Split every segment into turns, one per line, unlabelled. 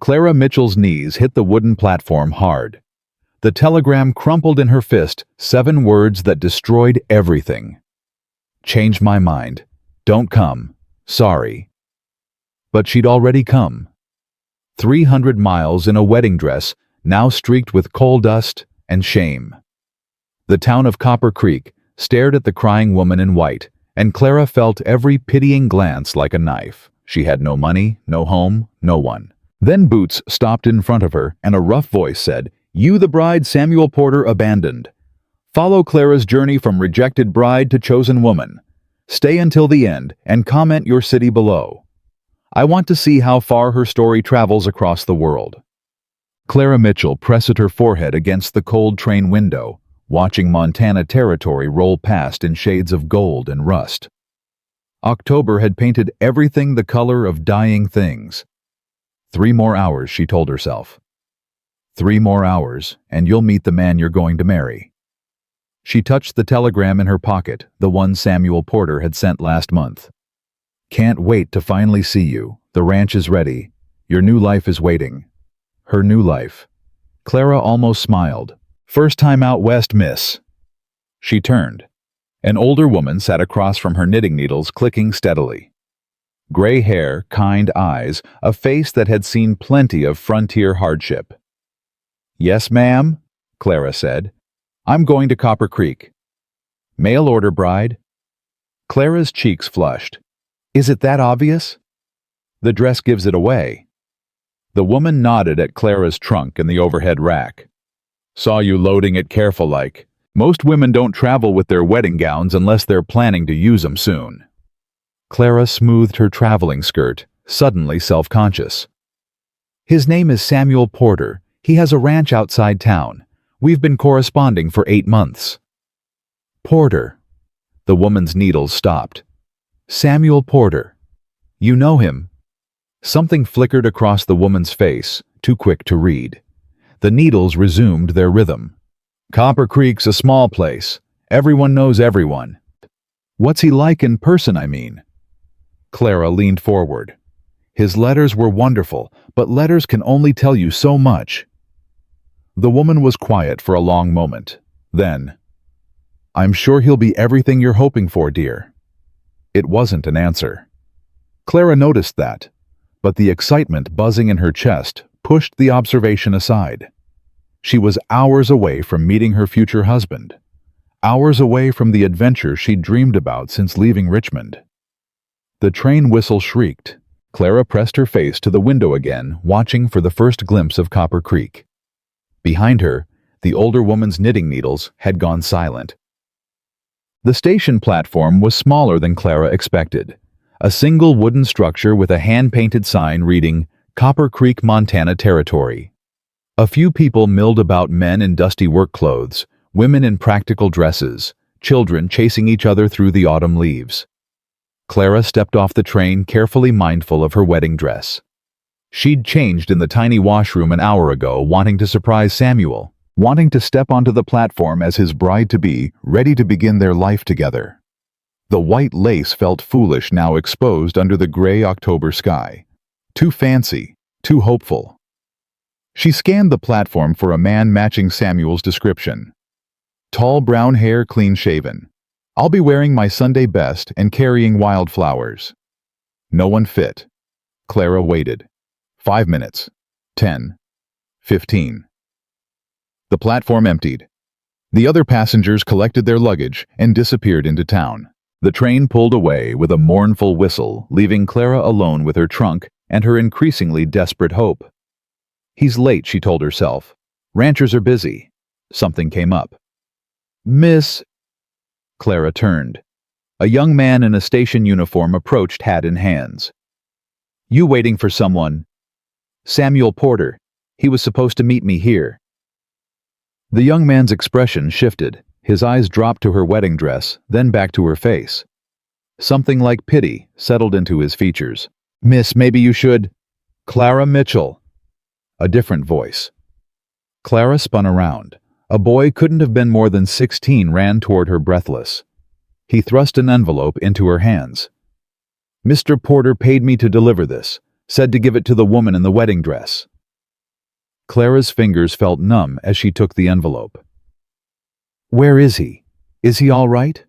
Clara Mitchell's knees hit the wooden platform hard. The telegram crumpled in her fist, 7 words that destroyed everything. Change my mind. Don't come. Sorry. But she'd already come. 300 miles in a wedding dress, now streaked with coal dust and shame. The town of Copper Creek stared at the crying woman in white, and Clara felt every pitying glance like a knife. She had no money, no home, no one. Then Boots stopped in front of her, and a rough voice said, "You the bride Samuel Porter abandoned. Follow Clara's journey from rejected bride to chosen woman. Stay until the end and comment your city below. I want to see how far her story travels across the world." Clara Mitchell pressed her forehead against the cold train window, watching Montana Territory roll past in shades of gold and rust. October had painted everything the color of dying things. 3 more hours, she told herself. 3 more hours, and you'll meet the man you're going to marry. She touched the telegram in her pocket, the one Samuel Porter had sent last month. "Can't wait to finally see you. The ranch is ready. Your new life is waiting." Her new life. Clara almost smiled. "First time out west, miss." She turned. An older woman sat across from her knitting needles, clicking steadily. Gray hair, kind eyes, a face that had seen plenty of frontier hardship. "Yes, ma'am," Clara said. "I'm going to Copper Creek." "Mail order, bride." Clara's cheeks flushed. "Is it that obvious?" "The dress gives it away." The woman nodded at Clara's trunk in the overhead rack. "Saw you loading it careful like. Most women don't travel with their wedding gowns unless they're planning to use 'em soon." Clara smoothed her traveling skirt, suddenly self-conscious. "His name is Samuel Porter. He has a ranch outside town. We've been corresponding for 8 months." "Porter." The woman's needles stopped. "Samuel Porter. You know him?" Something flickered across the woman's face, too quick to read. The needles resumed their rhythm. "Copper Creek's a small place. Everyone knows everyone." "What's he like in person, I mean?" Clara leaned forward. "His letters were wonderful, but letters can only tell you so much." The woman was quiet for a long moment. Then, "I'm sure he'll be everything you're hoping for, dear." It wasn't an answer. Clara noticed that, but the excitement buzzing in her chest pushed the observation aside. She was hours away from meeting her future husband, hours away from the adventure she'd dreamed about since leaving Richmond. The train whistle shrieked. Clara pressed her face to the window again, watching for the first glimpse of Copper Creek. Behind her, the older woman's knitting needles had gone silent. The station platform was smaller than Clara expected. A single wooden structure with a hand-painted sign reading, "Copper Creek, Montana Territory." A few people milled about, men in dusty work clothes, women in practical dresses, children chasing each other through the autumn leaves. Clara stepped off the train, carefully mindful of her wedding dress. She'd changed in the tiny washroom an hour ago, wanting to surprise Samuel, wanting to step onto the platform as his bride-to-be, ready to begin their life together. The white lace felt foolish now exposed under the gray October sky. Too fancy, too hopeful. She scanned the platform for a man matching Samuel's description. Tall brown hair, clean-shaven. "I'll be wearing my Sunday best and carrying wildflowers." No one fit. Clara waited. 5 minutes. 10. 15. The platform emptied. The other passengers collected their luggage and disappeared into town. The train pulled away with a mournful whistle, leaving Clara alone with her trunk and her increasingly desperate hope. "He's late," she told herself. "Ranchers are busy." Something came up. "Miss..." Clara turned. A young man in a station uniform approached, hat in hands. "You waiting for someone?" "Samuel Porter. He was supposed to meet me here." The young man's expression shifted. His eyes dropped to her wedding dress, then back to her face. Something like pity settled into his features. "Miss, maybe you should..." "Clara Mitchell." A different voice. Clara spun around. A boy couldn't have been more than 16 ran toward her breathless. He thrust an envelope into her hands. "Mr. Porter paid me to deliver this. Said to give it to the woman in the wedding dress. Clara's fingers felt numb as she took the envelope. Where is he? Is he all right?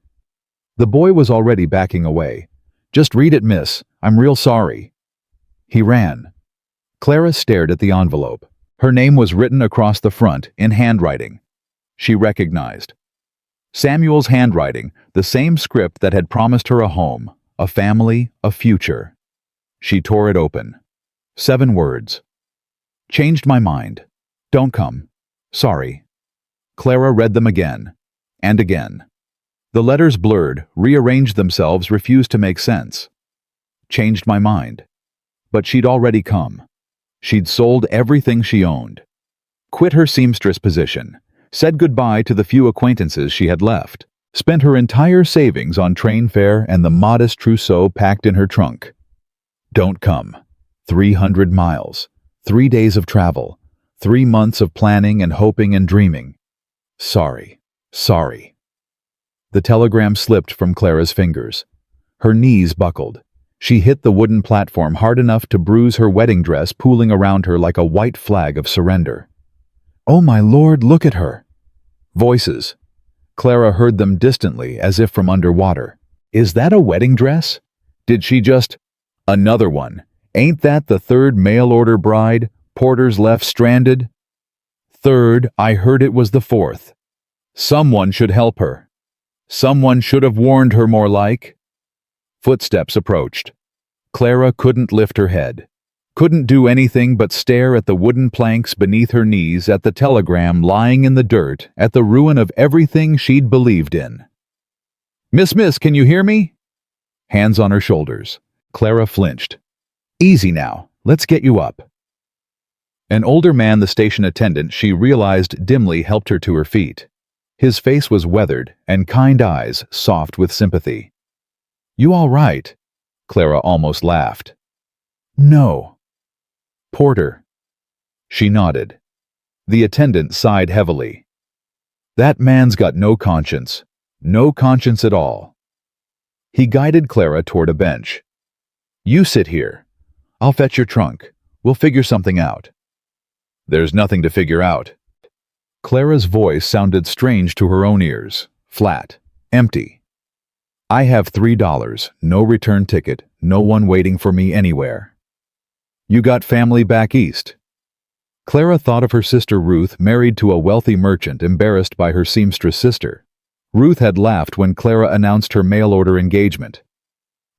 The boy was already backing away. Just read it, miss. I'm real sorry. He ran. Clara stared at the envelope. Her name was written across the front in handwriting. She recognized Samuel's handwriting, the same script that had promised her a home, a family, a future. She tore it open. 7 words. Changed my mind. Don't come. Sorry. Clara read them again. And again. The letters blurred, rearranged themselves, refused to make sense. Changed my mind. But she'd already come. She'd sold everything she owned. Quit her seamstress position. Said goodbye to the few acquaintances she had left. Spent her entire savings on train fare and the modest trousseau packed in her trunk. Don't come. 300 miles. 3 days of travel. 3 months of planning and hoping and dreaming. Sorry. Sorry. The telegram slipped from Clara's fingers. Her knees buckled. She hit the wooden platform hard enough to bruise her wedding dress pooling around her like a white flag of surrender. Oh my Lord, look at her! Voices. Clara heard them distantly, as if from underwater. Is that a wedding dress? Did she just... Another one. Ain't that the 3rd mail-order bride? Porter's left stranded? 3rd, I heard it was the 4th. Someone should help her. Someone should have warned her more like. Footsteps approached. Clara couldn't lift her head. Couldn't do anything but stare at the wooden planks beneath her knees, at the telegram lying in the dirt, at the ruin of everything she'd believed in. Miss, can you hear me? Hands on her shoulders. Clara flinched. Easy now. Let's get you up. An older man, the station attendant, she realized dimly, helped her to her feet. His face was weathered, and kind eyes soft with sympathy. You all right? Clara almost laughed. No. Porter. She nodded. The attendant sighed heavily. That man's got no conscience. No conscience at all. He guided Clara toward a bench. You sit here. I'll fetch your trunk. We'll figure something out. There's nothing to figure out. Clara's voice sounded strange to her own ears. Flat. Empty. I have $3, no return ticket, no one waiting for me anywhere. You got family back east? Clara thought of her sister Ruth, married to a wealthy merchant, embarrassed by her seamstress sister. Ruth had laughed when Clara announced her mail-order engagement.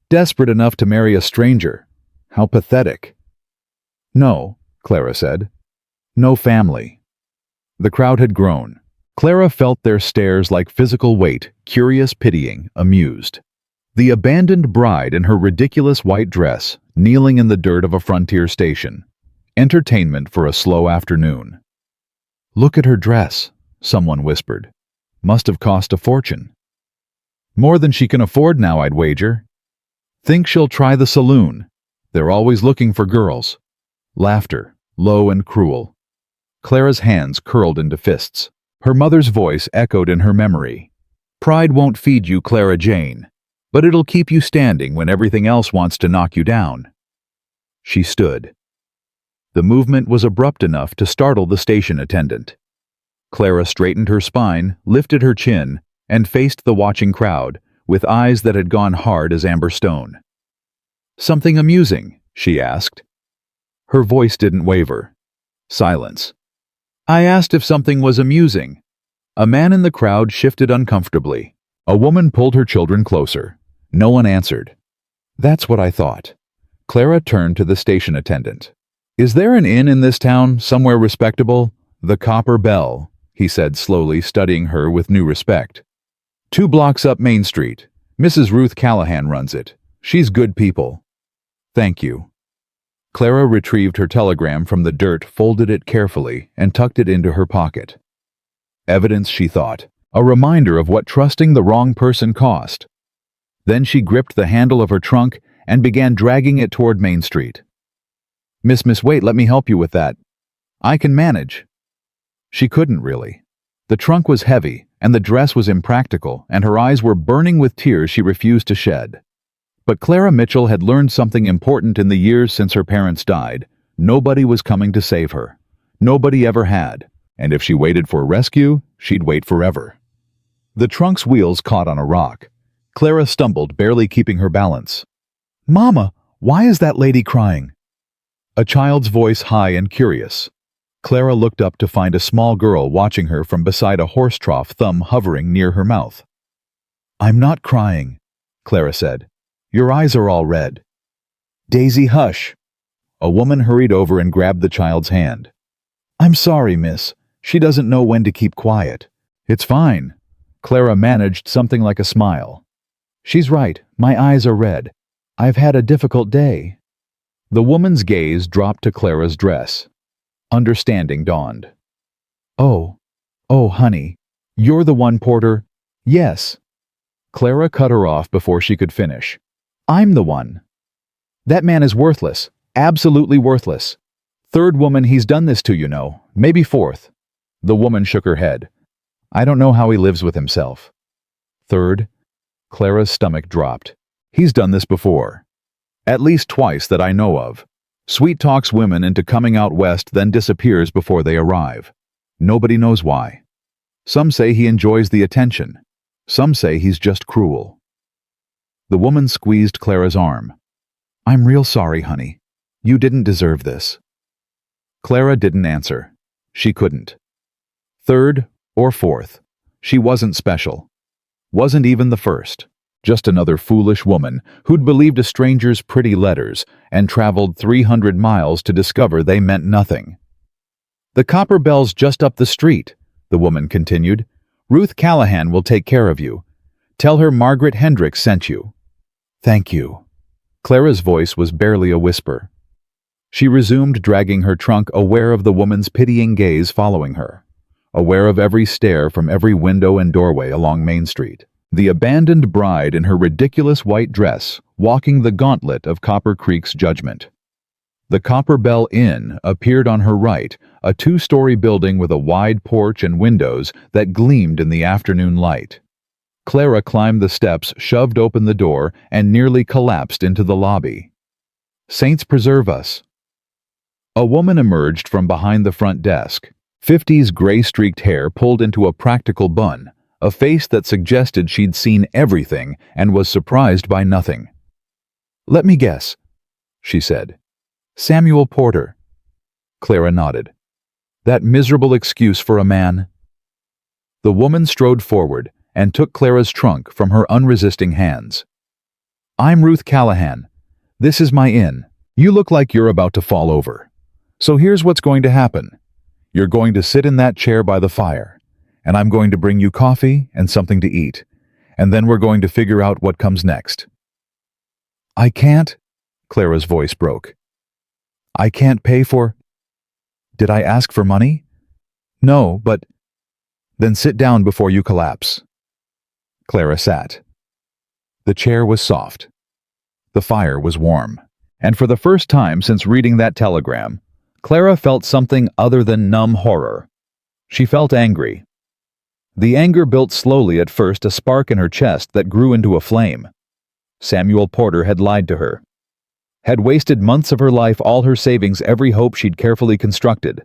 Desperate enough to marry a stranger. How pathetic. No, Clara said. No family. The crowd had grown. Clara felt their stares like physical weight, curious, pitying, amused. The abandoned bride in her ridiculous white dress, kneeling in the dirt of a frontier station. Entertainment for a slow afternoon. Look at her dress, someone whispered. Must have cost a fortune. More than she can afford now, I'd wager. Think she'll try the saloon. They're always looking for girls. Laughter, low and cruel. Clara's hands curled into fists. Her mother's voice echoed in her memory. Pride won't feed you, Clara Jane, but it'll keep you standing when everything else wants to knock you down. She stood. The movement was abrupt enough to startle the station attendant. Clara straightened her spine, lifted her chin, and faced the watching crowd, with eyes that had gone hard as amber stone. Something amusing? She asked. Her voice didn't waver. Silence. I asked if something was amusing. A man in the crowd shifted uncomfortably. A woman pulled her children closer. No one answered. That's what I thought. Clara turned to the station attendant. Is there an inn in this town, somewhere respectable? The Copper Bell, he said slowly, studying her with new respect. 2 blocks up Main Street. Mrs. Ruth Callahan runs it. She's good people. Thank you. Clara retrieved her telegram from the dirt, folded it carefully, and tucked it into her pocket. Evidence, she thought. A reminder of what trusting the wrong person cost. Then she gripped the handle of her trunk and began dragging it toward Main Street. Miss, wait, let me help you with that. I can manage. She couldn't really. The trunk was heavy, and the dress was impractical, and her eyes were burning with tears she refused to shed. But Clara Mitchell had learned something important in the years since her parents died. Nobody was coming to save her. Nobody ever had, and if she waited for rescue, she'd wait forever. The trunk's wheels caught on a rock. Clara stumbled, barely keeping her balance. "Mama, why is that lady crying?" A child's voice, high and curious. Clara looked up to find a small girl watching her from beside a horse trough, thumb hovering near her mouth. "I'm not crying," Clara said. "Your eyes are all red." "Daisy, hush." A woman hurried over and grabbed the child's hand. "I'm sorry, miss. She doesn't know when to keep quiet." "It's fine." Clara managed something like a smile. "She's right. My eyes are red. I've had a difficult day." The woman's gaze dropped to Clara's dress. Understanding dawned. Oh, honey. You're the one Porter—" "Yes." Clara cut her off before she could finish. "I'm the one. That man is worthless. Absolutely worthless. Third woman he's done this to, you know. Maybe fourth." The woman shook her head. "I don't know how he lives with himself." "Third?" Clara's stomach dropped. "He's done this before. At least twice that I know of. Sweet talks women into coming out west, then disappears before they arrive. Nobody knows why. Some say he enjoys the attention. Some say he's just cruel." The woman squeezed Clara's arm. "I'm real sorry, honey. You didn't deserve this." Clara didn't answer. She couldn't. Third or fourth, she wasn't special. Wasn't even the first. Just another foolish woman who'd believed a stranger's pretty letters and traveled 300 miles to discover they meant nothing. "The Copper Bell's just up the street," the woman continued. "Ruth Callahan will take care of you. Tell her Margaret Hendricks sent you." "Thank you." Clara's voice was barely a whisper. She resumed dragging her trunk, aware of the woman's pitying gaze following her, aware of every stare from every window and doorway along Main Street. The abandoned bride in her ridiculous white dress, walking the gauntlet of Copper Creek's judgment. The Copper Bell Inn appeared on her right, a 2-story building with a wide porch and windows that gleamed in the afternoon light. Clara climbed the steps, shoved open the door, and nearly collapsed into the lobby. "Saints preserve us." A woman emerged from behind the front desk, 50s gray-streaked hair pulled into a practical bun, a face that suggested she'd seen everything and was surprised by nothing. "Let me guess," she said. "Samuel Porter." Clara nodded. "That miserable excuse for a man." The woman strode forward and took Clara's trunk from her unresisting hands. "I'm Ruth Callahan. This is my inn. You look like you're about to fall over. So here's what's going to happen. You're going to sit in that chair by the fire, and I'm going to bring you coffee and something to eat, and then we're going to figure out what comes next." "I can't," Clara's voice broke. "I can't pay for—" "Did I ask for money?" "No, but—" "Then sit down before you collapse." Clara sat. The chair was soft. The fire was warm. And for the first time since reading that telegram, Clara felt something other than numb horror. She felt angry. The anger built slowly at first, a spark in her chest that grew into a flame. Samuel Porter had lied to her. Had wasted months of her life, all her savings, every hope she'd carefully constructed.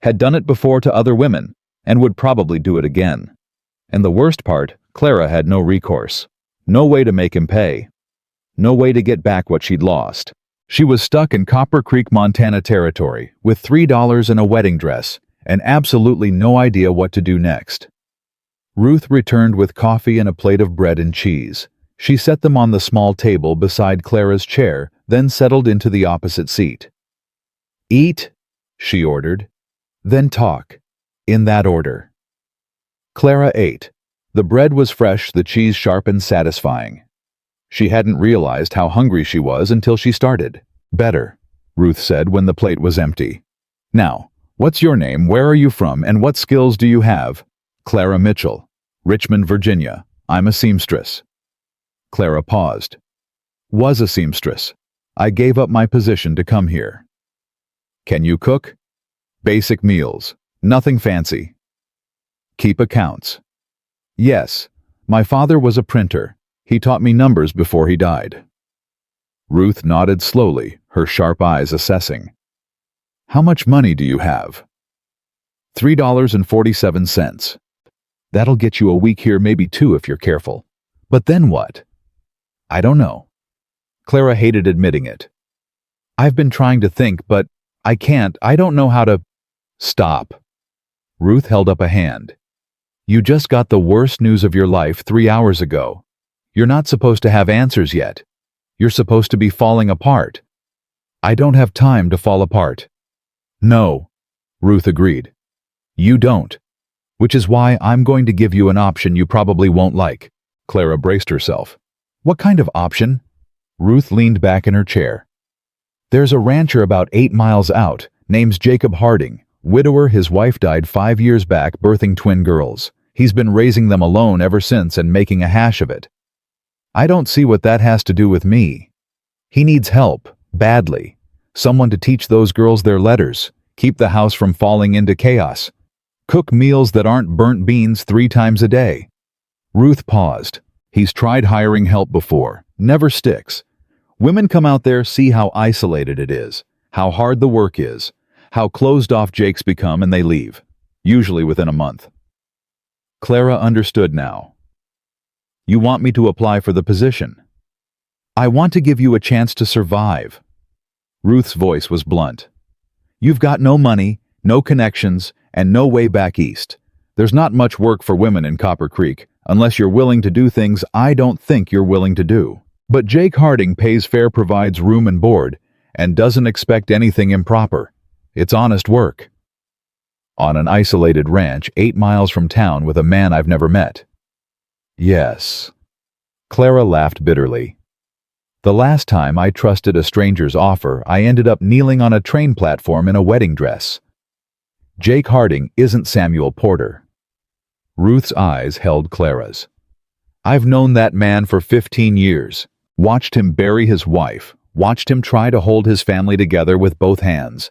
Had done it before to other women, and would probably do it again. And the worst part, Clara had no recourse. No way to make him pay. No way to get back what she'd lost. She was stuck in Copper Creek, Montana territory, with $3 and a wedding dress, and absolutely no idea what to do next. Ruth returned with coffee and a plate of bread and cheese. She set them on the small table beside Clara's chair, then settled into the opposite seat. "Eat," she ordered. "Then talk. In that order." Clara ate. The bread was fresh, the cheese sharp and satisfying. She hadn't realized how hungry she was until she started. "Better," Ruth said when the plate was empty. "Now, what's your name, where are you from, and what skills do you have?" "Clara Mitchell, Richmond, Virginia. I'm a seamstress." Clara paused. "Was a seamstress. I gave up my position to come here." "Can you cook?" "Basic meals. Nothing fancy." "Keep accounts?" "Yes. My father was a printer. He taught me numbers before he died." Ruth nodded slowly, her sharp eyes assessing. "How much money do you have?" $3.47. That'll get you a week here, maybe two if you're careful. But then what? I don't know. Clara hated admitting it. I've been trying to think, but I can't. I don't know how to... Stop. Ruth held up a hand. You just got the worst news of your life 3 hours ago. You're not supposed to have answers yet. You're supposed to be falling apart. I don't have time to fall apart. No, Ruth agreed. You don't. Which is why I'm going to give you an option you probably won't like. Clara braced herself. What kind of option? Ruth leaned back in her chair. There's a rancher about 8 miles out, name's Jacob Harding. Widower, his wife died 5 years back, birthing twin girls. He's been raising them alone ever since and making a hash of it. I don't see what that has to do with me. He needs help, badly. Someone to teach those girls their letters, keep the house from falling into chaos. Cook meals that aren't burnt beans 3 times a day. Ruth paused. He's tried hiring help before. Never sticks. Women come out there, see how isolated it is, how hard the work is, how closed off Jake's become, and they leave, usually within a month. Clara understood now. You want me to apply for the position? I want to give you a chance to survive. Ruth's voice was blunt. You've got no money, no connections, and no way back east. There's not much work for women in Copper Creek, unless you're willing to do things I don't think you're willing to do. But Jake Harding pays fair, provides room and board, and doesn't expect anything improper. It's honest work. On an isolated ranch 8 miles from town with a man I've never met. Yes. Clara laughed bitterly. The last time I trusted a stranger's offer, I ended up kneeling on a train platform in a wedding dress. Jake Harding isn't Samuel Porter. Ruth's eyes held Clara's. I've known that man for 15 years, watched him bury his wife, watched him try to hold his family together with both hands.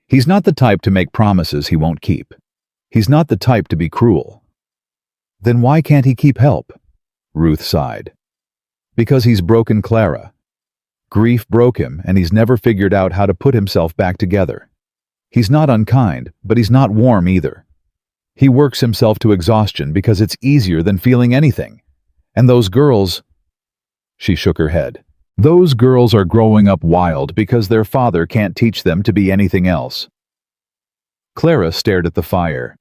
He's not the type to make promises he won't keep. He's not the type to be cruel. Then why can't he keep help? Ruth sighed. Because he's broken Clara. Grief broke him, and he's never figured out how to put himself back together. He's not unkind, but he's not warm either. He works himself to exhaustion because it's easier than feeling anything. And those girls... She shook her head. Those girls are growing up wild because their father can't teach them to be anything else. Clara stared at the fire.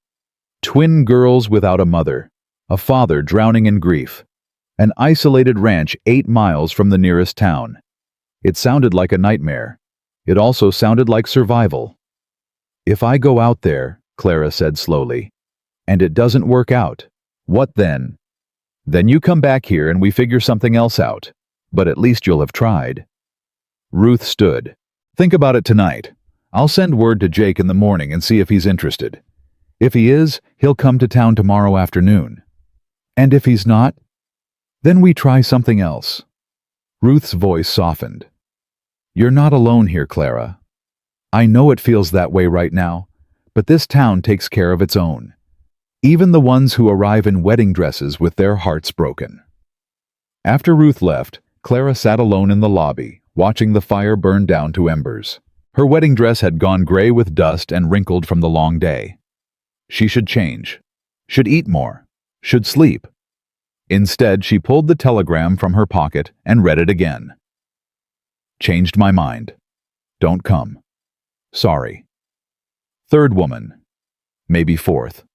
Twin girls without a mother, a father drowning in grief, an isolated ranch 8 miles from the nearest town. It sounded like a nightmare. It also sounded like survival. If I go out there, Clara said slowly, and it doesn't work out, what then? Then you come back here and we figure something else out. But at least you'll have tried. Ruth stood. Think about it tonight. I'll send word to Jake in the morning and see if he's interested. If he is, he'll come to town tomorrow afternoon. And if he's not, then we try something else. Ruth's voice softened. You're not alone here, Clara. I know it feels that way right now, but this town takes care of its own. Even the ones who arrive in wedding dresses with their hearts broken. After Ruth left, Clara sat alone in the lobby, watching the fire burn down to embers. Her wedding dress had gone gray with dust and wrinkled from the long day. She should change, should eat more, should sleep. Instead, she pulled the telegram from her pocket and read it again. Changed my mind. Don't come. Sorry. Third woman. Maybe fourth.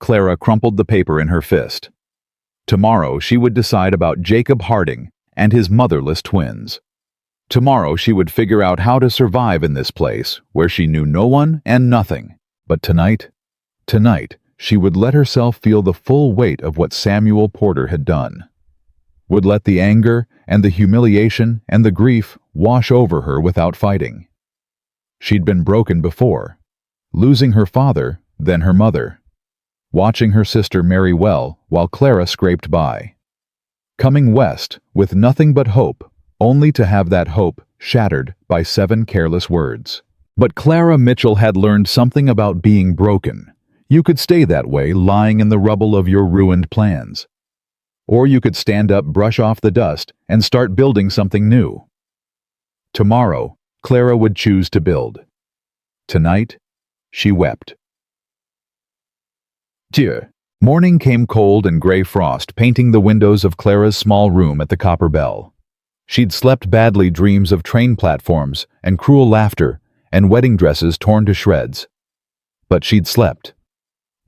Clara crumpled the paper in her fist. Tomorrow she would decide about Jacob Harding and his motherless twins. Tomorrow she would figure out how to survive in this place where she knew no one and nothing. But tonight, she would let herself feel the full weight of what Samuel Porter had done. Would let the anger and the humiliation and the grief wash over her without fighting. She'd been broken before, losing her father, then her mother. Watching her sister marry well while Clara scraped by. Coming west with nothing but hope, only to have that hope shattered by 7 careless words. But Clara Mitchell had learned something about being broken. You could stay that way, lying in the rubble of your ruined plans. Or you could stand up, brush off the dust, and start building something new. Tomorrow, Clara would choose to build. Tonight, she wept. Dieu. Morning came cold and gray frost, painting the windows of Clara's small room at the Copper Bell. She'd slept badly dreams of train platforms and cruel laughter and wedding dresses torn to shreds. But she'd slept.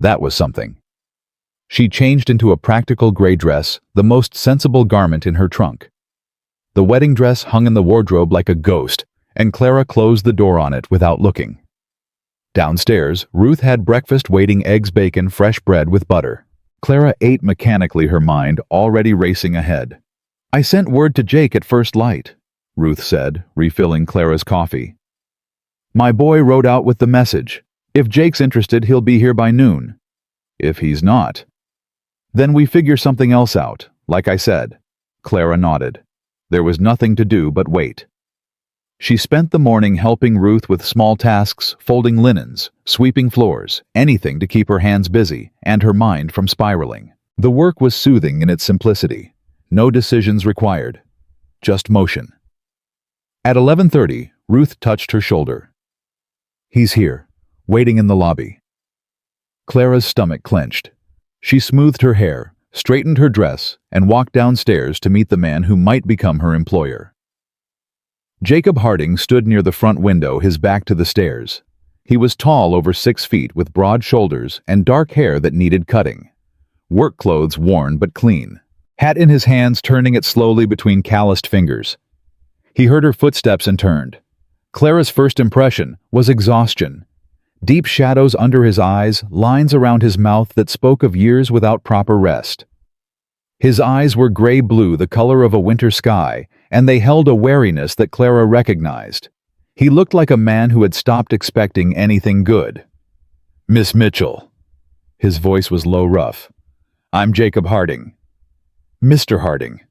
That was something. She changed into a practical gray dress, the most sensible garment in her trunk. The wedding dress hung in the wardrobe like a ghost, and Clara closed the door on it without looking. Downstairs, Ruth had breakfast waiting: eggs, bacon, fresh bread with butter. Clara ate mechanically, her mind already racing ahead. "I sent word to Jake at first light," Ruth said, refilling Clara's coffee. "My boy rode out with the message. If Jake's interested, he'll be here by noon. If he's not, then we figure something else out, like I said." Clara nodded. There was nothing to do but wait. She spent the morning helping Ruth with small tasks, folding linens, sweeping floors, anything to keep her hands busy and her mind from spiraling. The work was soothing in its simplicity. No decisions required. Just motion. At 11:30, Ruth touched her shoulder. "He's here, waiting in the lobby." Clara's stomach clenched. She smoothed her hair, straightened her dress, and walked downstairs to meet the man who might become her employer. Jacob Harding stood near the front window, his back to the stairs. He was tall, over 6 feet, with broad shoulders and dark hair that needed cutting. Work clothes worn but clean. Hat in his hands, turning it slowly between calloused fingers. He heard her footsteps and turned. Clara's first impression was exhaustion. Deep shadows under his eyes, lines around his mouth that spoke of years without proper rest. His eyes were gray-blue, the color of a winter sky, and they held a wariness that Clara recognized. He looked like a man who had stopped expecting anything good. "Miss Mitchell." His voice was low, rough. "I'm Jacob Harding." "Mr. Harding."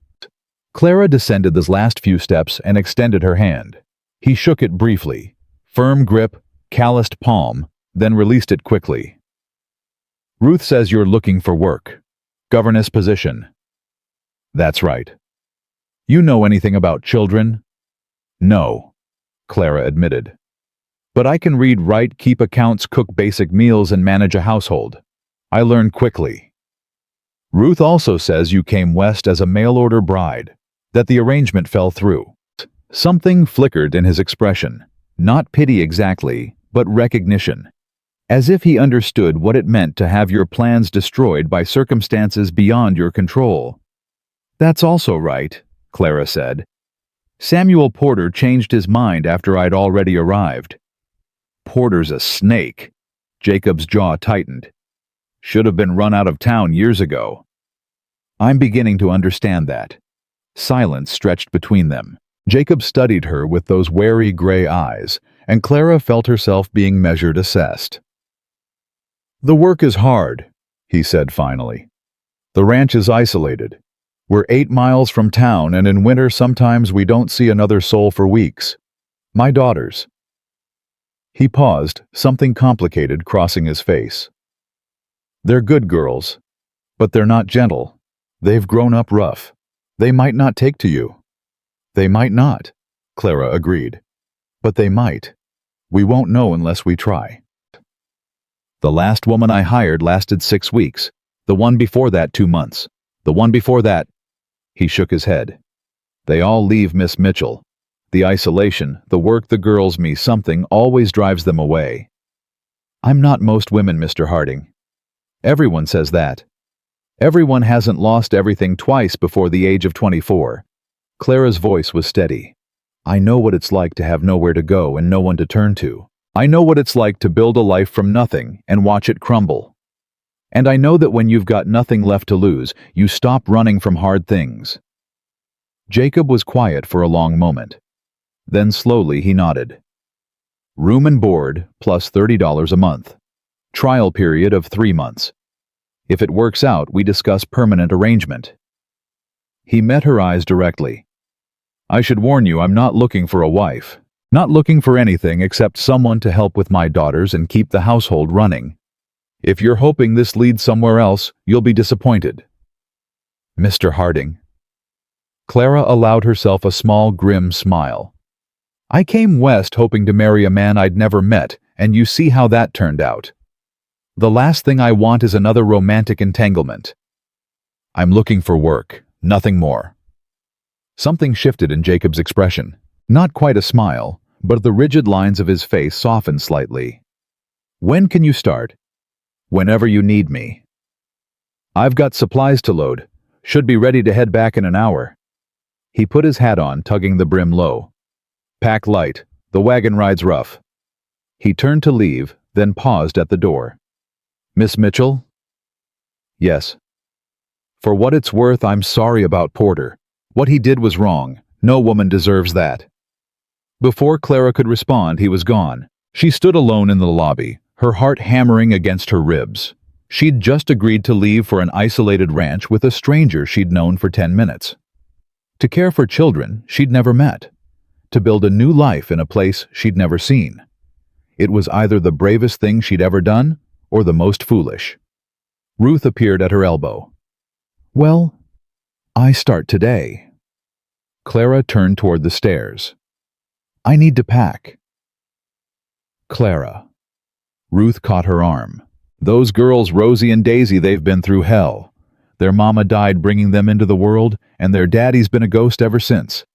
Clara descended the last few steps and extended her hand. He shook it briefly. Firm grip, calloused palm, then released it quickly. "Ruth says you're looking for work. Governess position." "That's right." "You know anything about children?" "No," Clara admitted. "But I can read, write, keep accounts, cook basic meals, and manage a household. I learn quickly." "Ruth also says you came west as a mail-order bride, that the arrangement fell through." Something flickered in his expression. Not pity exactly, but recognition. As if he understood what it meant to have your plans destroyed by circumstances beyond your control. "That's also right," Clara said. "Samuel Porter changed his mind after I'd already arrived." "Porter's a snake." Jacob's jaw tightened. "Should have been run out of town years ago." "I'm beginning to understand that." Silence stretched between them. Jacob studied her with those wary gray eyes, and Clara felt herself being measured, assessed. "The work is hard," he said finally. "The ranch is isolated. We're 8 miles from town, and in winter sometimes we don't see another soul for weeks. My daughters." He paused, something complicated crossing his face. "They're good girls, but they're not gentle. They've grown up rough. They might not take to you." "They might not," Clara agreed. "But they might. We won't know unless we try." "The last woman I hired lasted 6 weeks. The one before that 2 months. The one before that—" He shook his head. "They all leave, Miss Mitchell. The isolation, the work, the girls, me, something always drives them away." "I'm not most women, Mr. Harding." "Everyone says that. Everyone hasn't lost everything twice before the age of 24. Clara's voice was steady. "I know what it's like to have nowhere to go and no one to turn to. I know what it's like to build a life from nothing and watch it crumble. And I know that when you've got nothing left to lose, you stop running from hard things." Jacob was quiet for a long moment. Then slowly he nodded. "Room and board, plus $30 a month. Trial period of 3 months. If it works out, we discuss permanent arrangement." He met her eyes directly. "I should warn you, I'm not looking for a wife. Not looking for anything except someone to help with my daughters and keep the household running. If you're hoping this leads somewhere else, you'll be disappointed." "Mr. Harding." Clara allowed herself a small, grim smile. "I came west hoping to marry a man I'd never met, and you see how that turned out." The last thing I want is another romantic entanglement. I'm looking for work, nothing more. Something shifted in Jacob's expression. Not quite a smile, but the rigid lines of his face softened slightly. When can you start? Whenever you need me. I've got supplies to load. Should be ready to head back in an hour. He put his hat on, tugging the brim low. Pack light. The wagon ride's rough. He turned to leave, then paused at the door. Miss Mitchell? Yes. For what it's worth, I'm sorry about Porter. What he did was wrong. No woman deserves that. Before Clara could respond, he was gone. She stood alone in the lobby, her heart hammering against her ribs. She'd just agreed to leave for an isolated ranch with a stranger she'd known for 10 minutes. To care for children she'd never met. To build a new life in a place she'd never seen. It was either the bravest thing she'd ever done, or the most foolish. Ruth appeared at her elbow. Well, I start today. Clara turned toward the stairs. I need to pack. Clara. Ruth caught her arm. Those girls, Rosie and Daisy, they've been through hell. Their mama died bringing them into the world, and their daddy's been a ghost ever since.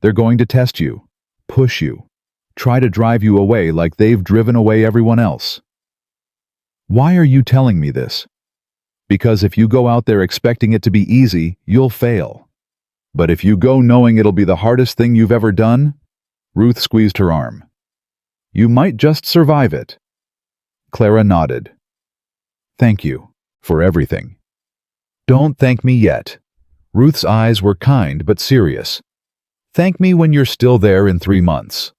They're going to test you, push you, try to drive you away like they've driven away everyone else. Why are you telling me this? Because if you go out there expecting it to be easy, you'll fail. But if you go knowing it'll be the hardest thing you've ever done, Ruth squeezed her arm. You might just survive it. Clara nodded. Thank you for everything. Don't thank me yet. Ruth's eyes were kind but serious. Thank me when you're still there in 3 months.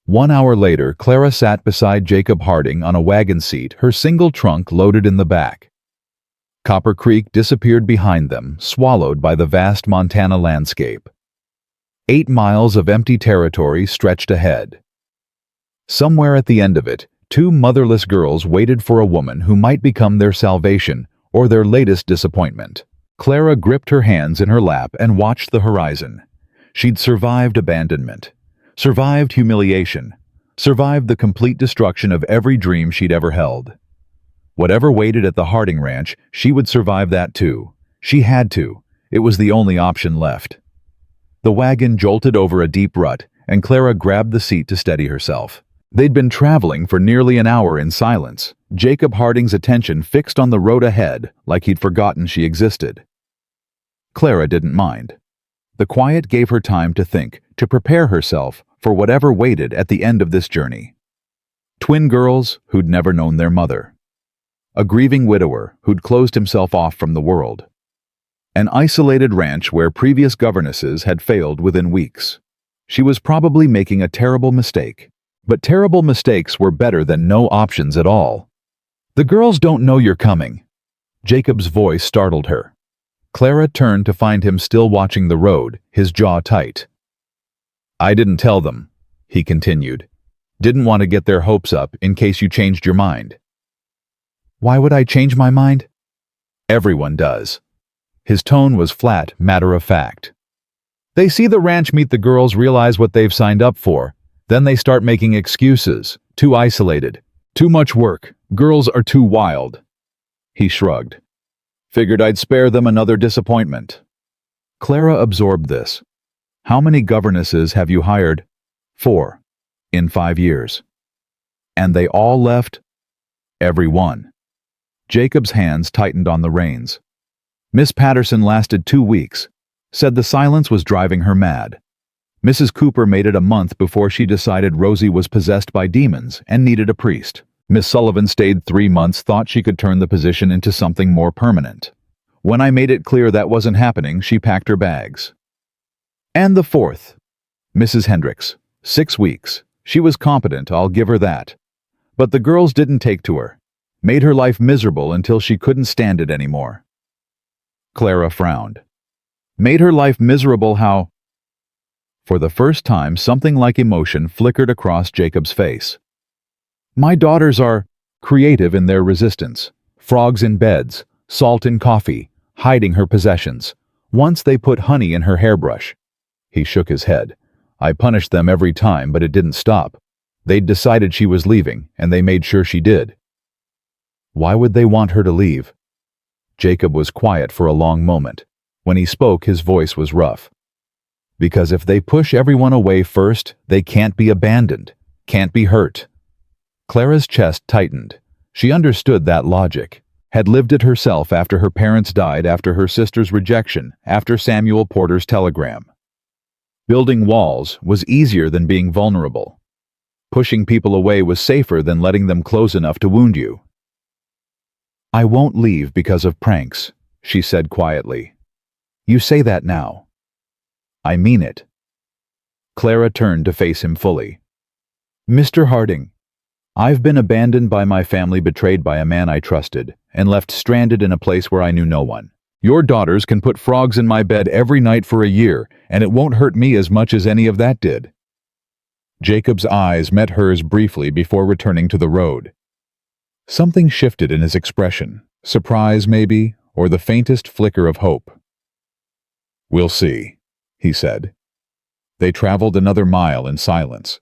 1 hour later, Clara sat beside Jacob Harding on a wagon seat, her single trunk loaded in the back. Copper Creek disappeared behind them, swallowed by the vast Montana landscape. 8 miles of empty territory stretched ahead. Somewhere at the end of it, 2 motherless girls waited for a woman who might become their salvation or their latest disappointment. Clara gripped her hands in her lap and watched the horizon. She'd survived abandonment, survived humiliation, survived the complete destruction of every dream she'd ever held. Whatever waited at the Harding Ranch, she would survive that too. She had to. It was the only option left. The wagon jolted over a deep rut, and Clara grabbed the seat to steady herself. They'd been traveling for nearly an hour in silence, Jacob Harding's attention fixed on the road ahead like he'd forgotten she existed. Clara didn't mind. The quiet gave her time to think, to prepare herself for whatever waited at the end of this journey. Twin girls who'd never known their mother. A grieving widower who'd closed himself off from the world. An isolated ranch where previous governesses had failed within weeks. She was probably making a terrible mistake, but terrible mistakes were better than no options at all. The girls don't know you're coming. Jacob's voice startled her. Clara turned to find him still watching the road, his jaw tight. I didn't tell them, he continued. Didn't want to get their hopes up in case you changed your mind. Why would I change my mind? Everyone does. His tone was flat, matter-of-fact. They see the ranch meet the girls, realize what they've signed up for. Then they start making excuses. Too isolated. Too much work. Girls are too wild. He shrugged. Figured I'd spare them another disappointment. Clara absorbed this. How many governesses have you hired? 4. In 5 years. And they all left? Every one. Jacob's hands tightened on the reins. Miss Patterson lasted 2 weeks. Said the silence was driving her mad. Mrs. Cooper made it a month before she decided Rosie was possessed by demons and needed a priest. Miss Sullivan stayed 3 months, thought she could turn the position into something more permanent. When I made it clear that wasn't happening, she packed her bags. And the 4th, Mrs. Hendricks, 6 weeks. She was competent, I'll give her that. But the girls didn't take to her. Made her life miserable until she couldn't stand it anymore. Clara frowned. Made her life miserable how? For the first time, something like emotion flickered across Jacob's face. My daughters are creative in their resistance. Frogs in beds, salt in coffee, hiding her possessions. Once they put honey in her hairbrush. He shook his head. I punished them every time, but it didn't stop. They'd decided she was leaving, and they made sure she did. Why would they want her to leave? Jacob was quiet for a long moment. When he spoke, his voice was rough. Because if they push everyone away first, they can't be abandoned, can't be hurt. Clara's chest tightened. She understood that logic, had lived it herself after her parents died, after her sister's rejection, after Samuel Porter's telegram. Building walls was easier than being vulnerable. Pushing people away was safer than letting them close enough to wound you. I won't leave because of pranks, she said quietly. You say that now. I mean it. Clara turned to face him fully. Mr. Harding, I've been abandoned by my family, betrayed by a man I trusted, and left stranded in a place where I knew no one. Your daughters can put frogs in my bed every night for a year, and it won't hurt me as much as any of that did. Jacob's eyes met hers briefly before returning to the road. Something shifted in his expression, surprise maybe, or the faintest flicker of hope. We'll see, he said. They traveled another mile in silence.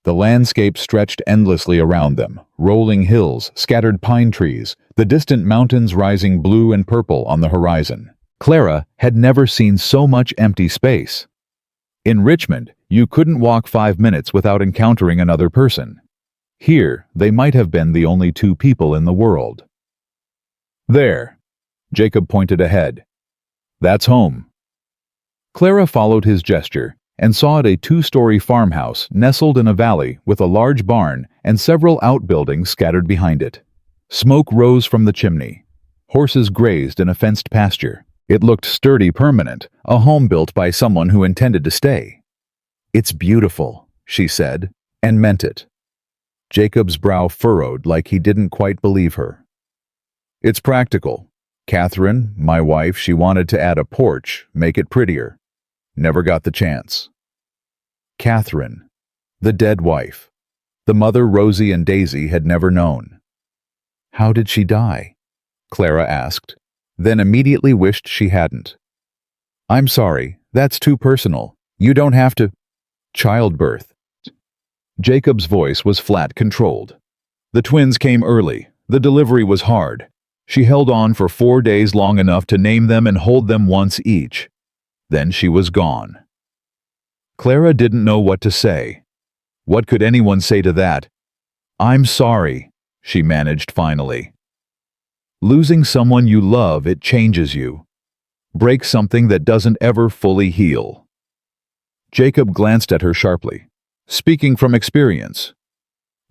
The landscape stretched endlessly around them, rolling hills, scattered pine trees, the distant mountains rising blue and purple on the horizon. Clara had never seen so much empty space. In Richmond, you couldn't walk 5 minutes without encountering another person. Here, they might have been the only two people in the world. There, Jacob pointed ahead. That's home. Clara followed his gesture and saw it, a 2-story farmhouse nestled in a valley with a large barn and several outbuildings scattered behind it. Smoke rose from the chimney. Horses grazed in a fenced pasture. It looked sturdy, permanent, a home built by someone who intended to stay. It's beautiful, she said, and meant it. Jacob's brow furrowed like he didn't quite believe her. It's practical. Catherine, my wife, she wanted to add a porch, make it prettier. Never got the chance. Catherine, the dead wife, the mother Rosie and Daisy had never known. How did she die? Clara asked, then immediately wished she hadn't. I'm sorry, that's too personal. You don't have to. Childbirth. Jacob's voice was flat, controlled. The twins came early. The delivery was hard. She held on for 4 days, long enough to name them and hold them once each. Then she was gone. Clara didn't know what to say. What could anyone say to that? I'm sorry, she managed finally. Losing someone you love, it changes you. Breaks something that doesn't ever fully heal. Jacob glanced at her sharply. Speaking from experience.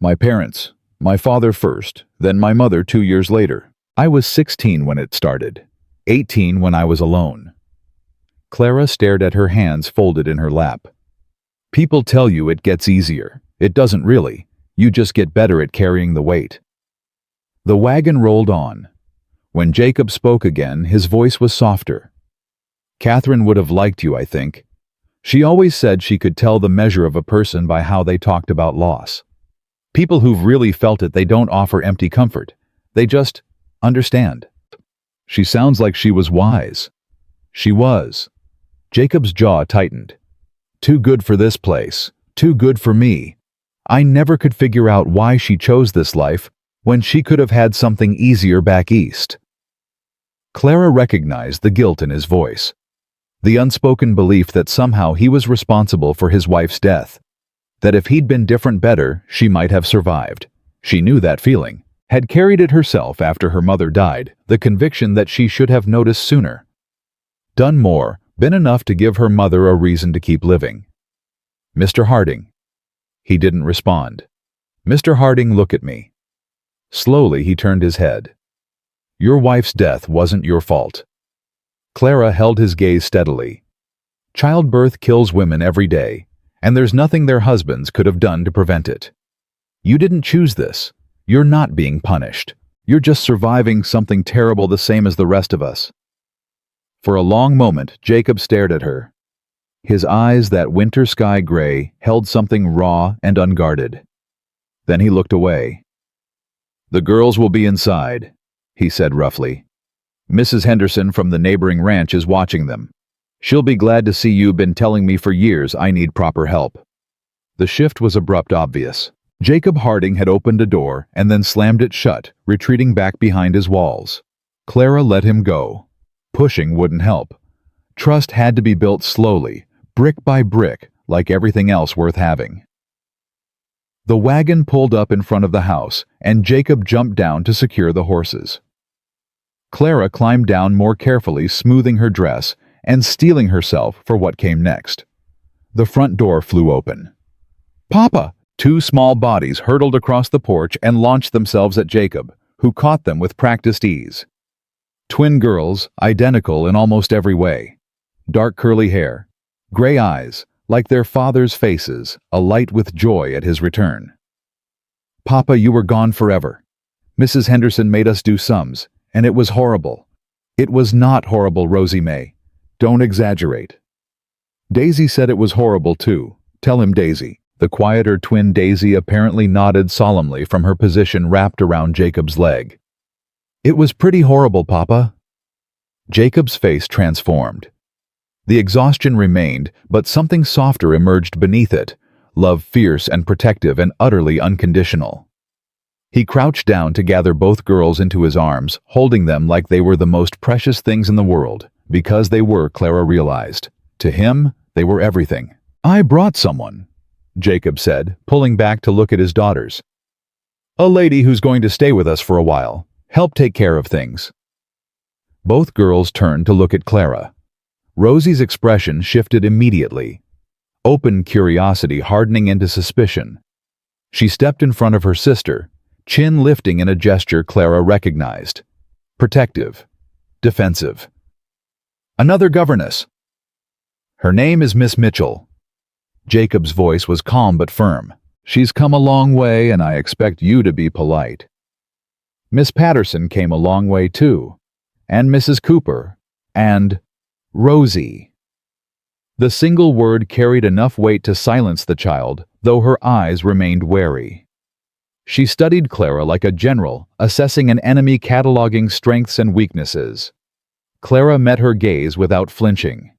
My parents, my father first, then my mother 2 years later. I was 16 when it started, 18 when I was alone. Clara stared at her hands folded in her lap. People tell you it gets easier. It doesn't really. You just get better at carrying the weight. The wagon rolled on. When Jacob spoke again, his voice was softer. Catherine would have liked you, I think. She always said she could tell the measure of a person by how they talked about loss. People who've really felt it, they don't offer empty comfort. They just understand. She sounds like she was wise. She was. Jacob's jaw tightened. Too good for this place. Too good for me. I never could figure out why she chose this life when she could have had something easier back east. Clara recognized the guilt in his voice. The unspoken belief that somehow he was responsible for his wife's death. That if he'd been different, better, she might have survived. She knew that feeling. Had carried it herself after her mother died, the conviction that she should have noticed sooner. Done more, been enough to give her mother a reason to keep living. Mr. Harding. He didn't respond. Mr. Harding, look at me. Slowly he turned his head. Your wife's death wasn't your fault. Clara held his gaze steadily. Childbirth kills women every day, and there's nothing their husbands could have done to prevent it. You didn't choose this. You're not being punished. You're just surviving something terrible the same as the rest of us. For a long moment, Jacob stared at her. His eyes, that winter sky gray, held something raw and unguarded. Then he looked away. The girls will be inside, he said roughly. Mrs. Henderson from the neighboring ranch is watching them. She'll be glad to see you've been telling me for years I need proper help. The shift was abrupt, obvious. Jacob Harding had opened a door and then slammed it shut, retreating back behind his walls. Clara let him go. Pushing wouldn't help. Trust had to be built slowly, brick by brick, like everything else worth having. The wagon pulled up in front of the house, and Jacob jumped down to secure the horses. Clara climbed down more carefully, smoothing her dress and steeling herself for what came next. The front door flew open. "Papa!" Two small bodies hurtled across the porch and launched themselves at Jacob, who caught them with practiced ease. Twin girls, identical in almost every way. Dark curly hair, gray eyes, like their father's faces, alight with joy at his return. "Papa, you were gone forever. Mrs. Henderson made us do sums, and it was horrible." "It was not horrible, Rosie May. Don't exaggerate." Daisy said it was horrible too. "Tell him, Daisy." The quieter twin Daisy apparently nodded solemnly from her position wrapped around Jacob's leg. "It was pretty horrible, Papa." Jacob's face transformed. The exhaustion remained, but something softer emerged beneath it, love fierce and protective and utterly unconditional. He crouched down to gather both girls into his arms, holding them like they were the most precious things in the world, because they were, Clara realized. To him, they were everything. "I brought someone," Jacob said, pulling back to look at his daughters. "A lady who's going to stay with us for a while, help take care of things." Both girls turned to look at Clara. Rosie's expression shifted immediately, open curiosity hardening into suspicion. She stepped in front of her sister, chin lifting in a gesture Clara recognized. Protective. Defensive. "Another governess." "Her name is Miss Mitchell." Jacob's voice was calm but firm. "She's come a long way, and I expect you to be polite." Miss Patterson came a long way too, and Mrs. Cooper, and Rosie. The single word carried enough weight to silence the child, though her eyes remained wary. She studied Clara like a general, assessing an enemy, cataloging strengths and weaknesses. Clara met her gaze without flinching.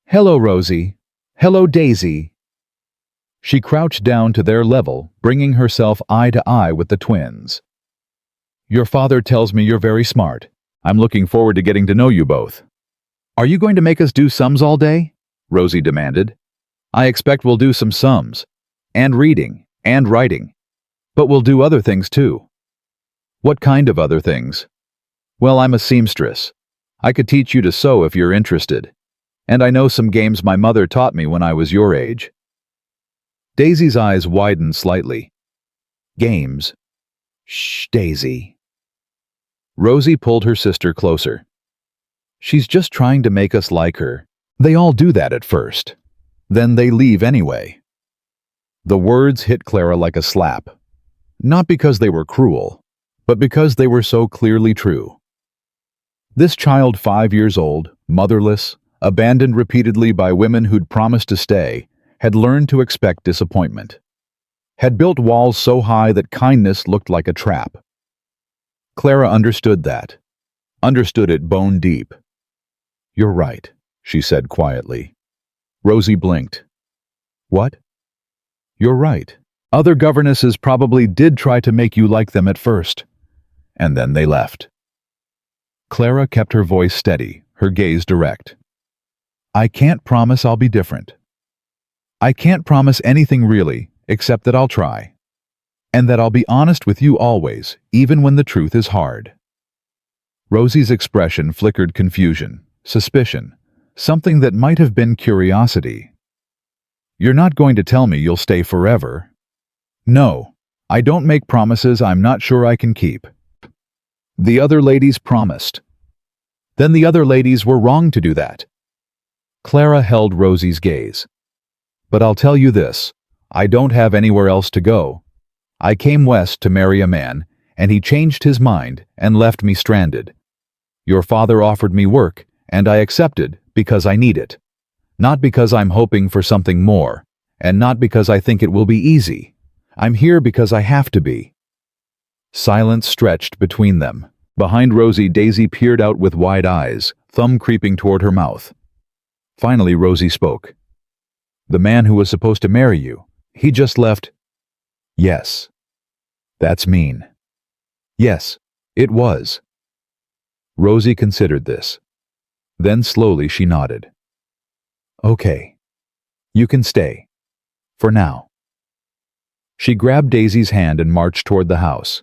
"Hello, Rosie. Hello, Daisy." She crouched down to their level, bringing herself eye to eye with the twins. "Your father tells me you're very smart. I'm looking forward to getting to know you both." "Are you going to make us do sums all day?" Rosie demanded. "I expect we'll do some sums, and reading, and writing. But we'll do other things too." "What kind of other things?" "Well, I'm a seamstress. I could teach you to sew if you're interested. And I know some games my mother taught me when I was your age." Daisy's eyes widened slightly. "Games? Shh, Daisy." Rosie pulled her sister closer. "She's just trying to make us like her. They all do that at first. Then they leave anyway." The words hit Clara like a slap. Not because they were cruel, but because they were so clearly true. This child, 5 years old, motherless, abandoned repeatedly by women who'd promised to stay, had learned to expect disappointment. Had built walls so high that kindness looked like a trap. Clara understood that. Understood it bone deep. "You're right," she said quietly. Rosie blinked. "What?" "You're right. Other governesses probably did try to make you like them at first. And then they left." Clara kept her voice steady, her gaze direct. "I can't promise I'll be different. I can't promise anything really, except that I'll try. And that I'll be honest with you always, even when the truth is hard." Rosie's expression flickered confusion, suspicion, something that might have been curiosity. "You're not going to tell me you'll stay forever?" "No, I don't make promises I'm not sure I can keep." "The other ladies promised." "Then the other ladies were wrong to do that." Clara held Rosie's gaze. "But I'll tell you this, I don't have anywhere else to go. I came west to marry a man, and he changed his mind and left me stranded. Your father offered me work, and I accepted because I need it. Not because I'm hoping for something more, and not because I think it will be easy. I'm here because I have to be." Silence stretched between them. Behind Rosie, Daisy peered out with wide eyes, thumb creeping toward her mouth. Finally, Rosie spoke. "The man who was supposed to marry you, he just left." Yes. That's mean. Yes, it was. Rosie considered this. Then slowly she nodded. Okay. You can stay. For now. She grabbed Daisy's hand and marched toward the house.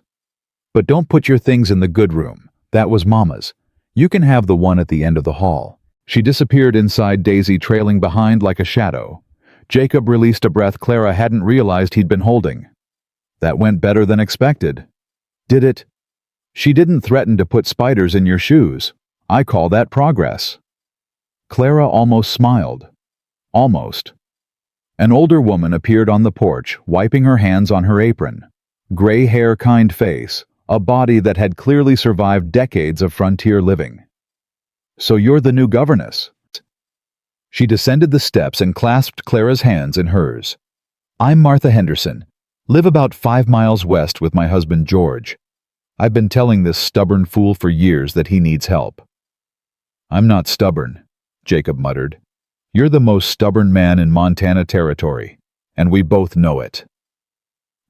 But don't put your things in the good room. That was Mama's. You can have the one at the end of the hall. She disappeared inside, Daisy trailing behind like a shadow. Jacob released a breath Clara hadn't realized he'd been holding. That went better than expected. Did it? She didn't threaten to put spiders in your shoes. I call that progress. Clara almost smiled. Almost. An older woman appeared on the porch, wiping her hands on her apron. Gray hair, kind face, a body that had clearly survived decades of frontier living. So you're the new governess. She descended the steps and clasped Clara's hands in hers. I'm Martha Henderson. Live about 5 miles west with my husband George. I've been telling this stubborn fool for years that he needs help. I'm not stubborn, Jacob muttered. You're the most stubborn man in Montana territory, and we both know it.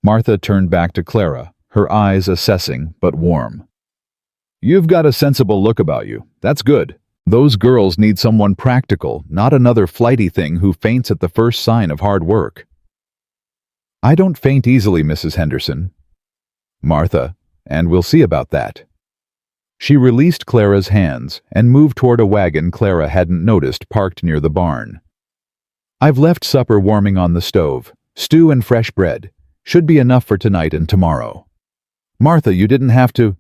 Martha turned back to Clara, her eyes assessing but warm. You've got a sensible look about you. That's good. Those girls need someone practical, not another flighty thing who faints at the first sign of hard work. I don't faint easily, Mrs. Henderson. Martha, and we'll see about that. She released Clara's hands and moved toward a wagon Clara hadn't noticed parked near the barn. I've left supper warming on the stove. Stew and fresh bread. Should be enough for tonight and tomorrow. Martha, you didn't have to...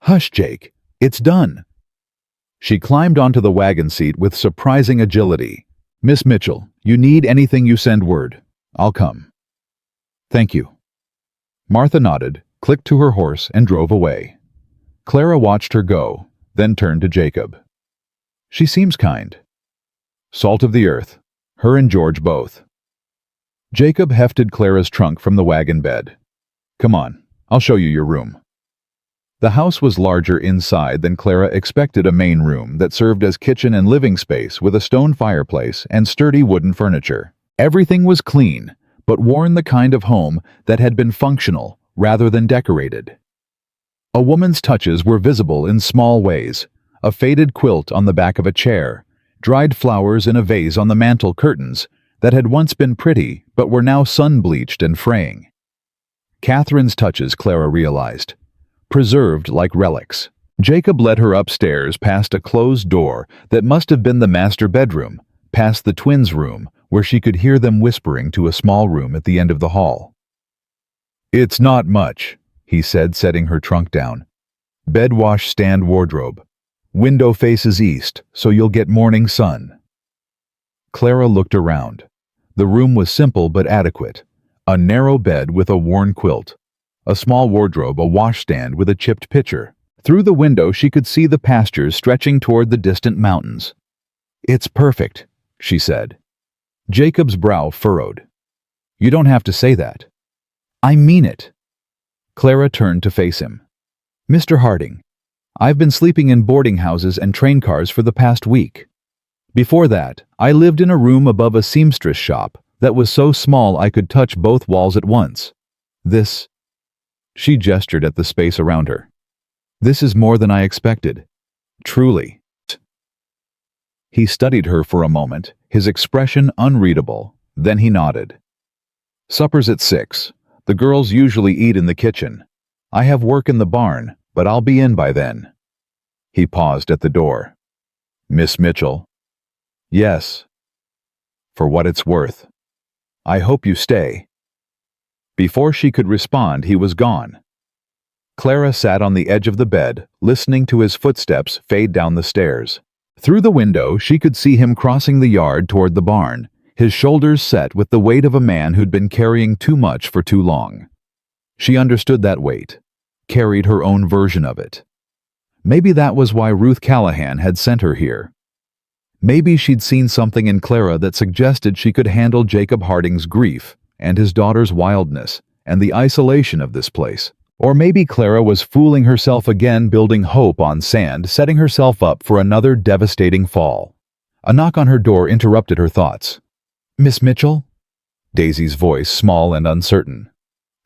Hush, Jake. It's done. She climbed onto the wagon seat with surprising agility. Miss Mitchell, you need anything, you send word. I'll come. Thank you. Martha nodded, clicked to her horse, and drove away. Clara watched her go, then turned to Jacob. She seems kind. Salt of the earth. Her and George both. Jacob hefted Clara's trunk from the wagon bed. Come on, I'll show you your room. The house was larger inside than Clara expected, a main room that served as kitchen and living space with a stone fireplace and sturdy wooden furniture. Everything was clean, but worn, the kind of home that had been functional rather than decorated. A woman's touches were visible in small ways: a faded quilt on the back of a chair, dried flowers in a vase on the mantel, curtains that had once been pretty but were now sun-bleached and fraying. Catherine's touches, Clara realized, preserved like relics. Jacob led her upstairs past a closed door that must have been the master bedroom, past the twins' room where she could hear them whispering, to a small room at the end of the hall. It's not much, he said, setting her trunk down. Bed, wash stand, wardrobe. Window faces east, so you'll get morning sun. Clara looked around. The room was simple but adequate. A narrow bed with a worn quilt. A small wardrobe, a washstand with a chipped pitcher. Through the window she could see the pastures stretching toward the distant mountains. It's perfect, she said. Jacob's brow furrowed. You don't have to say that. I mean it. Clara turned to face him. Mr. Harding, I've been sleeping in boarding houses and train cars for the past week. Before that, I lived in a room above a seamstress shop that was so small I could touch both walls at once. This... She gestured at the space around her. This is more than I expected. Truly. He studied her for a moment, his expression unreadable. Then he nodded. Supper's at 6. The girls usually eat in the kitchen. I have work in the barn, but I'll be in by then. He paused at the door. Miss Mitchell? Yes. For what it's worth. I hope you stay. Before she could respond, he was gone. Clara sat on the edge of the bed, listening to his footsteps fade down the stairs. Through the window, she could see him crossing the yard toward the barn, his shoulders set with the weight of a man who'd been carrying too much for too long. She understood that weight, carried her own version of it. Maybe that was why Ruth Callahan had sent her here. Maybe she'd seen something in Clara that suggested she could handle Jacob Harding's grief and his daughter's wildness and the isolation of this place. Or maybe Clara was fooling herself again, building hope on sand, setting herself up for another devastating fall. A knock on her door interrupted her thoughts. Miss Mitchell? Daisy's voice, small and uncertain.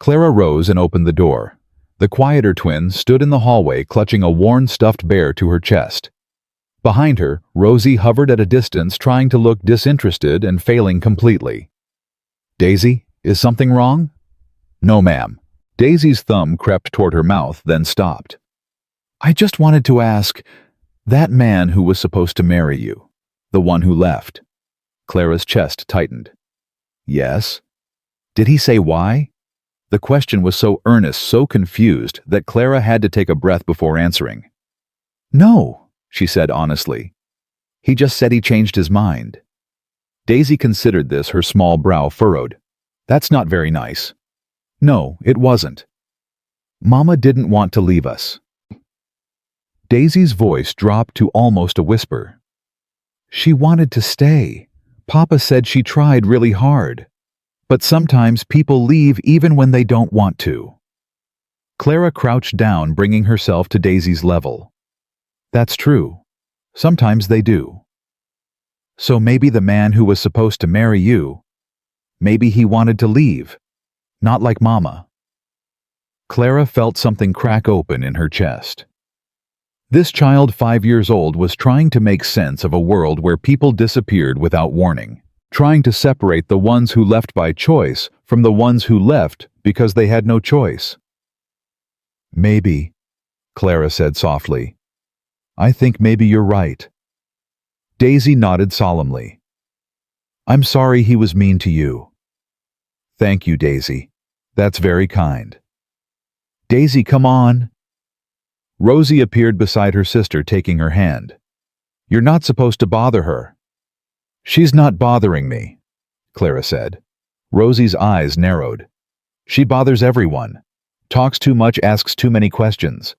Clara rose and opened the door. The quieter twin stood in the hallway clutching a worn stuffed bear to her chest. Behind her, Rosie hovered at a distance trying to look disinterested and failing completely. "Daisy, is something wrong?" "No, ma'am." Daisy's thumb crept toward her mouth, then stopped. "I just wanted to ask, that man who was supposed to marry you, the one who left." Clara's chest tightened. "Yes." "Did he say why?" The question was so earnest, so confused, that Clara had to take a breath before answering. "No," she said honestly. "He just said he changed his mind." Daisy considered this, her small brow furrowed. "That's not very nice." "No, it wasn't. Mama didn't want to leave us." Daisy's voice dropped to almost a whisper. "She wanted to stay. Papa said she tried really hard. But sometimes people leave even when they don't want to." Clara crouched down, bringing herself to Daisy's level. "That's true. Sometimes they do. So maybe the man who was supposed to marry you, maybe he wanted to leave. Not like Mama." Clara felt something crack open in her chest. This child 5 years old was trying to make sense of a world where people disappeared without warning, trying to separate the ones who left by choice from the ones who left because they had no choice. "Maybe," Clara said softly. "I think maybe you're right." Daisy nodded solemnly. "I'm sorry he was mean to you." "Thank you, Daisy. That's very kind." "Daisy, come on." Rosie appeared beside her sister, taking her hand. "You're not supposed to bother her." "She's not bothering me," Clara said. Rosie's eyes narrowed. "She bothers everyone. Talks too much, asks too many questions."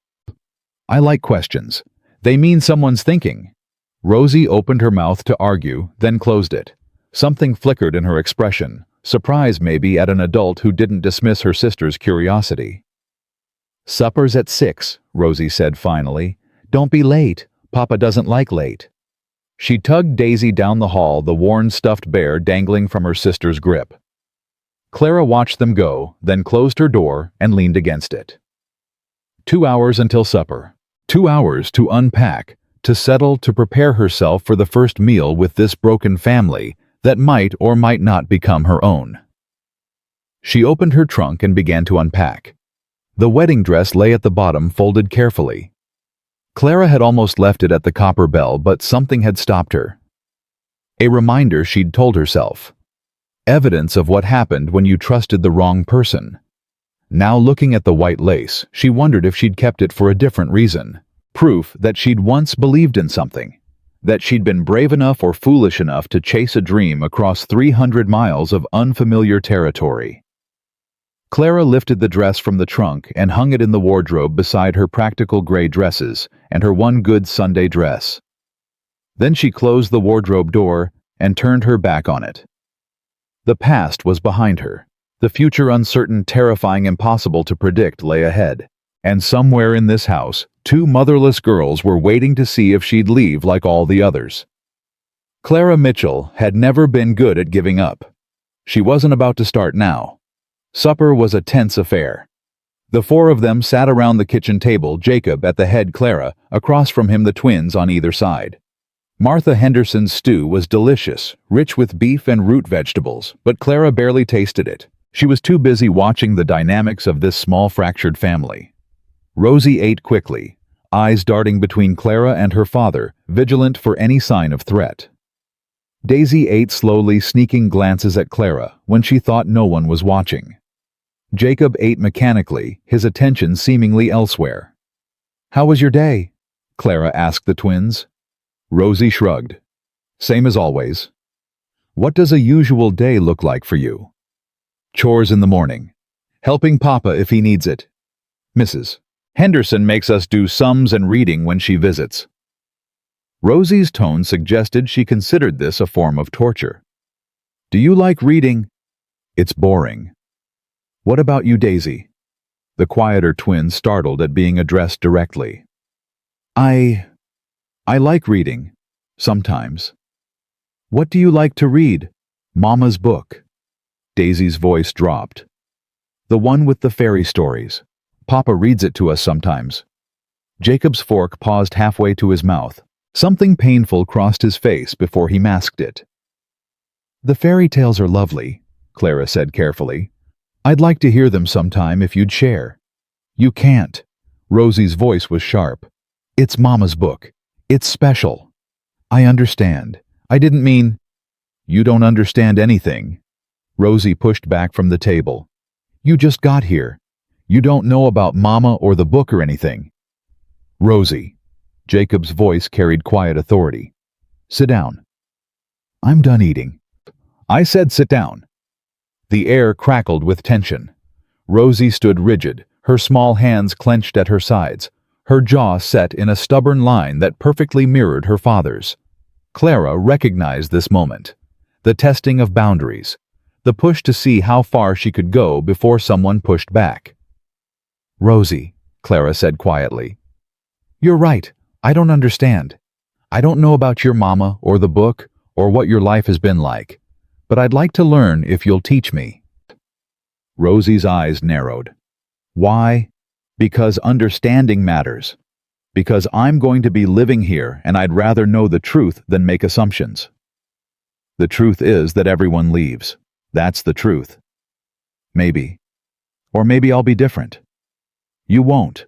"I like questions. They mean someone's thinking." Rosie opened her mouth to argue, then closed it. Something flickered in her expression, surprise maybe at an adult who didn't dismiss her sister's curiosity. "Supper's at 6, Rosie said finally. "Don't be late. Papa doesn't like late." She tugged Daisy down the hall, the worn stuffed bear dangling from her sister's grip. Clara watched them go, then closed her door and leaned against it. 2 hours until supper. 2 hours to unpack, to settle, to prepare herself for the first meal with this broken family that might or might not become her own. She opened her trunk and began to unpack. The wedding dress lay at the bottom, folded carefully. Clara had almost left it at the copper bell, but something had stopped her. A reminder she'd told herself. Evidence of what happened when you trusted the wrong person. Now looking at the white lace, she wondered if she'd kept it for a different reason. Proof that she'd once believed in something. That she'd been brave enough or foolish enough to chase a dream across 300 miles of unfamiliar territory. Clara lifted the dress from the trunk and hung it in the wardrobe beside her practical gray dresses and her one good Sunday dress. Then she closed the wardrobe door and turned her back on it. The past was behind her. The future, uncertain, terrifying, impossible to predict, lay ahead. And somewhere in this house, 2 motherless girls were waiting to see if she'd leave like all the others. Clara Mitchell had never been good at giving up. She wasn't about to start now. Supper was a tense affair. The 4 of them sat around the kitchen table, Jacob at the head, Clara, across from him the twins on either side. Martha Henderson's stew was delicious, rich with beef and root vegetables, but Clara barely tasted it. She was too busy watching the dynamics of this small fractured family. Rosie ate quickly, eyes darting between Clara and her father, vigilant for any sign of threat. Daisy ate slowly, sneaking glances at Clara when she thought no one was watching. Jacob ate mechanically, his attention seemingly elsewhere. "How was your day?" Clara asked the twins. Rosie shrugged. "Same as always." "What does a usual day look like for you?" "Chores in the morning. Helping Papa if he needs it. Mrs. Henderson makes us do sums and reading when she visits." Rosie's tone suggested she considered this a form of torture. "Do you like reading?" "It's boring." "What about you, Daisy?" The quieter twin startled at being addressed directly. I like reading. Sometimes." "What do you like to read?" "Mama's book." Daisy's voice dropped. The one with the fairy stories. Papa reads it to us sometimes. Jacob's fork paused halfway to his mouth. Something painful crossed his face before he masked it. The fairy tales are lovely, Clara said carefully. I'd like to hear them sometime if you'd share. You can't. Rosie's voice was sharp. It's Mama's book. It's special. I understand. I didn't mean... You don't understand anything. Rosie pushed back from the table. You just got here. You don't know about Mama or the book or anything. Rosie. Jacob's voice carried quiet authority. Sit down. I'm done eating. I said sit down. The air crackled with tension. Rosie stood rigid, her small hands clenched at her sides, her jaw set in a stubborn line that perfectly mirrored her father's. Clara recognized this moment. The testing of boundaries. The push to see how far she could go before someone pushed back. Rosie, Clara said quietly. You're right. I don't understand. I don't know about your mama or the book or what your life has been like, but I'd like to learn if you'll teach me. Rosie's eyes narrowed. Why? Because understanding matters. Because I'm going to be living here and I'd rather know the truth than make assumptions. The truth is that everyone leaves. That's the truth. Maybe. Or maybe I'll be different. You won't.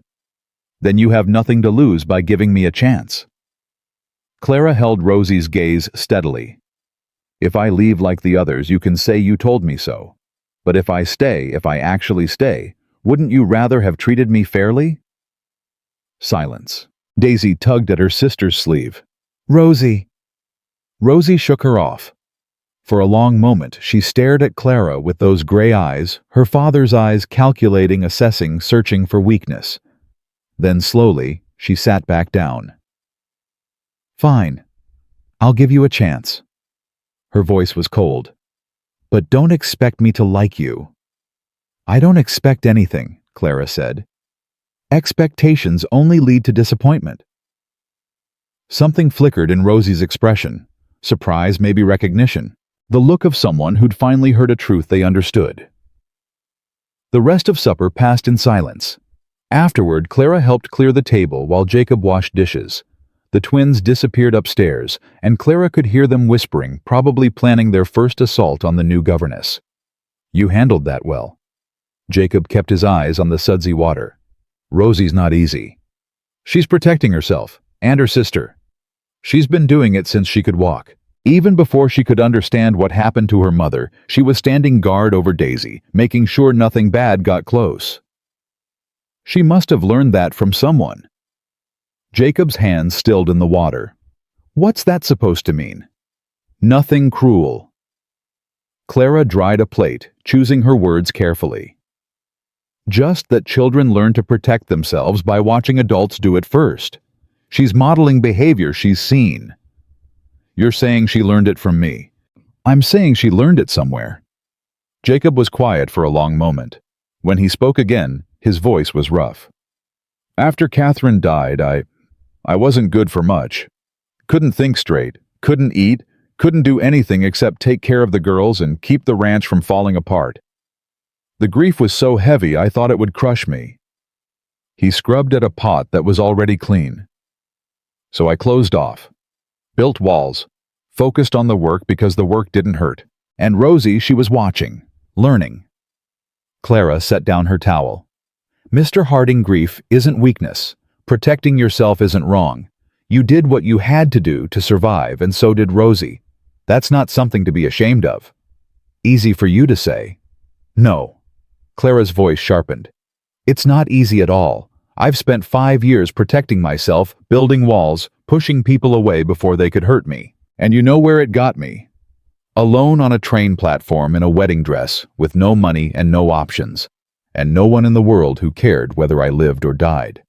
Then you have nothing to lose by giving me a chance. Clara held Rosie's gaze steadily. If I leave like the others, you can say you told me so. But if I actually stay, wouldn't you rather have treated me fairly? Silence. Daisy tugged at her sister's sleeve. Rosie. Rosie shook her off. For a long moment, she stared at Clara with those gray eyes, her father's eyes calculating, assessing, searching for weakness. Then slowly, she sat back down. Fine. I'll give you a chance. Her voice was cold. But don't expect me to like you. I don't expect anything, Clara said. Expectations only lead to disappointment. Something flickered in Rosie's expression. Surprise, maybe recognition. The look of someone who'd finally heard a truth they understood. The rest of supper passed in silence. Afterward, Clara helped clear the table while Jacob washed dishes. The twins disappeared upstairs, and Clara could hear them whispering, probably planning their first assault on the new governess. You handled that well. Jacob kept his eyes on the sudsy water. Rosie's not easy. She's protecting herself, and her sister. She's been doing it since she could walk. Even before she could understand what happened to her mother, she was standing guard over Daisy, making sure nothing bad got close. She must have learned that from someone. Jacob's hands stilled in the water. What's that supposed to mean? Nothing cruel. Clara dried a plate, choosing her words carefully. Just that children learn to protect themselves by watching adults do it first. She's modeling behavior she's seen. You're saying she learned it from me. I'm saying she learned it somewhere. Jacob was quiet for a long moment. When he spoke again, his voice was rough. After Catherine died, I wasn't good for much. Couldn't think straight, couldn't eat, couldn't do anything except take care of the girls and keep the ranch from falling apart. The grief was so heavy I thought it would crush me. He scrubbed at a pot that was already clean. So I closed off. Built walls, focused on the work because the work didn't hurt. And Rosie, she was watching, learning. Clara set down her towel. Mr. Harding, grief isn't weakness. Protecting yourself isn't wrong. You did what you had to do to survive, and so did Rosie. That's not something to be ashamed of. Easy for you to say. No. Clara's voice sharpened. It's not easy at all. I've spent 5 years protecting myself, building walls, pushing people away before they could hurt me. And you know where it got me? Alone on a train platform in a wedding dress, with no money and no options, and no one in the world who cared whether I lived or died.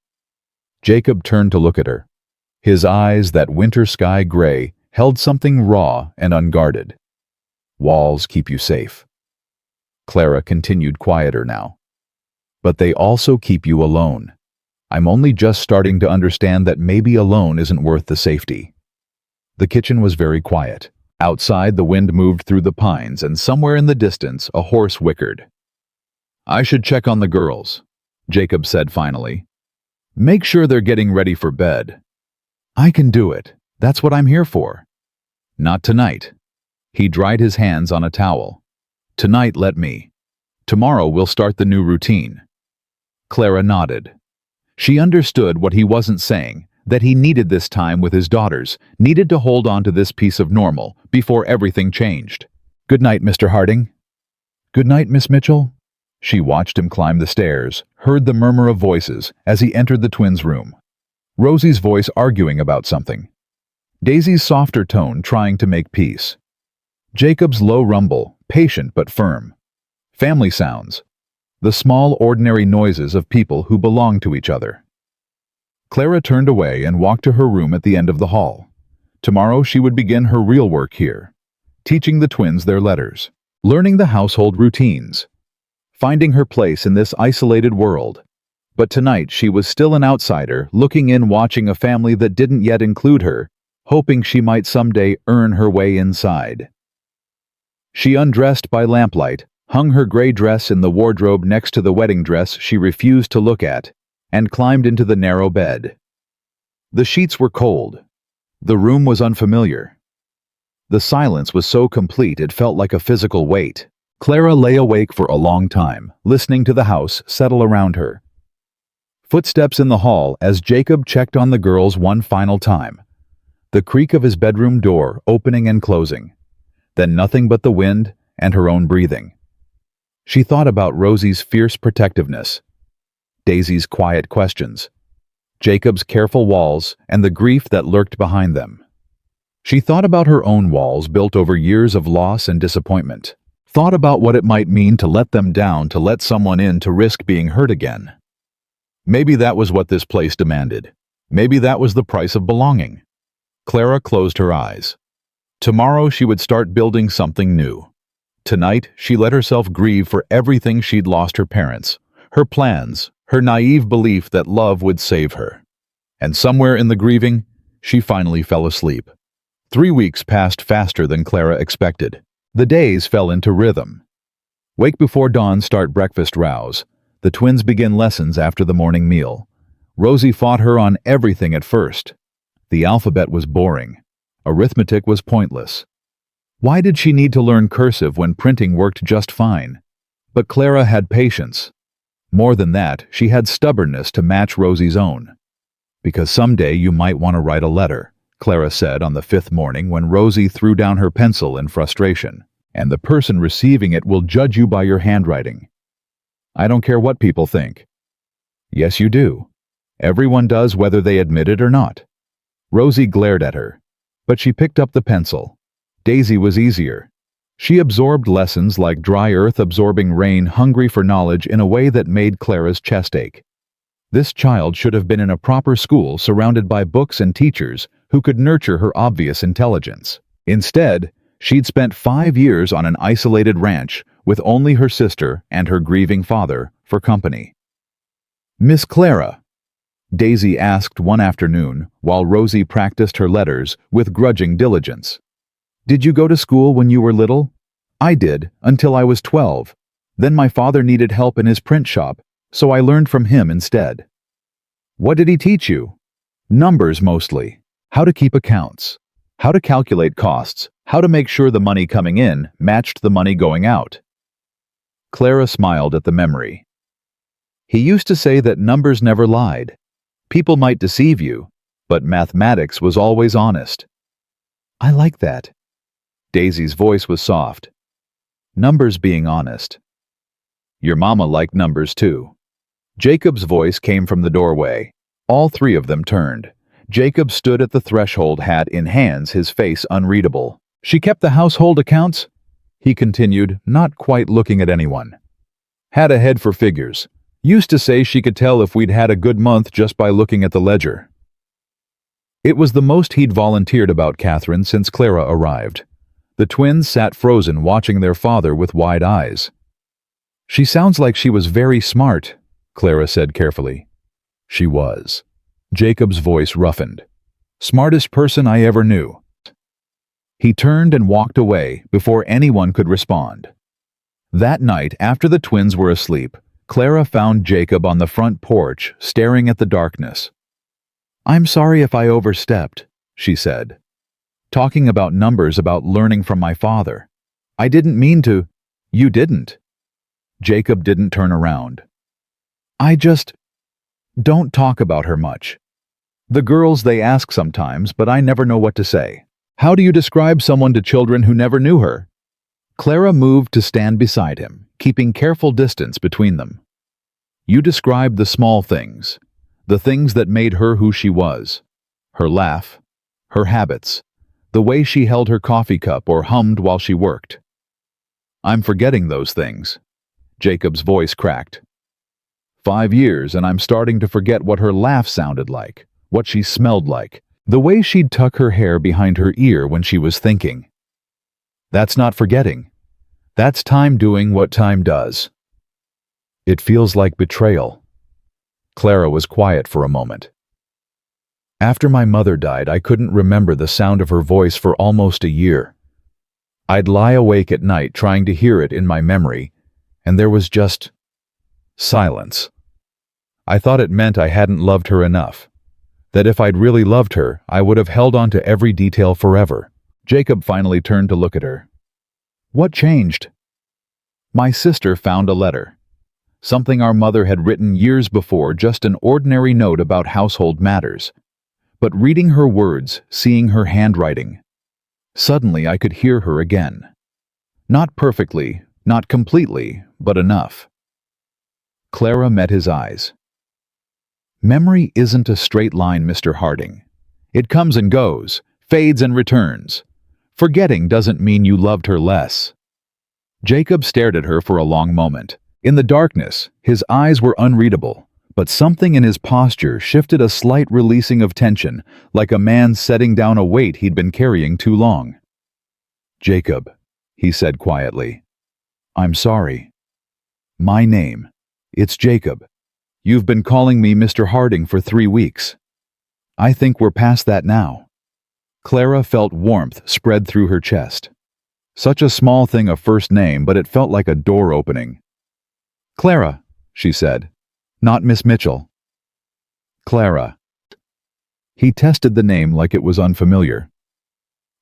Jacob turned to look at her. His eyes, that winter sky gray, held something raw and unguarded. Walls keep you safe. Clara continued quieter now. But they also keep you alone. I'm only just starting to understand that maybe alone isn't worth the safety. The kitchen was very quiet. Outside, the wind moved through the pines, and somewhere in the distance, a horse whickered. I should check on the girls, Jacob said finally. Make sure they're getting ready for bed. I can do it. That's what I'm here for. Not tonight. He dried his hands on a towel. Tonight, let me. Tomorrow we'll start the new routine. Clara nodded. She understood what he wasn't saying, that he needed this time with his daughters, needed to hold on to this piece of normal before everything changed. Good night, Mr. Harding. Good night, Miss Mitchell. She watched him climb the stairs, heard the murmur of voices as he entered the twins' room. Rosie's voice arguing about something. Daisy's softer tone trying to make peace. Jacob's low rumble, patient but firm. Family sounds. The small, ordinary noises of people who belong to each other. Clara turned away and walked to her room at the end of the hall. Tomorrow she would begin her real work here, teaching the twins their letters, learning the household routines, finding her place in this isolated world. But tonight she was still an outsider, looking in, watching a family that didn't yet include her, hoping she might someday earn her way inside. She undressed by lamplight, hung her gray dress in the wardrobe next to the wedding dress she refused to look at, and climbed into the narrow bed. The sheets were cold. The room was unfamiliar. The silence was so complete it felt like a physical weight. Clara lay awake for a long time, listening to the house settle around her. Footsteps in the hall as Jacob checked on the girls one final time. The creak of his bedroom door opening and closing. Then nothing but the wind and her own breathing. She thought about Rosie's fierce protectiveness, Daisy's quiet questions, Jacob's careful walls, and the grief that lurked behind them. She thought about her own walls built over years of loss and disappointment. Thought about what it might mean to let them down, to let someone in, to risk being hurt again. Maybe that was what this place demanded. Maybe that was the price of belonging. Clara closed her eyes. Tomorrow she would start building something new. Tonight she let herself grieve for everything she'd lost: her parents, her plans, her naive belief that love would save her. And somewhere in the grieving, she finally fell asleep. 3 weeks passed faster than Clara expected. The days fell into rhythm. Wake before dawn, start breakfast rouse. The twins begin lessons after the morning meal. Rosie fought her on everything at first. The alphabet was boring. Arithmetic was pointless. Why did she need to learn cursive when printing worked just fine? But Clara had patience. More than that, she had stubbornness to match Rosie's own. Because someday you might want to write a letter, Clara said on the 5th morning when Rosie threw down her pencil in frustration. And the person receiving it will judge you by your handwriting. I don't care what people think. Yes, you do. Everyone does, whether they admit it or not. Rosie glared at her, but she picked up the pencil. Daisy was easier. She absorbed lessons like dry earth absorbing rain, hungry for knowledge in a way that made Clara's chest ache. This child should have been in a proper school surrounded by books and teachers who could nurture her obvious intelligence. Instead, she'd spent 5 years on an isolated ranch with only her sister and her grieving father for company. Miss Clara, Daisy asked one afternoon while Rosie practiced her letters with grudging diligence. Did you go to school when you were little? I did, until I was 12. Then my father needed help in his print shop, so I learned from him instead. What did he teach you? Numbers mostly. How to keep accounts. How to calculate costs. How to make sure the money coming in matched the money going out. Clara smiled at the memory. He used to say that numbers never lied. People might deceive you, but mathematics was always honest. I like that. Daisy's voice was soft. Numbers being honest. Your mama liked numbers too. Jacob's voice came from the doorway. All 3 of them turned. Jacob stood at the threshold, hat in hands, his face unreadable. She kept the household accounts? He continued, not quite looking at anyone. Had a head for figures. Used to say she could tell if we'd had a good month just by looking at the ledger. It was the most he'd volunteered about Catherine since Clara arrived. The twins sat frozen, watching their father with wide eyes. She sounds like she was very smart, Clara said carefully. She was. Jacob's voice roughened. Smartest person I ever knew. He turned and walked away before anyone could respond. That night, after the twins were asleep, Clara found Jacob on the front porch, staring at the darkness. "I'm sorry if I overstepped," she said. "Talking about numbers, about learning from my father. I didn't mean to." "You didn't." Jacob didn't turn around. "I just don't talk about her much. The girls, they ask sometimes, but I never know what to say." "How do you describe someone to children who never knew her?" Clara moved to stand beside him, keeping careful distance between them. "You describe the small things, the things that made her who she was. Her laugh, her habits, the way she held her coffee cup or hummed while she worked." "I'm forgetting those things." Jacob's voice cracked. 5 years and I'm starting to forget what her laugh sounded like, what she smelled like, the way she'd tuck her hair behind her ear when she was thinking. That's not forgetting. That's time doing what time does. It feels like betrayal. Clara was quiet for a moment. After my mother died, I couldn't remember the sound of her voice for almost a year. I'd lie awake at night trying to hear it in my memory, and there was just silence. I thought it meant I hadn't loved her enough, that if I'd really loved her, I would have held on to every detail forever. Jacob finally turned to look at her. "What changed?" "My sister found a letter. Something our mother had written years before, just an ordinary note about household matters. But reading her words, seeing her handwriting, suddenly I could hear her again. Not perfectly, not completely, but enough." Clara met his eyes. "Memory isn't a straight line, Mr. Harding. It comes and goes, fades and returns. Forgetting doesn't mean you loved her less." Jacob stared at her for a long moment. In the darkness, his eyes were unreadable, but something in his posture shifted, a slight releasing of tension, like a man setting down a weight he'd been carrying too long. "Jacob," he said quietly, "I'm sorry. My name, it's Jacob. You've been calling me Mr. Harding for 3 weeks. I think we're past that now." Clara felt warmth spread through her chest. Such a small thing, a first name, but it felt like a door opening. "Clara," she said, "not Miss Mitchell." "Clara." He tested the name like it was unfamiliar.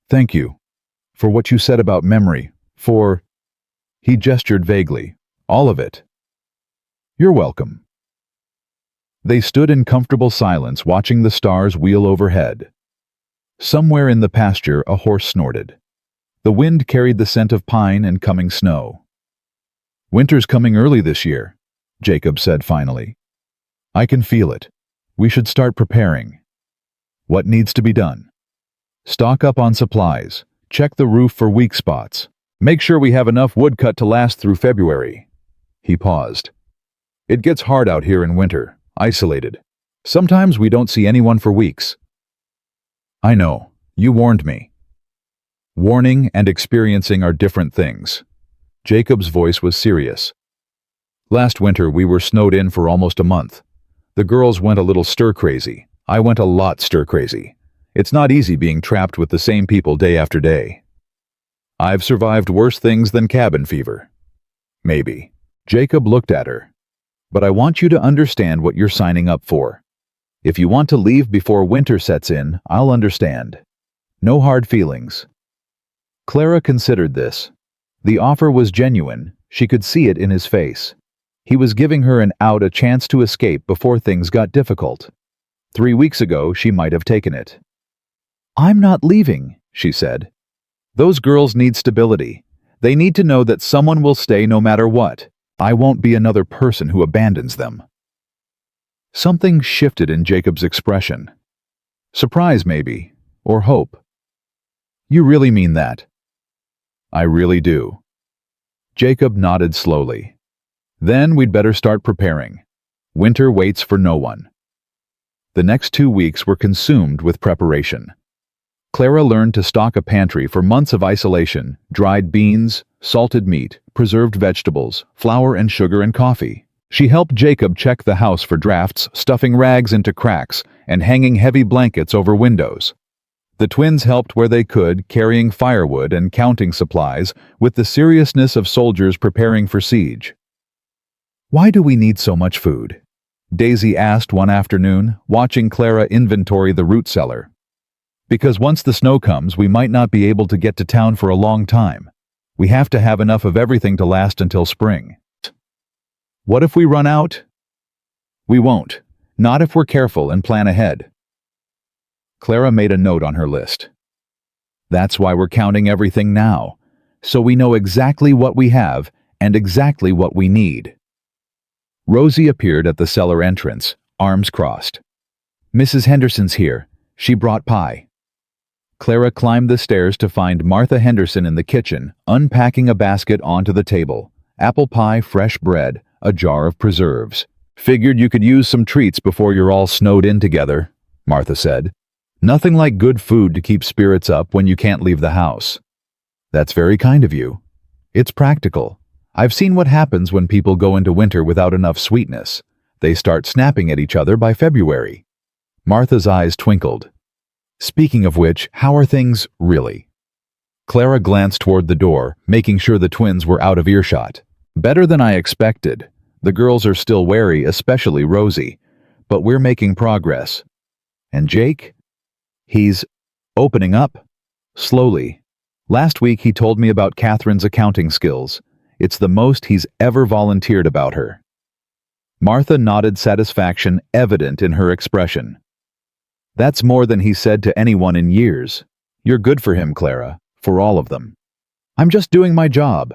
"Thank you. For what you said about memory. For—" He gestured vaguely. "All of it." "You're welcome." They stood in comfortable silence, watching the stars wheel overhead. Somewhere in the pasture, a horse snorted. The wind carried the scent of pine and coming snow. "Winter's coming early this year," Jacob said finally. "I can feel it. We should start preparing." "What needs to be done?" "Stock up on supplies. Check the roof for weak spots. Make sure we have enough wood cut to last through February." He paused. "It gets hard out here in winter, isolated. Sometimes we don't see anyone for weeks." "I know. You warned me." "Warning and experiencing are different things." Jacob's voice was serious. "Last winter we were snowed in for almost a month. The girls went a little stir-crazy. I went a lot stir-crazy. It's not easy being trapped with the same people day after day. I've survived worse things than cabin fever." "Maybe." Jacob looked at her. "But I want you to understand what you're signing up for. If you want to leave before winter sets in, I'll understand. No hard feelings." Clara considered this. The offer was genuine. She could see it in his face. He was giving her an out, a chance to escape before things got difficult. 3 weeks ago, she might have taken it. "I'm not leaving," she said. "Those girls need stability. They need to know that someone will stay no matter what. I won't be another person who abandons them." Something shifted in Jacob's expression. Surprise, maybe, or hope. "You really mean that?" "I really do." Jacob nodded slowly. "Then we'd better start preparing. Winter waits for no one." The next 2 weeks were consumed with preparation. Clara learned to stock a pantry for months of isolation: dried beans, salted meat, preserved vegetables, flour and sugar and coffee. She helped Jacob check the house for drafts, stuffing rags into cracks and hanging heavy blankets over windows. The twins helped where they could, carrying firewood and counting supplies with the seriousness of soldiers preparing for siege. "Why do we need so much food?" Daisy asked one afternoon, watching Clara inventory the root cellar. "Because once the snow comes, we might not be able to get to town for a long time. We have to have enough of everything to last until spring." "What if we run out?" "We won't. Not if we're careful and plan ahead." Clara made a note on her list. "That's why we're counting everything now, so we know exactly what we have and exactly what we need." Rosie appeared at the cellar entrance, arms crossed. "Mrs. Henderson's here. She brought pie." Clara climbed the stairs to find Martha Henderson in the kitchen, unpacking a basket onto the table. Apple pie, fresh bread, a jar of preserves. "Figured you could use some treats before you're all snowed in together," Martha said. "Nothing like good food to keep spirits up when you can't leave the house." "That's very kind of you. It's practical. I've seen what happens when people go into winter without enough sweetness. They start snapping at each other by February." Martha's eyes twinkled. "Speaking of which, how are things really?" Clara glanced toward the door, making sure the twins were out of earshot. "Better than I expected. The girls are still wary, especially Rosie. But we're making progress." "And Jake?" "He's opening up. Slowly. Last week he told me about Catherine's accounting skills. It's the most he's ever volunteered about her." Martha nodded, satisfaction evident in her expression. "That's more than he said to anyone in years. You're good for him, Clara, for all of them." "I'm just doing my job."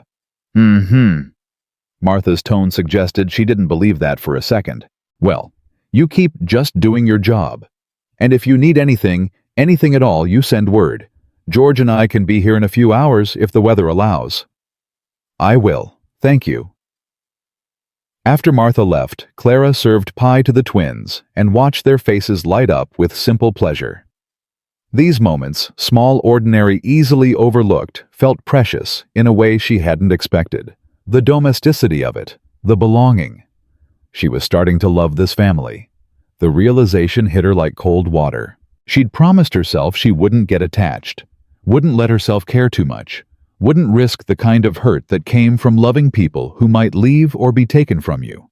Martha's tone suggested she didn't believe that for a second. "Well, you keep just doing your job. And if you need anything at all, you send word. George and I can be here in a few hours if the weather allows." "I will, thank you." After Martha left, Clara served pie to the twins and watched their faces light up with simple pleasure. These moments, small, ordinary, easily overlooked, felt precious in a way she hadn't expected. The domesticity of it, the belonging. She was starting to love this family. The realization hit her like cold water. She'd promised herself she wouldn't get attached, wouldn't let herself care too much, wouldn't risk the kind of hurt that came from loving people who might leave or be taken from you.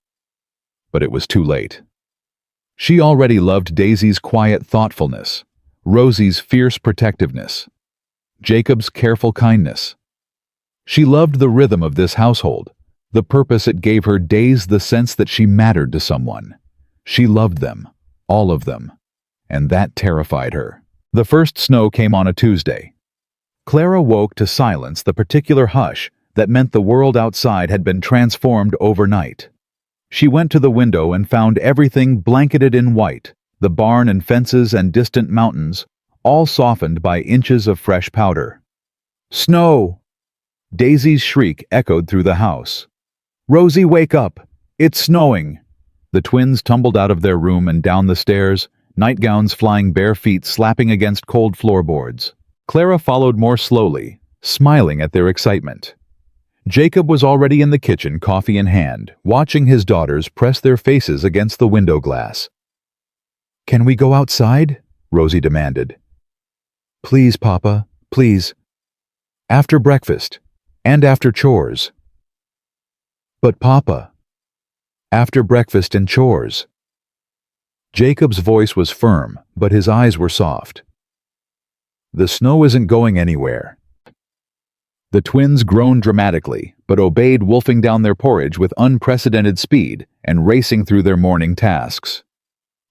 But it was too late. She already loved Daisy's quiet thoughtfulness, Rosie's fierce protectiveness, Jacob's careful kindness. She loved the rhythm of this household, the purpose it gave her days, the sense that she mattered to someone. She loved them, all of them, and that terrified her. The first snow came on a Tuesday. Clara woke to silence, the particular hush that meant the world outside had been transformed overnight. She went to the window and found everything blanketed in white, the barn and fences and distant mountains, all softened by inches of fresh powder. "Snow!" Daisy's shriek echoed through the house. "Rosie, wake up! It's snowing!" The twins tumbled out of their room and down the stairs, nightgowns flying, bare feet slapping against cold floorboards. Clara followed more slowly, smiling at their excitement. Jacob was already in the kitchen, coffee in hand, watching his daughters press their faces against the window glass. "Can we go outside?" Rosie demanded. "Please, Papa, please. After breakfast, and after chores." "But Papa, after breakfast and chores." Jacob's voice was firm, but his eyes were soft. "The snow isn't going anywhere." The twins groaned dramatically, but obeyed, wolfing down their porridge with unprecedented speed and racing through their morning tasks.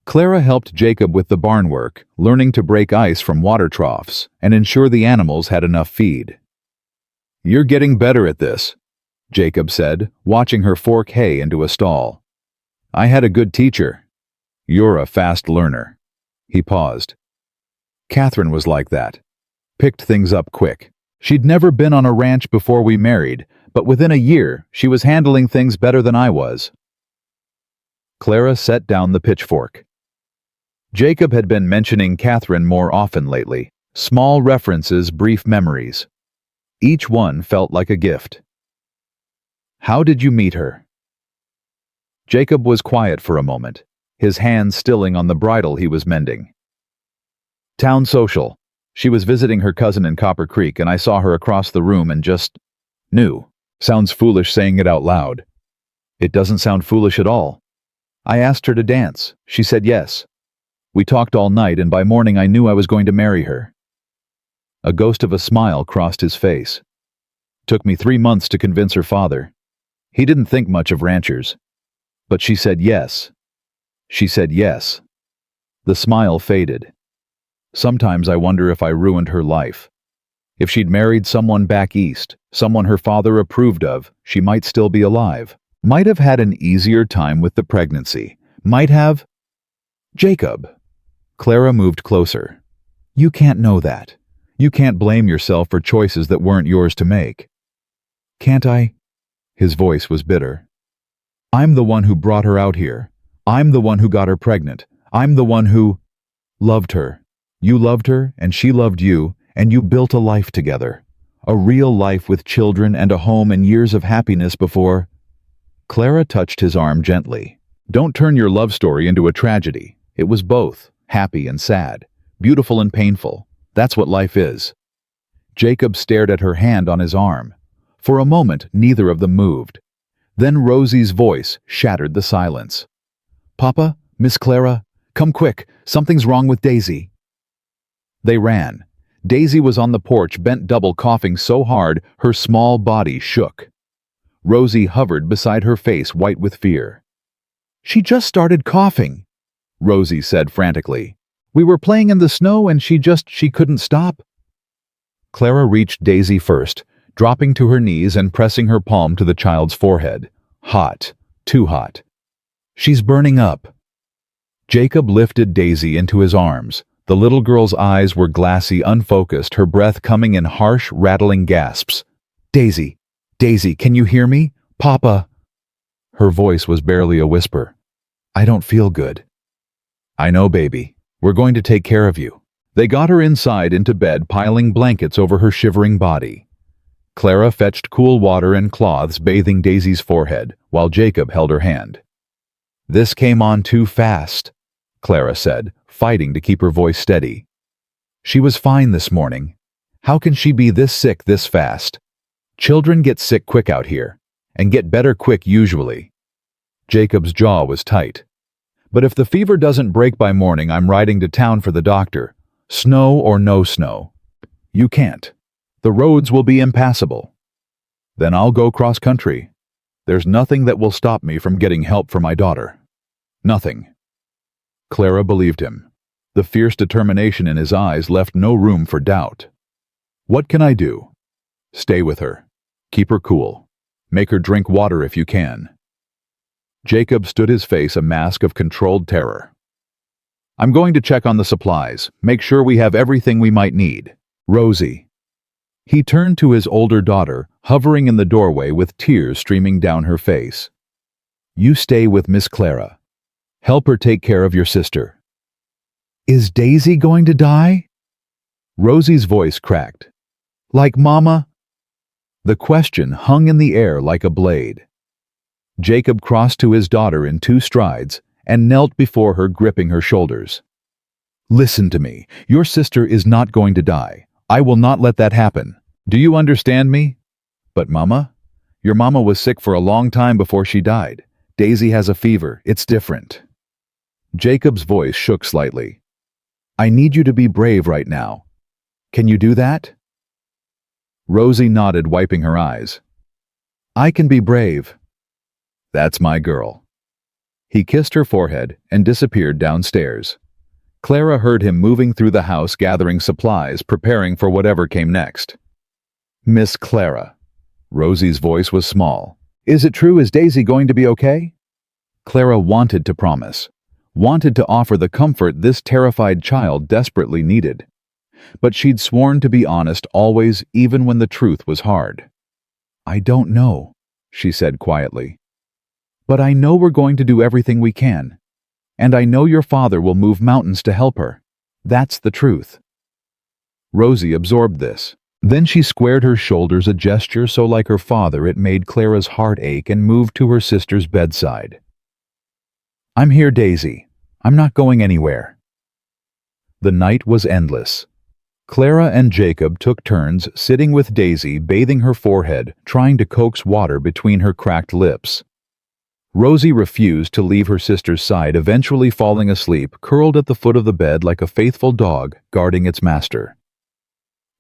Clara helped Jacob with the barn work, learning to break ice from water troughs and ensure the animals had enough feed. "You're getting better at this," Jacob said, watching her fork hay into a stall. "I had a good teacher. You're a fast learner." He paused. "Catherine was like that. Picked things up quick. She'd never been on a ranch before we married, but within a year, she was handling things better than I was." Clara set down the pitchfork. Jacob had been mentioning Catherine more often lately. Small references, brief memories. Each one felt like a gift. "How did you meet her?" Jacob was quiet for a moment, his hand stilling on the bridle he was mending. "Town social. She was visiting her cousin in Copper Creek, and I saw her across the room and just knew. Sounds foolish saying it out loud. It doesn't sound foolish at all. I asked her to dance. She said yes. We talked all night, and by morning I knew I was going to marry her. A ghost of a smile crossed his face. Took me 3 months to convince her father. He didn't think much of ranchers. But she said yes. She said yes. The smile faded. Sometimes I wonder if I ruined her life. If she'd married someone back east, someone her father approved of, she might still be alive. Might have had an easier time with the pregnancy. Might have... Jacob. Clara moved closer. You can't know that. You can't blame yourself for choices that weren't yours to make. Can't I? His voice was bitter. I'm the one who brought her out here. I'm the one who got her pregnant. I'm the one who loved her. You loved her, and she loved you, and you built a life together. A real life with children and a home and years of happiness before... Clara touched his arm gently. Don't turn your love story into a tragedy. It was both, happy and sad, beautiful and painful. That's what life is. Jacob stared at her hand on his arm. For a moment, neither of them moved. Then Rosie's voice shattered the silence. Papa, Miss Clara, come quick. Something's wrong with Daisy. They ran. Daisy was on the porch, bent double, coughing so hard her small body shook. Rosie hovered beside her, face white with fear. She just started coughing, Rosie said frantically. We were playing in the snow and she couldn't stop. Clara reached Daisy first, dropping to her knees and pressing her palm to the child's forehead. Hot, too hot. She's burning up. Jacob lifted Daisy into his arms. The little girl's eyes were glassy, unfocused, her breath coming in harsh, rattling gasps. Daisy, Daisy, can you hear me? Papa. Her voice was barely a whisper. I don't feel good. I know, baby. We're going to take care of you. They got her inside into bed, piling blankets over her shivering body. Clara fetched cool water and cloths, bathing Daisy's forehead, while Jacob held her hand. This came on too fast, Clara said, fighting to keep her voice steady. She was fine this morning. How can she be this sick this fast? Children get sick quick out here, and get better quick usually. Jacob's jaw was tight. But if the fever doesn't break by morning, I'm riding to town for the doctor. Snow or no snow. You can't. The roads will be impassable. Then I'll go cross country. There's nothing that will stop me from getting help for my daughter. Nothing. Clara believed him. The fierce determination in his eyes left no room for doubt. What can I do? Stay with her. Keep her cool. Make her drink water if you can. Jacob stood, his face a mask of controlled terror. I'm going to check on the supplies, make sure we have everything we might need. Rosie. He turned to his older daughter, hovering in the doorway with tears streaming down her face. You stay with Miss Clara. Help her take care of your sister. Is Daisy going to die? Rosie's voice cracked. Like Mama? The question hung in the air like a blade. Jacob crossed to his daughter in 2 strides and knelt before her, gripping her shoulders. Listen to me. Your sister is not going to die. I will not let that happen. Do you understand me? But Mama? Your mama was sick for a long time before she died. Daisy has a fever. It's different. Jacob's voice shook slightly. I need you to be brave right now. Can you do that? Rosie nodded, wiping her eyes. I can be brave. That's my girl. He kissed her forehead and disappeared downstairs. Clara heard him moving through the house, gathering supplies, preparing for whatever came next. Miss Clara. Rosie's voice was small. Is it true? Is Daisy going to be okay? Clara wanted to promise, wanted to offer the comfort this terrified child desperately needed. But she'd sworn to be honest always, even when the truth was hard. I don't know, she said quietly. But I know we're going to do everything we can. And I know your father will move mountains to help her. That's the truth. Rosie absorbed this. Then she squared her shoulders, a gesture so like her father it made Clara's heart ache, and moved to her sister's bedside. I'm here, Daisy. I'm not going anywhere. The night was endless. Clara and Jacob took turns sitting with Daisy, bathing her forehead, trying to coax water between her cracked lips. Rosie refused to leave her sister's side, eventually falling asleep, curled at the foot of the bed like a faithful dog guarding its master.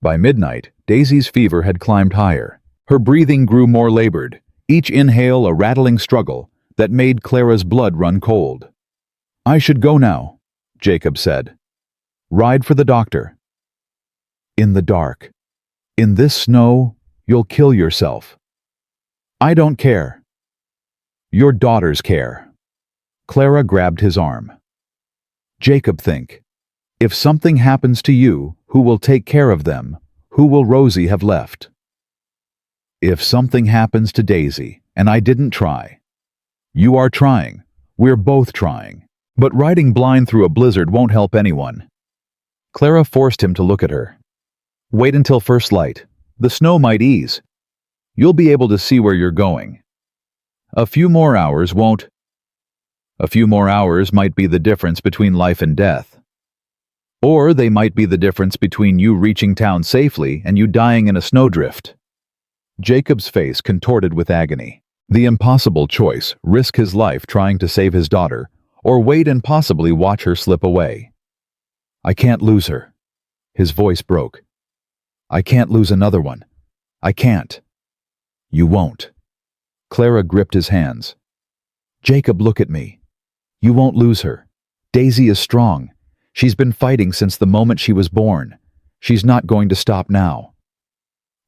By midnight, Daisy's fever had climbed higher. Her breathing grew more labored, each inhale a rattling struggle that made Clara's blood run cold. "I should go now," Jacob said. "Ride for the doctor." "In the dark. In this snow, you'll kill yourself." "I don't care." "Your daughters care." Clara grabbed his arm. "Jacob, think. If something happens to you, who will take care of them? Who will Rosie have left?" "If something happens to Daisy, and I didn't try." "You are trying. We're both trying. But riding blind through a blizzard won't help anyone." Clara forced him to look at her. "Wait until first light. The snow might ease. You'll be able to see where you're going. A few more hours won't. A few more hours might be the difference between life and death. Or they might be the difference between you reaching town safely and you dying in a snowdrift." Jacob's face contorted with agony. The impossible choice: risk his life trying to save his daughter, or wait and possibly watch her slip away. "I can't lose her." His voice broke. "I can't lose another one. I can't." "You won't." Clara gripped his hands. "Jacob, look at me. You won't lose her. Daisy is strong. She's been fighting since the moment she was born. She's not going to stop now."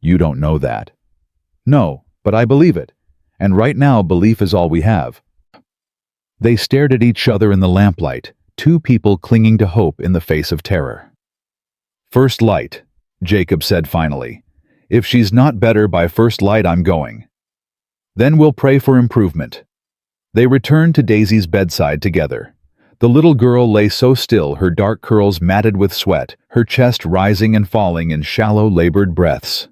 "You don't know that." "No, but I believe it. And right now, belief is all we have." They stared at each other in the lamplight, two people clinging to hope in the face of terror. "First light," Jacob said finally. "If she's not better by first light, I'm going. Then we'll pray for improvement." They returned to Daisy's bedside together. The little girl lay so still, her dark curls matted with sweat, her chest rising and falling in shallow, labored breaths.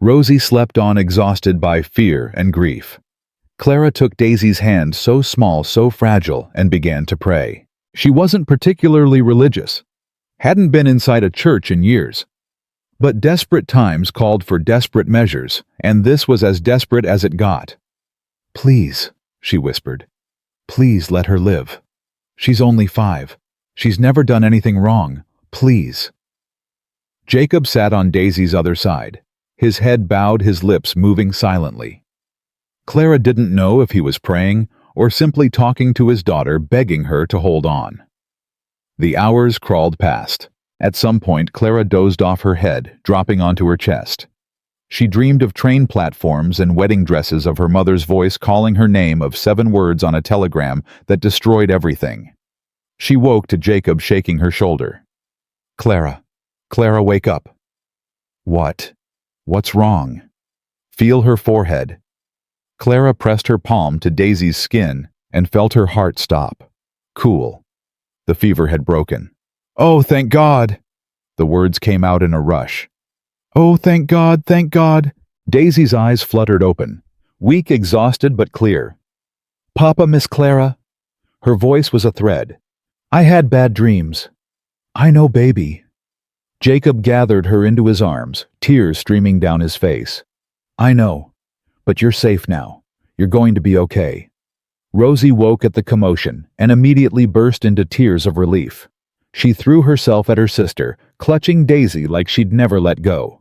Rosie slept on, exhausted by fear and grief. Clara took Daisy's hand, so small, so fragile, and began to pray. She wasn't particularly religious, hadn't been inside a church in years. But desperate times called for desperate measures, and this was as desperate as it got. "Please," she whispered. "Please let her live. She's only 5. She's never done anything wrong. Please." Jacob sat on Daisy's other side, his head bowed, his lips moving silently. Clara didn't know if he was praying or simply talking to his daughter, begging her to hold on. The hours crawled past. At some point, Clara dozed off, her head dropping onto her chest. She dreamed of train platforms and wedding dresses, of her mother's voice calling her name, of 7 words on a telegram that destroyed everything. She woke to Jacob shaking her shoulder. "Clara, Clara, wake up." "What? What's wrong?" "Feel her forehead." Clara pressed her palm to Daisy's skin and felt her heart stop. Cool. The fever had broken. "Oh, thank God!" The words came out in a rush. "Oh, thank God, thank God!" Daisy's eyes fluttered open, weak, exhausted, but clear. "Papa, Miss Clara." Her voice was a thread. "I had bad dreams." "I know, baby." Jacob gathered her into his arms, tears streaming down his face. "I know. But you're safe now. You're going to be okay." Rosie woke at the commotion and immediately burst into tears of relief. She threw herself at her sister, clutching Daisy like she'd never let go.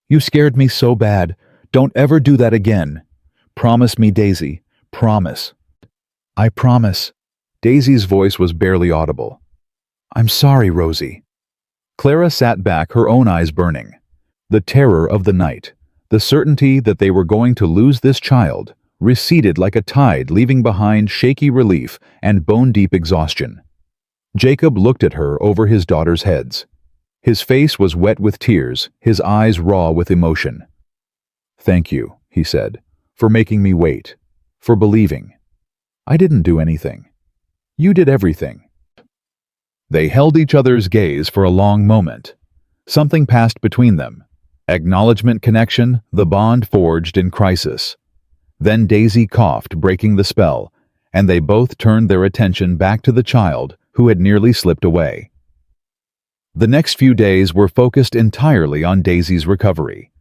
"You scared me so bad. Don't ever do that again. Promise me, Daisy. Promise." "I promise." Daisy's voice was barely audible. "I'm sorry, Rosie." Clara sat back, her own eyes burning. The terror of the night, the certainty that they were going to lose this child, receded like a tide, leaving behind shaky relief and bone-deep exhaustion. Jacob looked at her over his daughters' heads. His face was wet with tears, his eyes raw with emotion. "Thank you," he said, "for making me wait, for believing. I didn't do anything. You did everything." They held each other's gaze for a long moment. Something passed between them. Acknowledgement, connection, the bond forged in crisis. Then Daisy coughed, breaking the spell, and they both turned their attention back to the child who had nearly slipped away. The next few days were focused entirely on Daisy's recovery.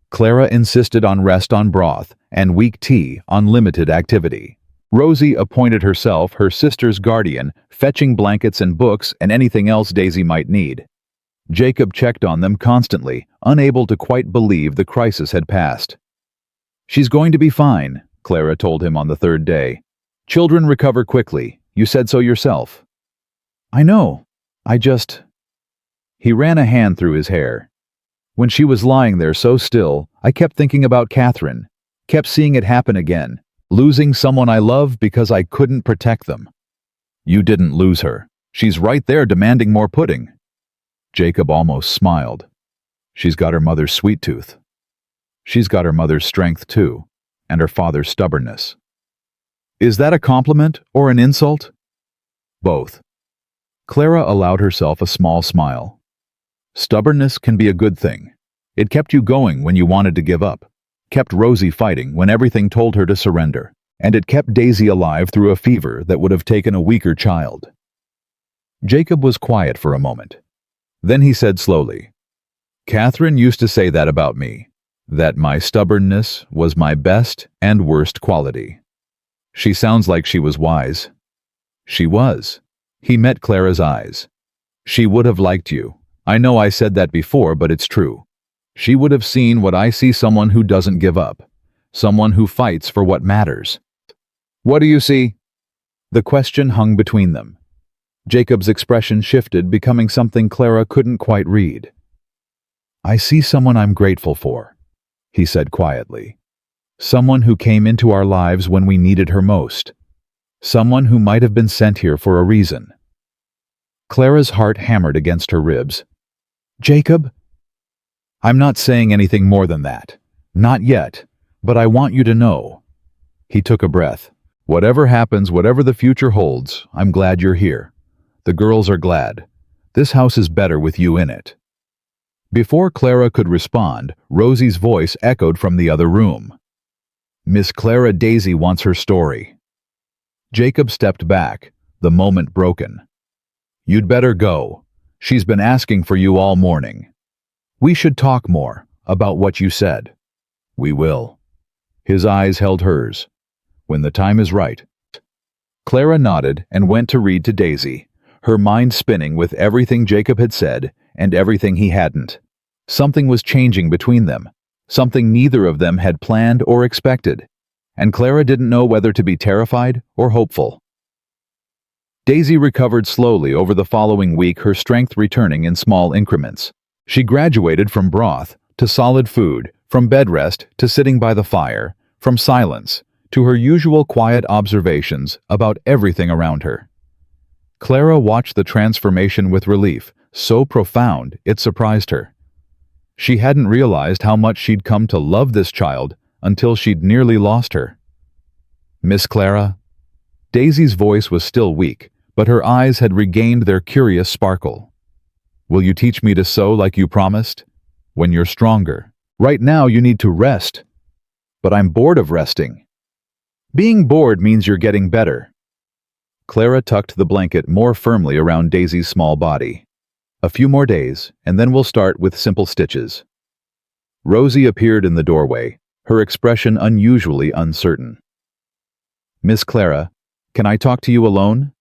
Clara insisted on rest on broth and weak tea on limited activity. Rosie appointed herself her sister's guardian, fetching blankets and books and anything else Daisy might need. Jacob checked on them constantly, unable to quite believe the crisis had passed. "She's going to be fine," Clara told him on the third day. "Children recover quickly. You said so yourself." "I know. He ran a hand through his hair. "When she was lying there so still, I kept thinking about Catherine, kept seeing it happen again, losing someone I love because I couldn't protect them." "You didn't lose her. She's right there demanding more pudding." Jacob almost smiled. "She's got her mother's sweet tooth. She's got her mother's strength too, and her father's stubbornness." "Is that a compliment or an insult?" "Both." Clara allowed herself a small smile. "Stubbornness can be a good thing. It kept you going when you wanted to give up, kept Rosie fighting when everything told her to surrender, and it kept Daisy alive through a fever that would have taken a weaker child." Jacob was quiet for a moment. Then he said slowly, "Catherine used to say that about me, that my stubbornness was my best and worst quality. She sounds like she was wise." "She was." He met Clara's eyes. "She would have liked you. I know I said that before, but it's true. She would have seen what I see, someone who doesn't give up, someone who fights for what matters." "What do you see?" The question hung between them. Jacob's expression shifted, becoming something Clara couldn't quite read. "I see someone I'm grateful for," he said quietly. "Someone who came into our lives when we needed her most. Someone who might have been sent here for a reason." Clara's heart hammered against her ribs. "Jacob?" "I'm not saying anything more than that. Not yet. But I want you to know." He took a breath. "Whatever happens, whatever the future holds, I'm glad you're here. The girls are glad. This house is better with you in it." Before Clara could respond, Rosie's voice echoed from the other room. "Miss Clara, Daisy wants her story." Jacob stepped back, the moment broken. "You'd better go. She's been asking for you all morning. We should talk more about what you said." "We will." His eyes held hers. "When the time is right." Clara nodded and went to read to Daisy, her mind spinning with everything Jacob had said and everything he hadn't. Something was changing between them, something neither of them had planned or expected, and Clara didn't know whether to be terrified or hopeful. Daisy recovered slowly over the following week, her strength returning in small increments. She graduated from broth to solid food, from bed rest to sitting by the fire, from silence to her usual quiet observations about everything around her. Clara watched the transformation with relief, so profound it surprised her. She hadn't realized how much she'd come to love this child until she'd nearly lost her. "Miss Clara?" Daisy's voice was still weak, but her eyes had regained their curious sparkle. "Will you teach me to sew like you promised? When you're stronger. Right now you need to rest." "But I'm bored of resting." "Being bored means you're getting better." Clara tucked the blanket more firmly around Daisy's small body. "A few more days, and then we'll start with simple stitches." Rosie appeared in the doorway, her expression unusually uncertain. "Miss Clara, can I talk to you alone?"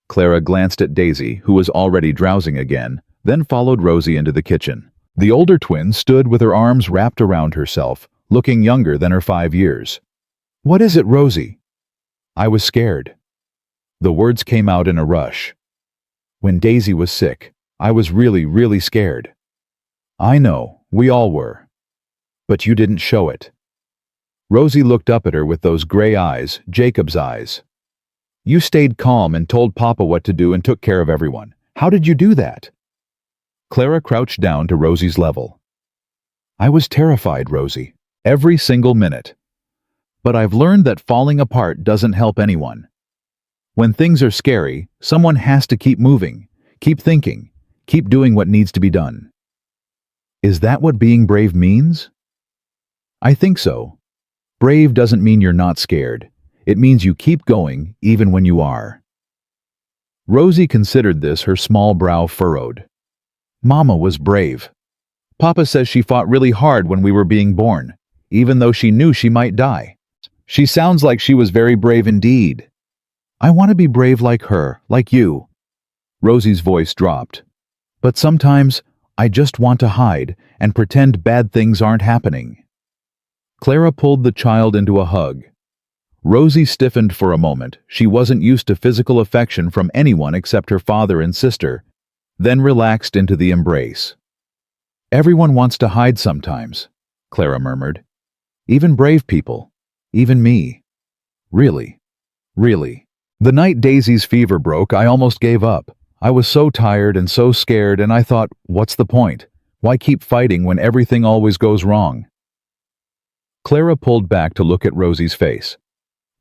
Clara glanced at Daisy, who was already drowsing again, then followed Rosie into the kitchen. The older twin stood with her arms wrapped around herself, looking younger than her 5 years. "What is it, Rosie?" "I was scared." The words came out in a rush. "When Daisy was sick, I was really scared." "I know, we all were. But you didn't show it." Rosie looked up at her with those gray eyes, Jacob's eyes. "You stayed calm and told Papa what to do and took care of everyone. How did you do that?" Clara crouched down to Rosie's level. "I was terrified, Rosie, every single minute. But I've learned that falling apart doesn't help anyone. When things are scary, someone has to keep moving, keep thinking, keep doing what needs to be done." "Is that what being brave means?" "I think so. Brave doesn't mean you're not scared. It means you keep going even when you are." Rosie considered this, her small brow furrowed. Mama was brave. Papa says she fought really hard when we were being born, even though she knew she might die. She sounds like she was very brave indeed. I want to be brave like her, like you. Rosie's voice dropped. But sometimes, I just want to hide and pretend bad things aren't happening. Clara pulled the child into a hug. Rosie stiffened for a moment. She wasn't used to physical affection from anyone except her father and sister, then relaxed into the embrace. Everyone wants to hide sometimes, Clara murmured. Even brave people. Even me. Really. Really. The night Daisy's fever broke, I almost gave up. I was so tired and so scared, and I thought, what's the point? Why keep fighting when everything always goes wrong? Clara pulled back to look at Rosie's face.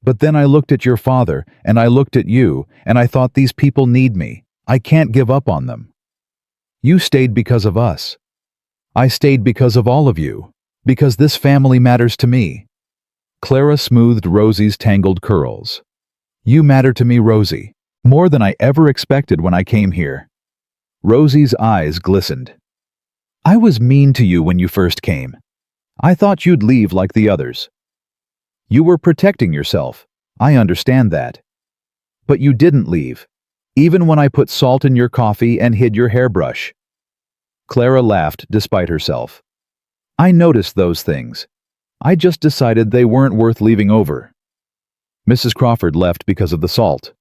But then I looked at your father, and I looked at you, and I thought these people need me. I can't give up on them. You stayed because of us. I stayed because of all of you. Because this family matters to me. Clara smoothed Rosie's tangled curls. You matter to me, Rosie, more than I ever expected when I came here. Rosie's eyes glistened. I was mean to you when you first came. I thought you'd leave like the others. You were protecting yourself. I understand that. But you didn't leave, even when I put salt in your coffee and hid your hairbrush. Clara laughed despite herself. I noticed those things. I just decided they weren't worth leaving over. Mrs. Crawford left because of the salt.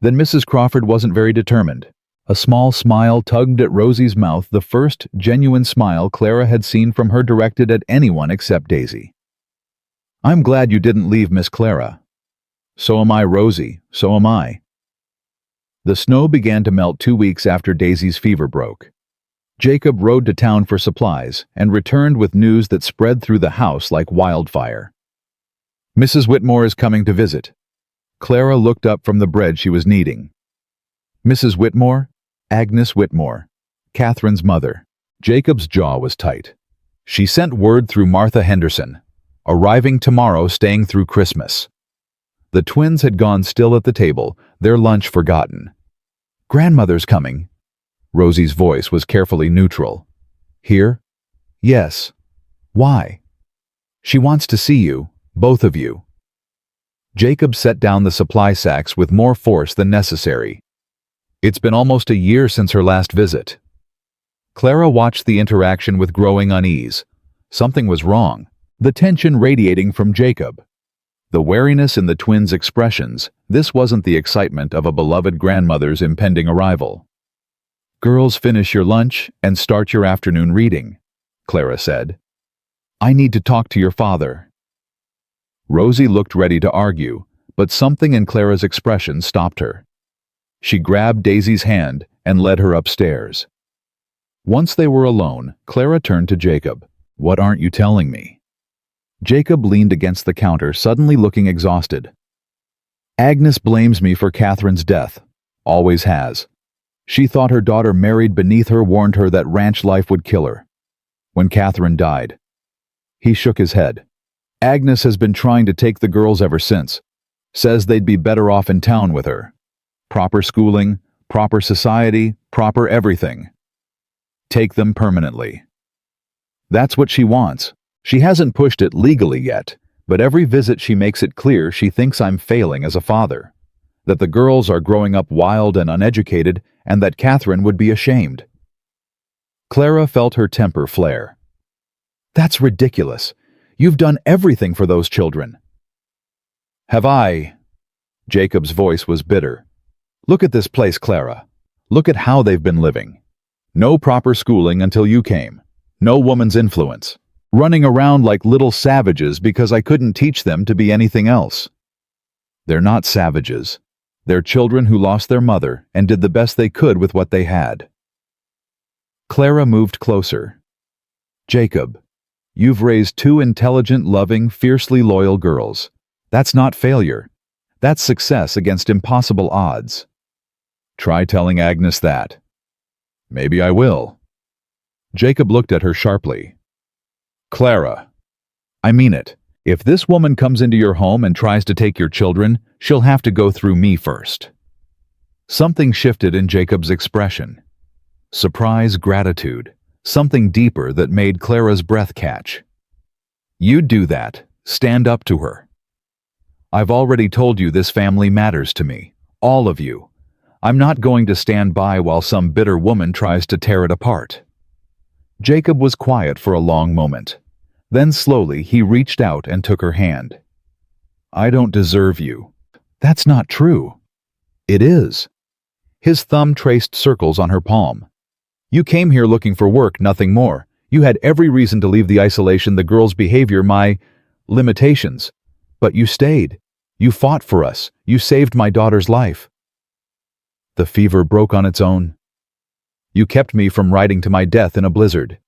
Then Mrs. Crawford wasn't very determined. A small smile tugged at Rosie's mouth, the first genuine smile Clara had seen from her directed at anyone except Daisy. I'm glad you didn't leave, Miss Clara. So am I, Rosie, so am I. The snow began to melt 2 weeks after Daisy's fever broke. Jacob rode to town for supplies and returned with news that spread through the house like wildfire. Mrs. Whitmore is coming to visit. Clara looked up from the bread she was kneading. Mrs. Whitmore? Agnes Whitmore, Catherine's mother. Jacob's jaw was tight. She sent word through Martha Henderson, arriving tomorrow, staying through Christmas. The twins had gone still at the table, their lunch forgotten. Grandmother's coming. Rosie's voice was carefully neutral. Here? Yes. Why? She wants to see you, both of you. Jacob set down the supply sacks with more force than necessary. It's been almost a year since her last visit. Clara watched the interaction with growing unease. Something was wrong, the tension radiating from Jacob. The wariness in the twins' expressions, this wasn't the excitement of a beloved grandmother's impending arrival. Girls, finish your lunch and start your afternoon reading, Clara said. I need to talk to your father. Rosie looked ready to argue, but something in Clara's expression stopped her. She grabbed Daisy's hand and led her upstairs. Once they were alone, Clara turned to Jacob. What aren't you telling me? Jacob leaned against the counter, suddenly looking exhausted. Agnes blames me for Catherine's death. Always has. She thought her daughter married beneath her warned her that ranch life would kill her. When Catherine died. He shook his head. Agnes has been trying to take the girls ever since. Says they'd be better off in town with her. Proper schooling, proper society, proper everything. Take them permanently. That's what she wants. She hasn't pushed it legally yet, but every visit she makes it clear she thinks I'm failing as a father. That the girls are growing up wild and uneducated, and that Catherine would be ashamed. Clara felt her temper flare. That's ridiculous. You've done everything for those children. Have I? Jacob's voice was bitter. Look at this place, Clara. Look at how they've been living. No proper schooling until you came. No woman's influence. Running around like little savages because I couldn't teach them to be anything else. They're not savages. They're children who lost their mother and did the best they could with what they had. Clara moved closer. Jacob, you've raised 2 intelligent, loving, fiercely loyal girls. That's not failure. That's success against impossible odds. Try telling Agnes that. Maybe I will. Jacob looked at her sharply. Clara, I mean it. If this woman comes into your home and tries to take your children, she'll have to go through me first. Something shifted in Jacob's expression. Surprise, gratitude, something deeper that made Clara's breath catch. "You'd do that. Stand up to her." "I've already told you this family matters to me. All of you. I'm not going to stand by while some bitter woman tries to tear it apart." Jacob was quiet for a long moment. Then slowly he reached out and took her hand. "I don't deserve you." "That's not true." "It is." His thumb traced circles on her palm. "You came here looking for work, nothing more. You had every reason to leave the isolation, the girl's behavior, my limitations. But you stayed. You fought for us. You saved my daughter's life." "The fever broke on its own." "You kept me from riding to my death in a blizzard.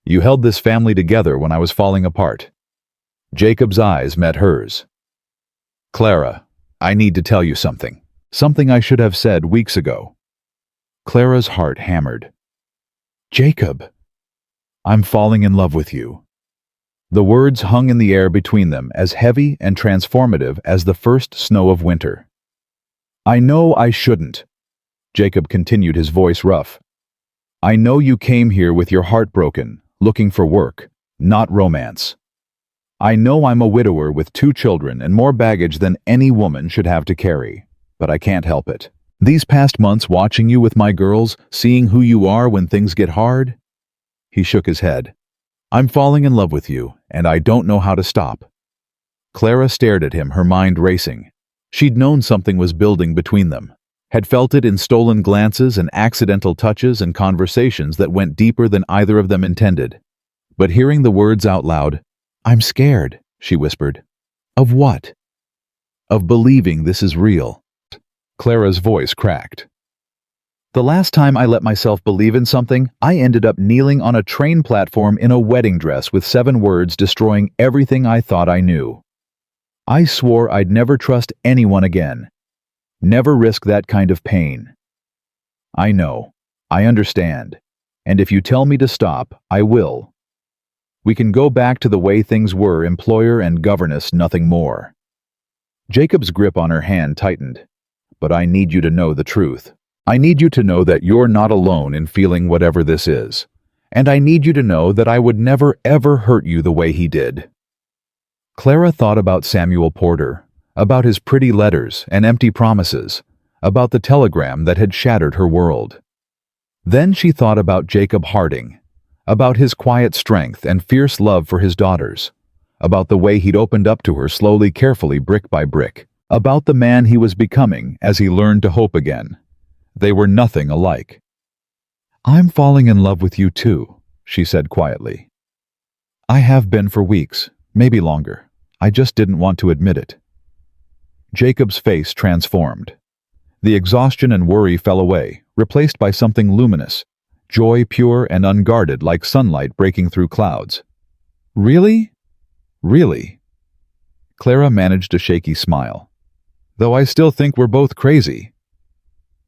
You held this family together when I was falling apart." Jacob's eyes met hers. "Clara, I need to tell you something. Something I should have said weeks ago." Clara's heart hammered. "Jacob, I'm falling in love with you." The words hung in the air between them, as heavy and transformative as the first snow of winter. "I know I shouldn't," Jacob continued, his voice rough. "I know you came here with your heart broken, looking for work, not romance. I know I'm a widower with 2 children and more baggage than any woman should have to carry, but I can't help it. These past months watching you with my girls, seeing who you are when things get hard." He shook his head. "I'm falling in love with you, and I don't know how to stop." Clara stared at him, her mind racing. She'd known something was building between them, had felt it in stolen glances and accidental touches and conversations that went deeper than either of them intended. But hearing the words out loud, "I'm scared," she whispered. "Of what?" "Of believing this is real." Clara's voice cracked. "The last time I let myself believe in something, I ended up kneeling on a train platform in a wedding dress with 7 words destroying everything I thought I knew. I swore I'd never trust anyone again. Never risk that kind of pain. I know. I understand. And if you tell me to stop, I will. We can go back to the way things were, employer and governess, nothing more." Jacob's grip on her hand tightened. "But I need you to know the truth. I need you to know that you're not alone in feeling whatever this is. And I need you to know that I would never ever hurt you the way he did." Clara thought about Samuel Porter, about his pretty letters and empty promises, about the telegram that had shattered her world. Then she thought about Jacob Harding, about his quiet strength and fierce love for his daughters, about the way he'd opened up to her slowly, carefully, brick by brick, about the man he was becoming as he learned to hope again. They were nothing alike. "I'm falling in love with you too," she said quietly. "I have been for weeks, maybe longer. I just didn't want to admit it." Jacob's face transformed. The exhaustion and worry fell away, replaced by something luminous, joy pure and unguarded like sunlight breaking through clouds. "Really? Really?" Clara managed a shaky smile. "Though I still think we're both crazy."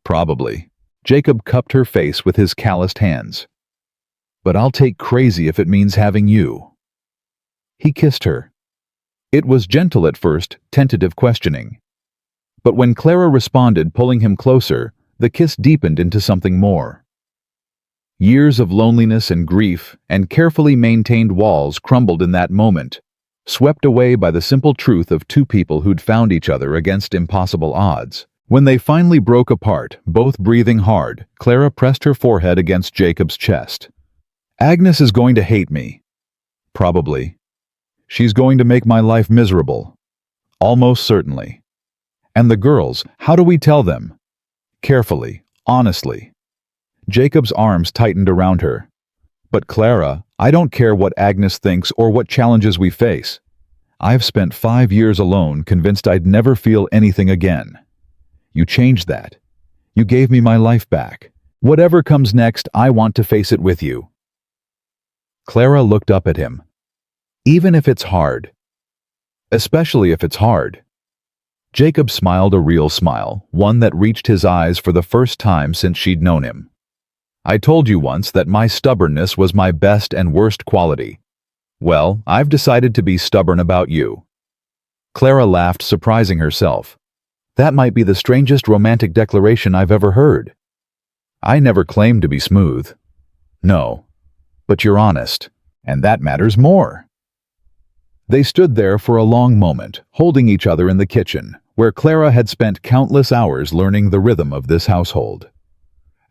"Probably." Jacob cupped her face with his calloused hands. "But I'll take crazy if it means having you." He kissed her. It was gentle at first, tentative questioning. But when Clara responded, pulling him closer, the kiss deepened into something more. Years of loneliness and grief and carefully maintained walls crumbled in that moment, swept away by the simple truth of 2 people who'd found each other against impossible odds. When they finally broke apart, both breathing hard, Clara pressed her forehead against Jacob's chest. "Agnes is going to hate me." "Probably." "She's going to make my life miserable." "Almost certainly." "And the girls, how do we tell them?" "Carefully, honestly." Jacob's arms tightened around her. "But Clara, I don't care what Agnes thinks or what challenges we face. I've spent 5 years alone, convinced I'd never feel anything again. You changed that. You gave me my life back. Whatever comes next, I want to face it with you." Clara looked up at him. "Even if it's hard." "Especially if it's hard." Jacob smiled a real smile, one that reached his eyes for the first time since she'd known him. "I told you once that my stubbornness was my best and worst quality. Well, I've decided to be stubborn about you." Clara laughed, surprising herself. "That might be the strangest romantic declaration I've ever heard." I never claimed to be smooth. No, but you're honest, and that matters more. They stood there for a long moment, holding each other in the kitchen, where Clara had spent countless hours learning the rhythm of this household.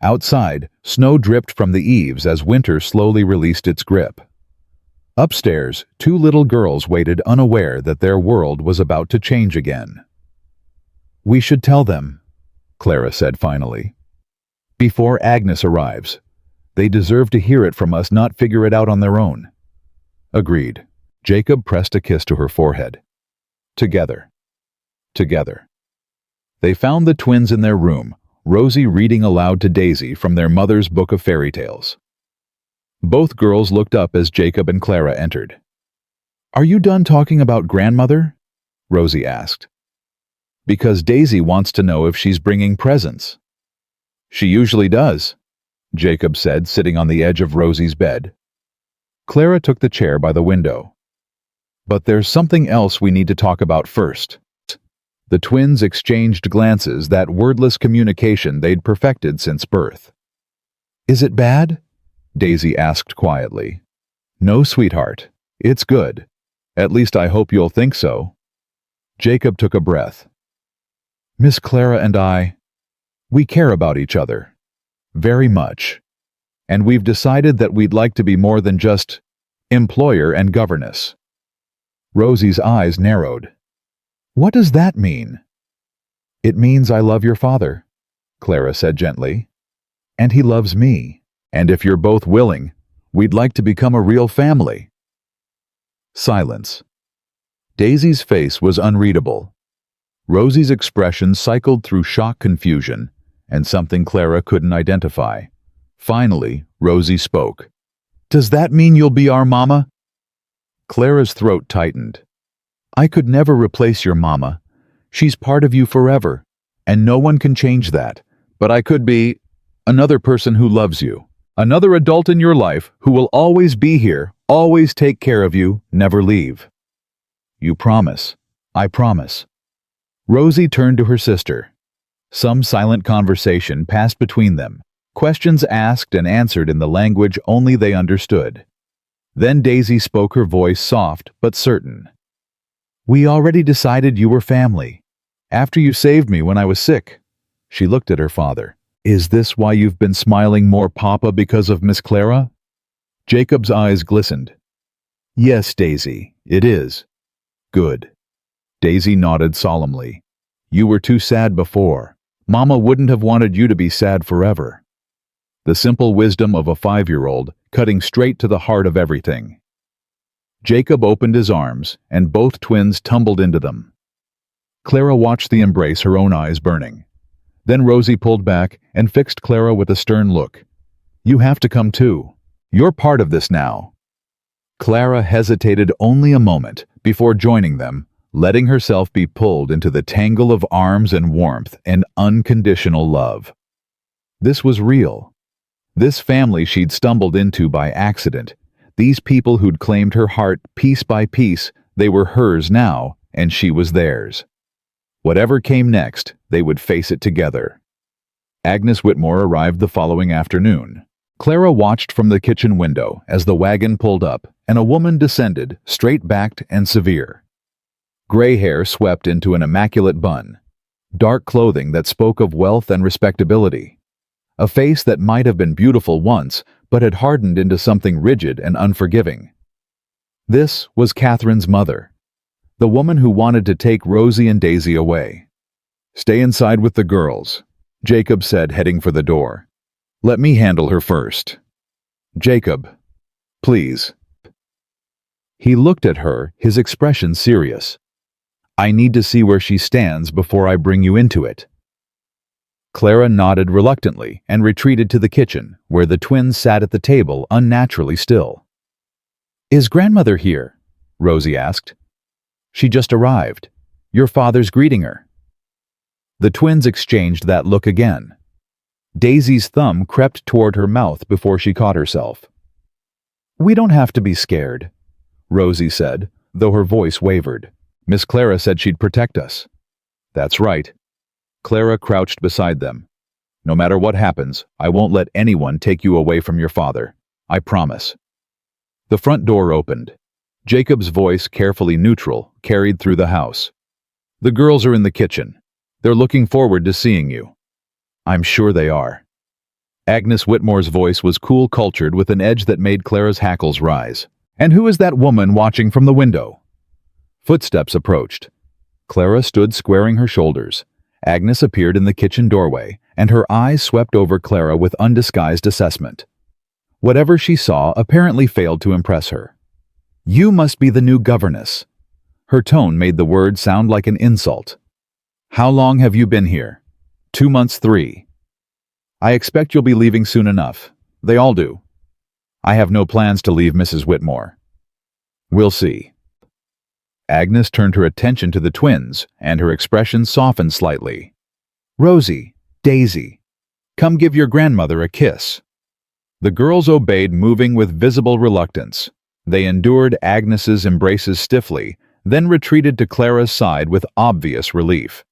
Outside, snow dripped from the eaves as winter slowly released its grip. Upstairs, two little girls waited, unaware that their world was about to change again. "We should tell them," Clara said finally. "Before Agnes arrives. They deserve to hear it from us, not figure it out on their own." Agreed. Jacob pressed a kiss to her forehead. Together. Together. They found the twins in their room, Rosie reading aloud to Daisy from their mother's book of fairy tales. Both girls looked up as Jacob and Clara entered. "Are you done talking about grandmother?" Rosie asked. "Because Daisy wants to know if she's bringing presents." "She usually does," Jacob said, sitting on the edge of Rosie's bed. Clara took the chair by the window. "But there's something else we need to talk about first." The twins exchanged glances, that wordless communication they'd perfected since birth. "Is it bad?" Daisy asked quietly. "No, sweetheart. It's good. At least I hope you'll think so." Jacob took a breath. "Miss Clara and we care about each other. Very much. And we've decided that we'd like to be more than just employer and governess." Rosie's eyes narrowed. "What does that mean?" "It means I love your father," Clara said gently. "And he loves me. And if you're both willing, we'd like to become a real family." Silence. Daisy's face was unreadable. Rosie's expression cycled through shock, confusion, and something Clara couldn't identify. Finally, Rosie spoke. "Does that mean you'll be our mama?" Clara's throat tightened. "I could never replace your mama. She's part of you forever, and no one can change that. But I could be another person who loves you, another adult in your life who will always be here, always take care of you, never leave." "You promise?" "I promise." Rosie turned to her sister. Some silent conversation passed between them, questions asked and answered in the language only they understood. Then Daisy spoke, her voice soft but certain. "We already decided you were family. After you saved me when I was sick." She looked at her father. "Is this why you've been smiling more, Papa, because of Miss Clara?" Jacob's eyes glistened. "Yes, Daisy, it is." "Good." Daisy nodded solemnly. "You were too sad before. Mama wouldn't have wanted you to be sad forever." The simple wisdom of a 5-year-old, cutting straight to the heart of everything. Jacob opened his arms, and both twins tumbled into them. Clara watched the embrace, her own eyes burning. Then Rosie pulled back and fixed Clara with a stern look. "You have to come too. You're part of this now." Clara hesitated only a moment before joining them, letting herself be pulled into the tangle of arms and warmth and unconditional love. This was real. This family she'd stumbled into by accident, these people who'd claimed her heart piece by piece, they were hers now, and she was theirs. Whatever came next, they would face it together. Agnes Whitmore arrived the following afternoon. Clara watched from the kitchen window as the wagon pulled up and a woman descended, straight-backed and severe. Gray hair swept into an immaculate bun. Dark clothing that spoke of wealth and respectability. A face that might have been beautiful once, but had hardened into something rigid and unforgiving. This was Catherine's mother, the woman who wanted to take Rosie and Daisy away. "Stay inside with the girls," Jacob said, heading for the door. "Let me handle her first." "Jacob, please." He looked at her, his expression serious. "I need to see where she stands before I bring you into it." Clara nodded reluctantly and retreated to the kitchen, where the twins sat at the table, unnaturally still. "Is grandmother here?" Rosie asked. "She just arrived. Your father's greeting her." The twins exchanged that look again. Daisy's thumb crept toward her mouth before she caught herself. "We don't have to be scared," Rosie said, though her voice wavered. "Miss Clara said she'd protect us." "That's right." Clara crouched beside them. No matter what happens, I won't let anyone take you away from your father. I promise." The front door opened. Jacob's voice, carefully neutral, carried through the house. "The girls are in the kitchen. They're looking forward to seeing you." "I'm sure they are." Agnes Whitmore's voice was cool, cultured, with an edge that made Clara's hackles rise. "And who is that woman watching from the window?" Footsteps approached. Clara stood squaring her shoulders. Agnes appeared in the kitchen doorway, and her eyes swept over Clara with undisguised assessment. Whatever she saw apparently failed to impress her. "You must be the new governess." Her tone made the word sound like an insult. "How long have you been here?" 2 months, 3. "I expect you'll be leaving soon enough. They all do." "I have no plans to leave, Mrs. Whitmore." "We'll see." Agnes turned her attention to the twins, and her expression softened slightly. "Rosie, Daisy, come give your grandmother a kiss." The girls obeyed, moving with visible reluctance. They endured Agnes's embraces stiffly, then retreated to Clara's side with obvious relief.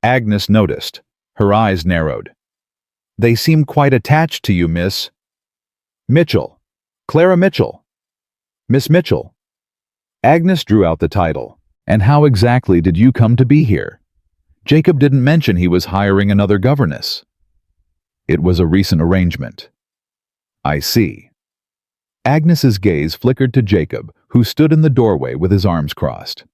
Agnes noticed. Her eyes narrowed. "They seem quite attached to you, Miss Mitchell. Clara Mitchell. Miss Mitchell." Agnes drew out the title. "And how exactly did you come to be here? Jacob didn't mention he was hiring another governess." "It was a recent arrangement." "I see." Agnes's gaze flickered to Jacob, who stood in the doorway with his arms crossed.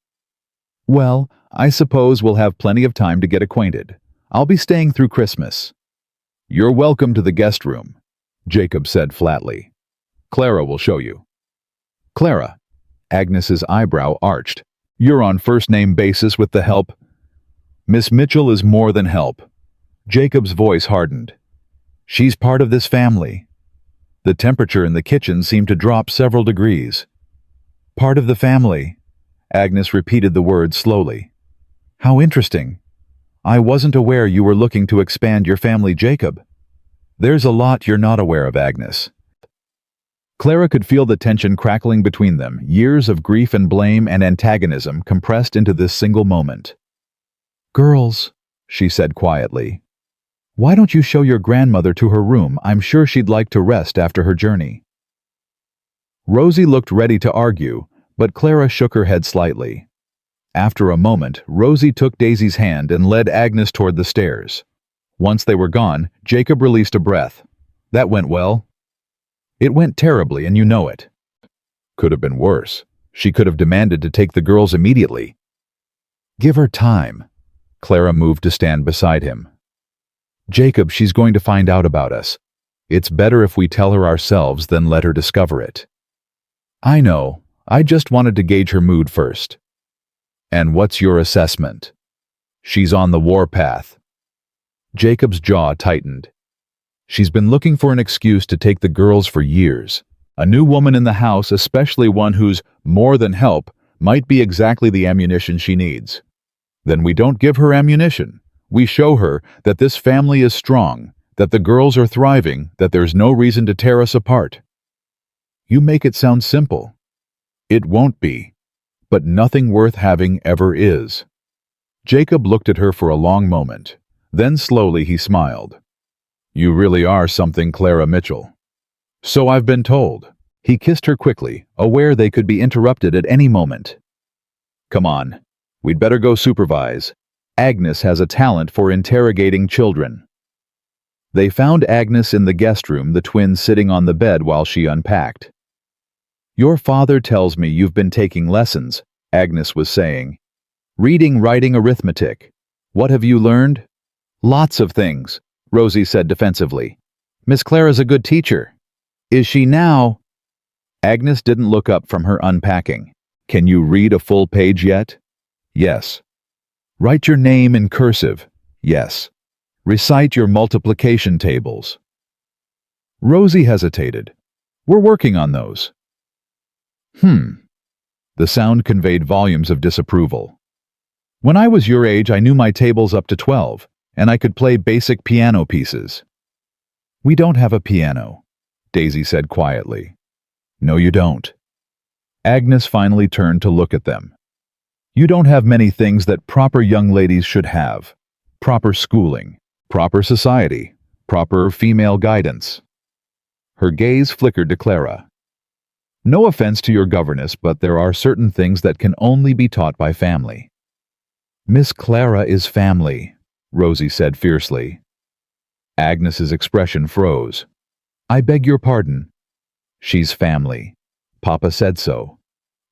"Well, I suppose we'll have plenty of time to get acquainted. I'll be staying through Christmas." "You're welcome to the guest room," Jacob said flatly. "Clara will show you." "Clara?" Agnes's eyebrow arched. "You're on first-name basis with the help?" "Miss Mitchell is more than help." Jacob's voice hardened. "She's part of this family." The temperature in the kitchen seemed to drop several degrees. "Part of the family," Agnes repeated the word slowly. "How interesting. I wasn't aware you were looking to expand your family, Jacob." "There's a lot you're not aware of, Agnes." Clara could feel the tension crackling between them, years of grief and blame and antagonism compressed into this single moment. "Girls," she said quietly, "why don't you show your grandmother to her room? I'm sure she'd like to rest after her journey." Rosie looked ready to argue, but Clara shook her head slightly. After a moment, Rosie took Daisy's hand and led Agnes toward the stairs. Once they were gone, Jacob released a breath. "That went well." "It went terribly, and you know it." "Could have been worse. She could have demanded to take the girls immediately." "Give her time." Clara moved to stand beside him. "Jacob, she's going to find out about us. It's better if we tell her ourselves than let her discover it." "I know. I just wanted to gauge her mood first." "And what's your assessment?" "She's on the warpath." Jacob's jaw tightened. "She's been looking for an excuse to take the girls for years. A new woman in the house, especially one who's more than help, might be exactly the ammunition she needs. Then we don't give her ammunition. We show her that this family is strong, that the girls are thriving, that there's no reason to tear us apart." "You make it sound simple." "It won't be. But nothing worth having ever is." Jacob looked at her for a long moment. Then slowly he smiled. "You really are something, Clara Mitchell." "So I've been told." He kissed her quickly, aware they could be interrupted at any moment. "Come on. We'd better go supervise. Agnes has a talent for interrogating children." They found Agnes in the guest room, the twins sitting on the bed while she unpacked. "Your father tells me you've been taking lessons," Agnes was saying. "Reading, writing, arithmetic. What have you learned?" "Lots of things," Rosie said defensively. "Miss Clara's a good teacher." "Is she now?" Agnes didn't look up from her unpacking. "Can you read a full page yet?" "Yes." "Write your name in cursive?" "Yes." "Recite your multiplication tables?" Rosie hesitated. "We're working on those." The sound conveyed volumes of disapproval. "When I was your age, I knew my tables up to 12, and I could play basic piano pieces." "We don't have a piano," Daisy said quietly. "No, you don't." Agnes finally turned to look at them. "You don't have many things that proper young ladies should have. Proper schooling, proper society, proper female guidance. Her gaze flickered to Clara. No offense to your governess, but there are certain things that can only be taught by family. Miss Clara is family, Rosie said fiercely. Agnes's expression froze. I beg your pardon. She's family. Papa said so.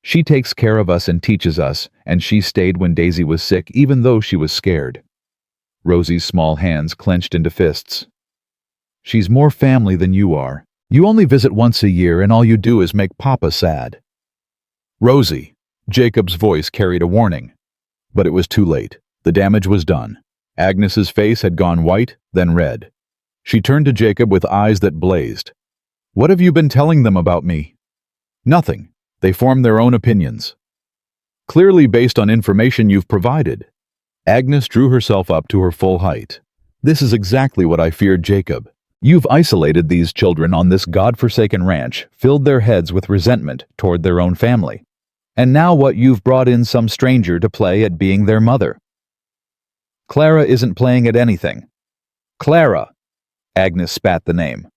She takes care of us and teaches us, and she stayed when Daisy was sick even though she was scared. Rosie's small hands clenched into fists. She's more family than you are. You only visit once a year and all you do is make Papa sad. Rosie, Jacob's voice carried a warning. But it was too late. The damage was done. Agnes's face had gone white, then red. She turned to Jacob with eyes that blazed. What have you been telling them about me? Nothing. They form their own opinions. Clearly based on information you've provided. Agnes drew herself up to her full height. This is exactly what I feared, Jacob. You've isolated these children on this godforsaken ranch, filled their heads with resentment toward their own family. And now what you've brought in some stranger to play at being their mother. Clara isn't playing at anything. Clara! Agnes spat the name.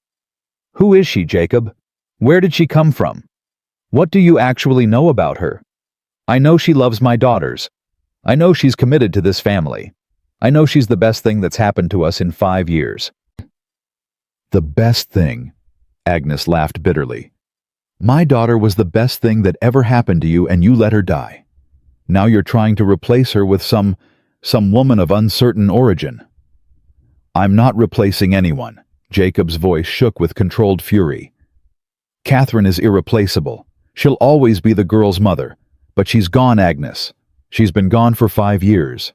Who is she, Jacob? Where did she come from? What do you actually know about her? I know she loves my daughters. I know she's committed to this family. I know she's the best thing that's happened to us in 5 years. The best thing, Agnes laughed bitterly. My daughter was the best thing that ever happened to you and you let her die. Now you're trying to replace her with some woman of uncertain origin. I'm not replacing anyone. Jacob's voice shook with controlled fury. Catherine is irreplaceable. She'll always be the girl's mother. But she's gone, Agnes. She's been gone for 5 years.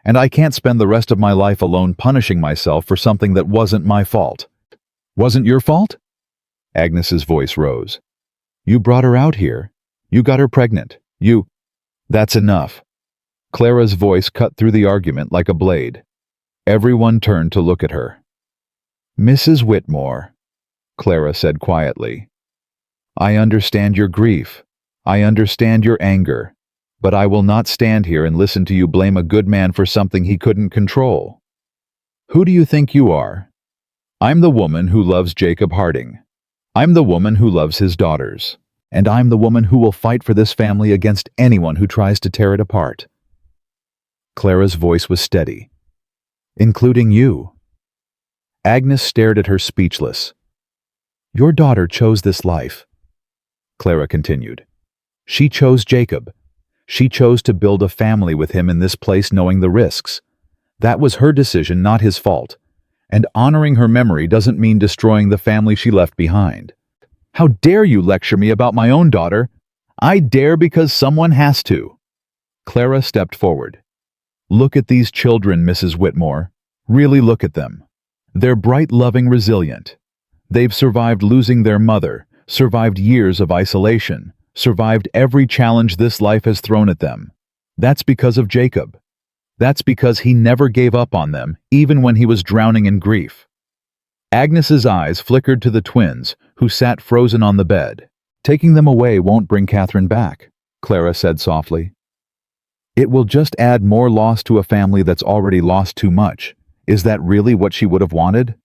And I can't spend the rest of my life alone punishing myself for something that wasn't my fault. Wasn't your fault? Agnes's voice rose. You brought her out here. You got her pregnant. That's enough. Clara's voice cut through the argument like a blade. Everyone turned to look at her. Mrs. Whitmore, Clara said quietly. I understand your grief. I understand your anger. But I will not stand here and listen to you blame a good man for something he couldn't control. Who do you think you are? I'm the woman who loves Jacob Harding. I'm the woman who loves his daughters. And I'm the woman who will fight for this family against anyone who tries to tear it apart. Clara's voice was steady. Including you. Agnes stared at her speechless. Your daughter chose this life. Clara continued. She chose Jacob. She chose to build a family with him in this place knowing the risks. That was her decision, not his fault. And honoring her memory doesn't mean destroying the family she left behind. How dare you lecture me about my own daughter? I dare because someone has to. Clara stepped forward. Look at these children, Mrs. Whitmore. Really look at them. They're bright, loving, resilient. They've survived losing their mother, survived years of isolation, survived every challenge this life has thrown at them. That's because of Jacob. That's because he never gave up on them, even when he was drowning in grief. Agnes's eyes flickered to the twins, who sat frozen on the bed. Taking them away won't bring Catherine back, Clara said softly. It will just add more loss to a family that's already lost too much. Is that really what she would have wanted?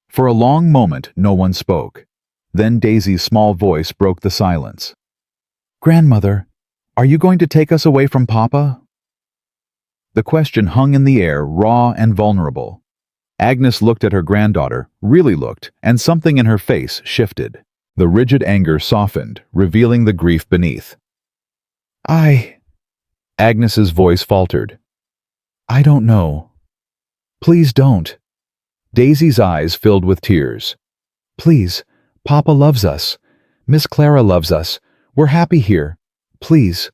For a long moment, no one spoke. Then Daisy's small voice broke the silence. Grandmother, are you going to take us away from Papa? The question hung in the air, raw and vulnerable. Agnes looked at her granddaughter, really looked, and something in her face shifted. The rigid anger softened, revealing the grief beneath. Agnes's voice faltered. I don't know. Please don't. Daisy's eyes filled with tears. Please, Papa loves us. Miss Clara loves us. We're happy here. Please.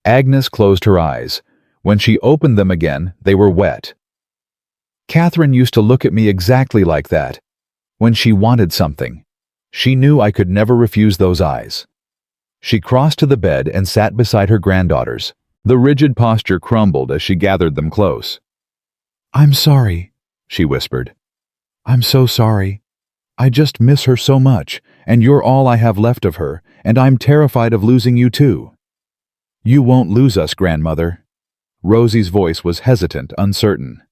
Agnes closed her eyes. When she opened them again, they were wet. Catherine used to look at me exactly like that. When she wanted something. She knew I could never refuse those eyes. She crossed to the bed and sat beside her granddaughters. The rigid posture crumbled as she gathered them close. I'm sorry, she whispered. I'm so sorry. I just miss her so much, and you're all I have left of her, and I'm terrified of losing you too. You won't lose us, grandmother. Rosie's voice was hesitant, uncertain.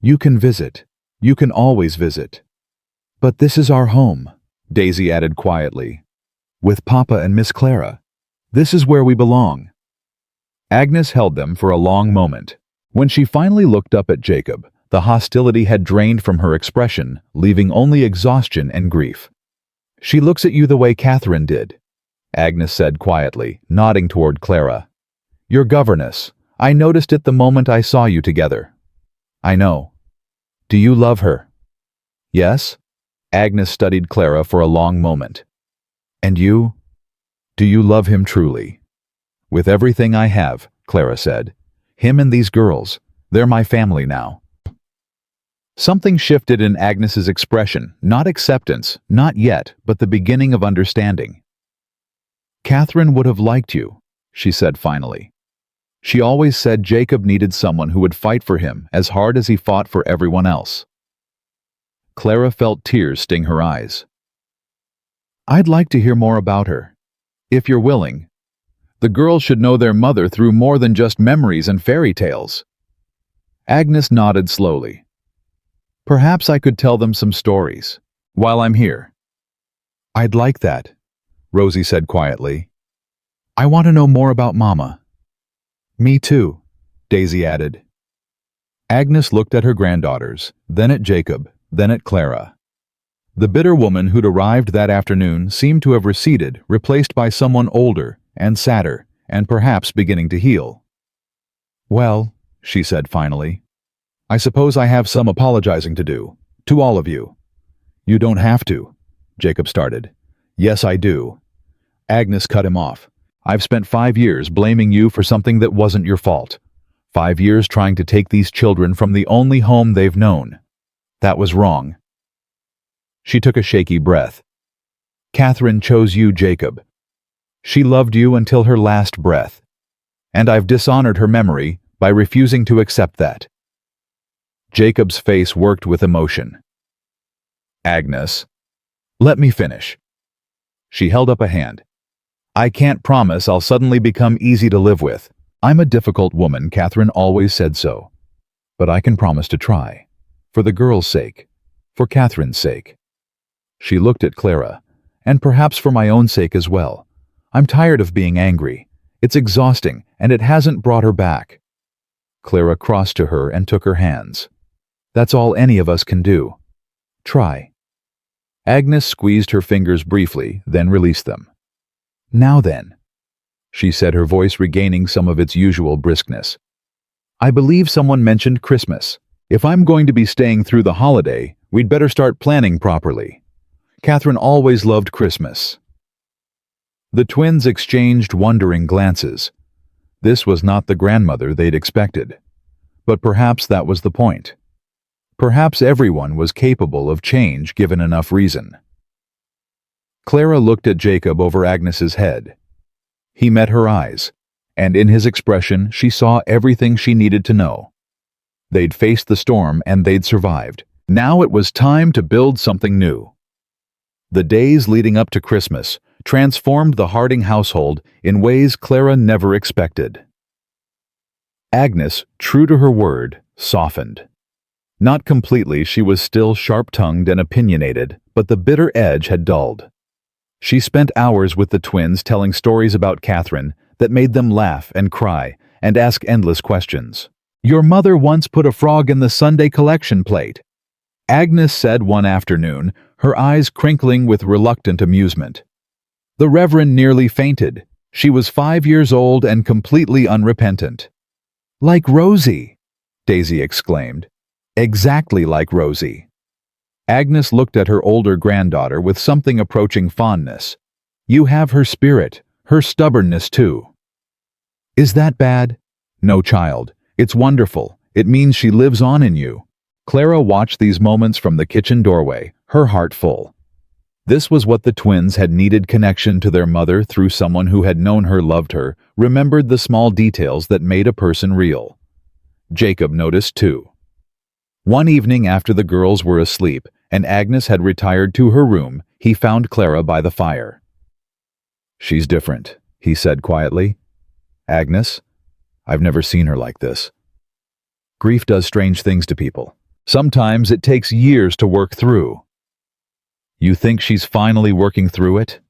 You can visit. You can always visit. But this is our home, Daisy added quietly. With Papa and Miss Clara. This is where we belong. Agnes held them for a long moment. When she finally looked up at Jacob, the hostility had drained from her expression, leaving only exhaustion and grief. She looks at you the way Catherine did, Agnes said quietly, nodding toward Clara. Your governess. I noticed it the moment I saw you together. I know. Do you love her? Yes? Agnes studied Clara for a long moment. And you? Do you love him truly? With everything I have, Clara said. Him and these girls, they're my family now. Something shifted in Agnes's expression, not acceptance, not yet, but the beginning of understanding. Catherine would have liked you, she said finally. She always said Jacob needed someone who would fight for him as hard as he fought for everyone else. Clara felt tears sting her eyes. I'd like to hear more about her. If you're willing. The girls should know their mother through more than just memories and fairy tales. Agnes nodded slowly. Perhaps I could tell them some stories, while I'm here. I'd like that, Rosie said quietly. I want to know more about Mama. Me too, Daisy added. Agnes looked at her granddaughters, then at Jacob, then at Clara. The bitter woman who'd arrived that afternoon seemed to have receded, replaced by someone older and sadder, and perhaps beginning to heal. Well, she said finally, I suppose I have some apologizing to do, to all of you. You don't have to, Jacob started. Yes, I do. Agnes cut him off. I've spent 5 years blaming you for something that wasn't your fault. 5 years trying to take these children from the only home they've known. That was wrong. She took a shaky breath. Catherine chose you, Jacob. She loved you until her last breath. And I've dishonored her memory by refusing to accept that. Jacob's face worked with emotion. Agnes, let me finish. She held up a hand. I can't promise I'll suddenly become easy to live with. I'm a difficult woman, Catherine always said so. But I can promise to try. For the girl's sake. For Catherine's sake. She looked at Clara. And perhaps for my own sake as well. I'm tired of being angry. It's exhausting, and it hasn't brought her back. Clara crossed to her and took her hands. That's all any of us can do. Try. Agnes squeezed her fingers briefly, then released them. Now then, she said, her voice regaining some of its usual briskness. I believe someone mentioned Christmas. If I'm going to be staying through the holiday, we'd better start planning properly. Catherine always loved Christmas. The twins exchanged wondering glances. This was not the grandmother they'd expected. But perhaps that was the point. Perhaps everyone was capable of change given enough reason. Clara looked at Jacob over Agnes's head. He met her eyes, and in his expression she saw everything she needed to know. They'd faced the storm and they'd survived. Now it was time to build something new. The days leading up to Christmas transformed the Harding household in ways Clara never expected. Agnes, true to her word, softened. Not completely, she was still sharp-tongued and opinionated, but the bitter edge had dulled. She spent hours with the twins telling stories about Catherine that made them laugh and cry and ask endless questions. Your mother once put a frog in the Sunday collection plate, Agnes said one afternoon, her eyes crinkling with reluctant amusement. The Reverend nearly fainted. She was 5 years old and completely unrepentant. Like Rosie, Daisy exclaimed. Exactly like Rosie. Agnes looked at her older granddaughter with something approaching fondness. You have her spirit, her stubbornness too. Is that bad? No, child. It's wonderful. It means she lives on in you. Clara watched these moments from the kitchen doorway, her heart full. This was what the twins had needed: connection to their mother through someone who had known her, loved her, remembered the small details that made a person real. Jacob noticed too. One evening after the girls were asleep and Agnes had retired to her room, he found Clara by the fire. She's different, he said quietly. Agnes? I've never seen her like this. Grief does strange things to people. Sometimes it takes years to work through. You think she's finally working through it?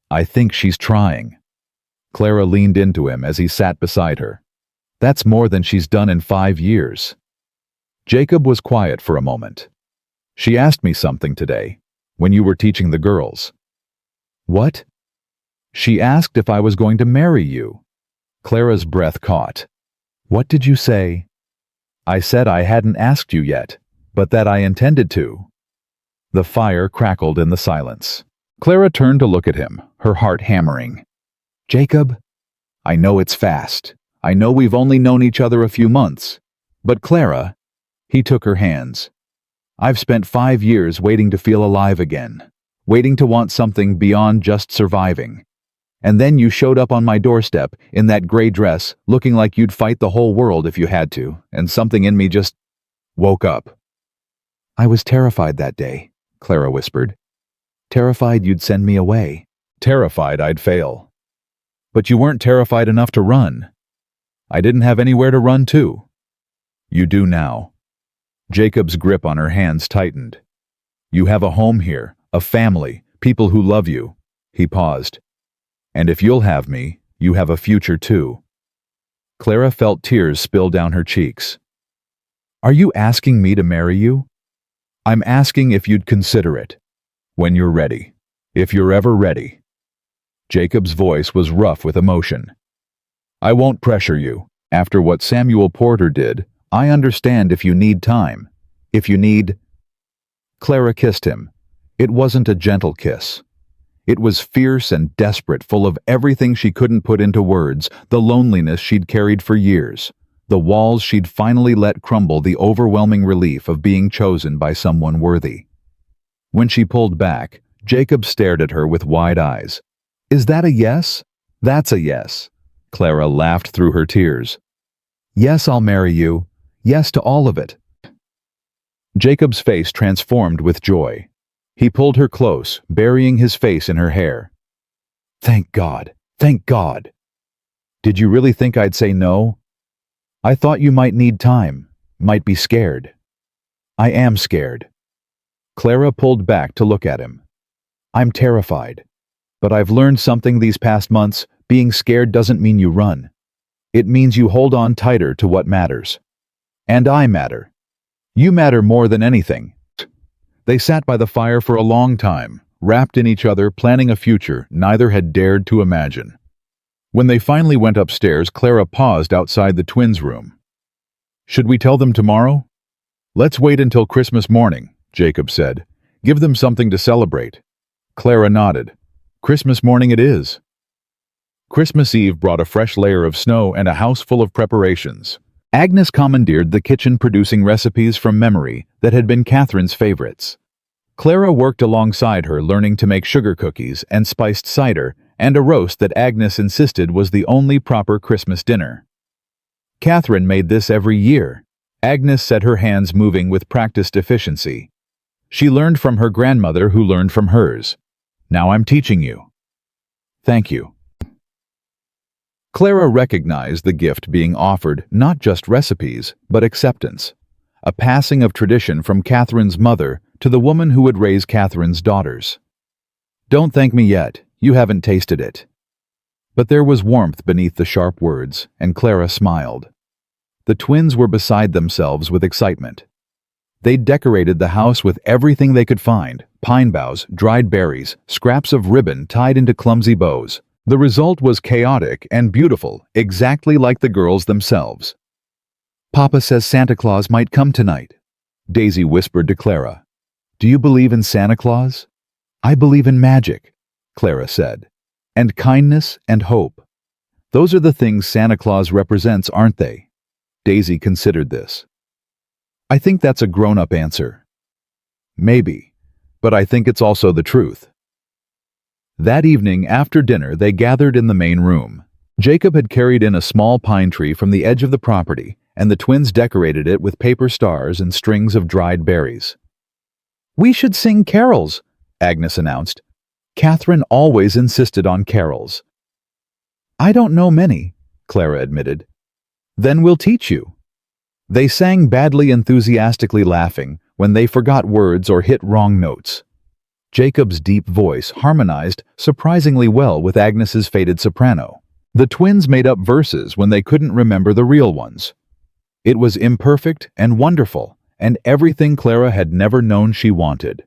I think she's trying. Clara leaned into him as he sat beside her. That's more than she's done in 5 years. Jacob was quiet for a moment. She asked me something today, when you were teaching the girls. What? She asked if I was going to marry you. Clara's breath caught. What did you say? I said I hadn't asked you yet, but that I intended to. The fire crackled in the silence. Clara turned to look at him, her heart hammering. Jacob, I know it's fast. I know we've only known each other a few months. But Clara, he took her hands. I've spent 5 years waiting to feel alive again, waiting to want something beyond just surviving. And then you showed up on my doorstep in that gray dress, looking like you'd fight the whole world if you had to, and something in me just woke up. I was terrified that day, Clara whispered. Terrified you'd send me away. Terrified I'd fail. But you weren't terrified enough to run. I didn't have anywhere to run to. You do now. Jacob's grip on her hands tightened. You have a home here, a family, people who love you. He paused. And if you'll have me, you have a future too. Clara felt tears spill down her cheeks. Are you asking me to marry you? I'm asking if you'd consider it. When you're ready. If you're ever ready. Jacob's voice was rough with emotion. I won't pressure you. After what Samuel Porter did, I understand if you need time. If you need... Clara kissed him. It wasn't a gentle kiss. It was fierce and desperate, full of everything she couldn't put into words, the loneliness she'd carried for years, the walls she'd finally let crumble, the overwhelming relief of being chosen by someone worthy. When she pulled back, Jacob stared at her with wide eyes. Is that a yes? That's a yes. Clara laughed through her tears. Yes, I'll marry you. Yes to all of it. Jacob's face transformed with joy. He pulled her close, burying his face in her hair. Thank God. Thank God. Did you really think I'd say no? I thought you might need time, might be scared. I am scared. Clara pulled back to look at him. I'm terrified. But I've learned something these past months. Being scared doesn't mean you run. It means you hold on tighter to what matters. And I matter. You matter more than anything. They sat by the fire for a long time, wrapped in each other, planning a future neither had dared to imagine. When they finally went upstairs, Clara paused outside the twins' room. Should we tell them tomorrow? Let's wait until Christmas morning, Jacob said. Give them something to celebrate. Clara nodded. Christmas morning it is. Christmas Eve brought a fresh layer of snow and a house full of preparations. Agnes commandeered the kitchen, producing recipes from memory that had been Catherine's favorites. Clara worked alongside her, learning to make sugar cookies and spiced cider and a roast that Agnes insisted was the only proper Christmas dinner. Catherine made this every year. Agnes set her hands moving with practiced efficiency. She learned from her grandmother, who learned from hers. Now I'm teaching you. Thank you. Clara recognized the gift being offered, not just recipes, but acceptance. A passing of tradition from Catherine's mother to the woman who would raise Catherine's daughters. Don't thank me yet, you haven't tasted it. But there was warmth beneath the sharp words, and Clara smiled. The twins were beside themselves with excitement. They'd decorated the house with everything they could find: pine boughs, dried berries, scraps of ribbon tied into clumsy bows. The result was chaotic and beautiful, exactly like the girls themselves. Papa says Santa Claus might come tonight, Daisy whispered to Clara. Do you believe in Santa Claus? I believe in magic, Clara said. And kindness and hope. Those are the things Santa Claus represents, aren't they? Daisy considered this. I think that's a grown-up answer. Maybe, but I think it's also the truth. That evening, after dinner, they gathered in the main room. Jacob had carried in a small pine tree from the edge of the property, and the twins decorated it with paper stars and strings of dried berries. We should sing carols, Agnes announced. Catherine always insisted on carols. I don't know many, Clara admitted. Then we'll teach you. They sang badly, enthusiastically laughing when they forgot words or hit wrong notes. Jacob's deep voice harmonized surprisingly well with Agnes's faded soprano. The twins made up verses when they couldn't remember the real ones. It was imperfect and wonderful, and everything Clara had never known she wanted.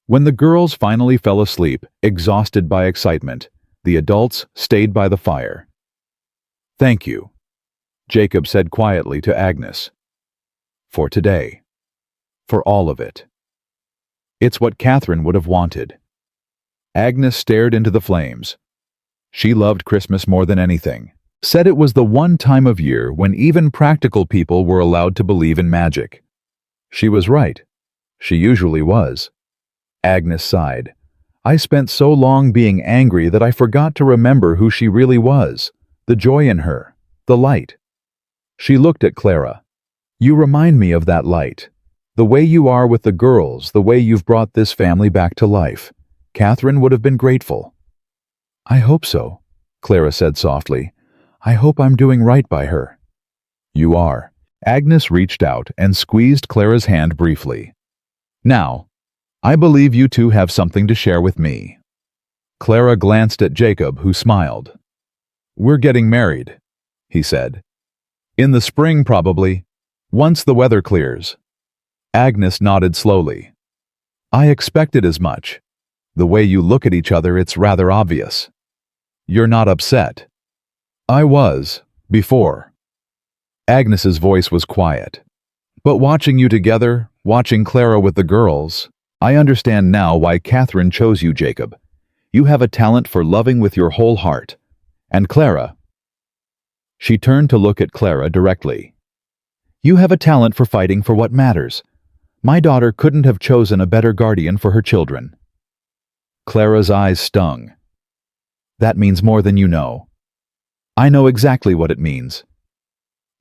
When the girls finally fell asleep, exhausted by excitement, the adults stayed by the fire. "Thank you," Jacob said quietly to Agnes. "For today. For all of it. It's what Catherine would have wanted." Agnes stared into the flames. She loved Christmas more than anything. Said it was the one time of year when even practical people were allowed to believe in magic. She was right. She usually was. Agnes sighed. "I spent so long being angry that I forgot to remember who she really was, the joy in her, the light." She looked at Clara. "You remind me of that light. The way you are with the girls, the way you've brought this family back to life. Catherine would have been grateful." "I hope so," Clara said softly. "I hope I'm doing right by her." "You are." Agnes reached out and squeezed Clara's hand briefly. "Now, I believe you two have something to share with me." Clara glanced at Jacob, who smiled. "We're getting married," he said. "In the spring, probably, once the weather clears." Agnes nodded slowly. "I expected as much. The way you look at each other, it's rather obvious. You're not upset." "I was, before." Agnes's voice was quiet. "But watching you together, watching Clara with the girls, I understand now why Catherine chose you, Jacob. You have a talent for loving with your whole heart. And Clara—" She turned to look at Clara directly. "You have a talent for fighting for what matters. My daughter couldn't have chosen a better guardian for her children." Clara's eyes stung. "That means more than you know." "I know exactly what it means."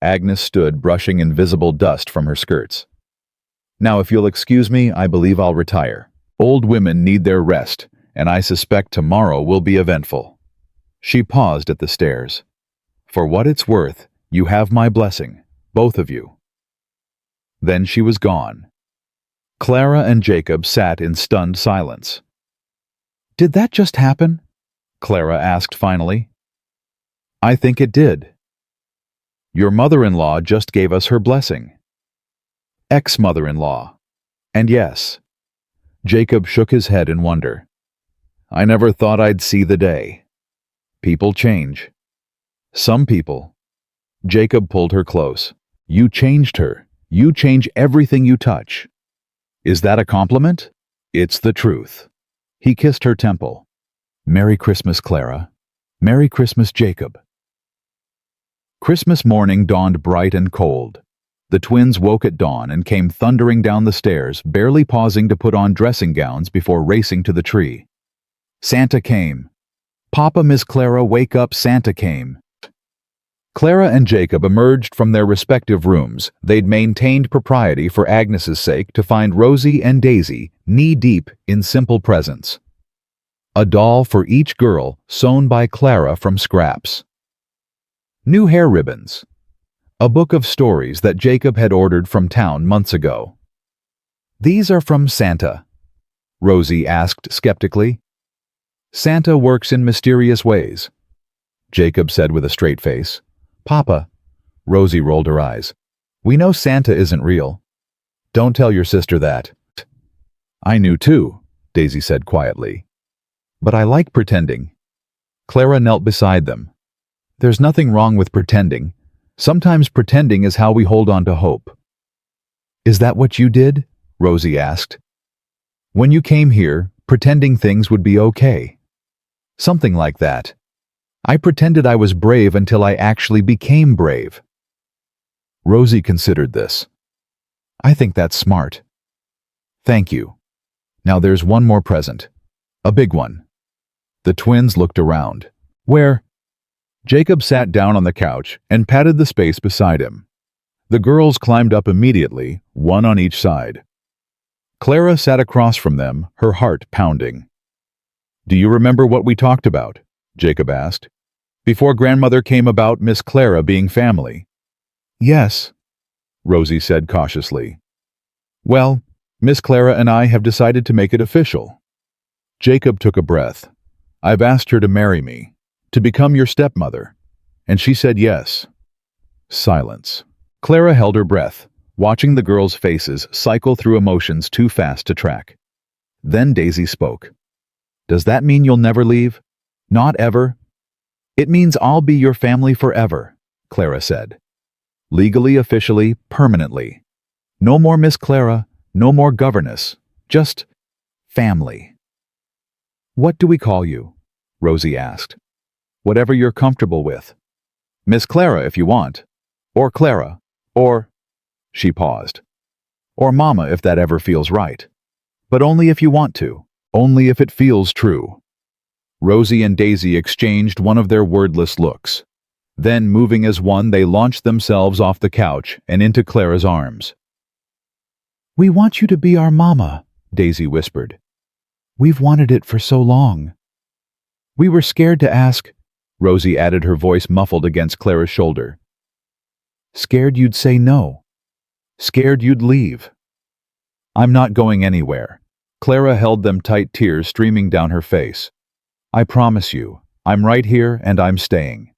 Agnes stood, brushing invisible dust from her skirts. "Now, if you'll excuse me, I believe I'll retire. Old women need their rest, and I suspect tomorrow will be eventful." She paused at the stairs. "For what it's worth, you have my blessing, both of you." Then she was gone. Clara and Jacob sat in stunned silence. "Did that just happen?" Clara asked finally. "I think it did. Your mother-in-law just gave us her blessing." Ex-mother-in-law. And yes. Jacob shook his head in wonder. "I never thought I'd see the day. People change." "Some people." Jacob pulled her close. "You changed her. You change everything you touch." "Is that a compliment?" "It's the truth." He kissed her temple. "Merry Christmas, Clara. Merry Christmas, Jacob." Christmas morning dawned bright and cold. The twins woke at dawn and came thundering down the stairs, barely pausing to put on dressing gowns before racing to the tree. Santa came. "Papa, Miss Clara, wake up, Santa came." Clara and Jacob emerged from their respective rooms. They'd maintained propriety for Agnes's sake to find Rosie and Daisy knee-deep in simple presents. A doll for each girl sewn by Clara from scraps. New hair ribbons. A book of stories that Jacob had ordered from town months ago. "These are from Santa?" Rosie asked skeptically. "Santa works in mysterious ways," Jacob said with a straight face. "Papa," Rosie rolled her eyes, "we know Santa isn't real. Don't tell your sister that." "I knew too," Daisy said quietly. "But I like pretending." Clara knelt beside them. "There's nothing wrong with pretending. Sometimes pretending is how we hold on to hope." "Is that what you did?" Rosie asked. "When you came here, pretending things would be okay." "Something like that. I pretended I was brave until I actually became brave." Rosie considered this. "I think that's smart." "Thank you. Now there's one more present. A big one." The twins looked around. "Where?" Jacob sat down on the couch and patted the space beside him. The girls climbed up immediately, one on each side. Clara sat across from them, her heart pounding. "Do you remember what we talked about?" Jacob asked. "Before grandmother came about Miss Clara being family." "Yes," Rosie said cautiously. Well, Miss Clara and I have decided to make it official. Jacob took a breath. I've asked her to marry me, to become your stepmother, and she said yes. Silence. Clara held her breath, watching the girls' faces cycle through emotions too fast to track. Then Daisy spoke. Does that mean you'll never leave? Not ever? It means I'll be your family forever, Clara said. Legally, officially, permanently. No more Miss Clara, no more governess, just family. What do we call you? Rosie asked. Whatever you're comfortable with. Miss Clara if you want. Or Clara. Or... She paused. Or Mama if that ever feels right. But only if you want to. Only if it feels true. Rosie and Daisy exchanged one of their wordless looks. Then, moving as one, they launched themselves off the couch and into Clara's arms. We want you to be our Mama, Daisy whispered. We've wanted it for so long. We were scared to ask, Rosie added, her voice muffled against Clara's shoulder. Scared you'd say no. Scared you'd leave. I'm not going anywhere. Clara held them tight, tears streaming down her face. I promise you, I'm right here and I'm staying.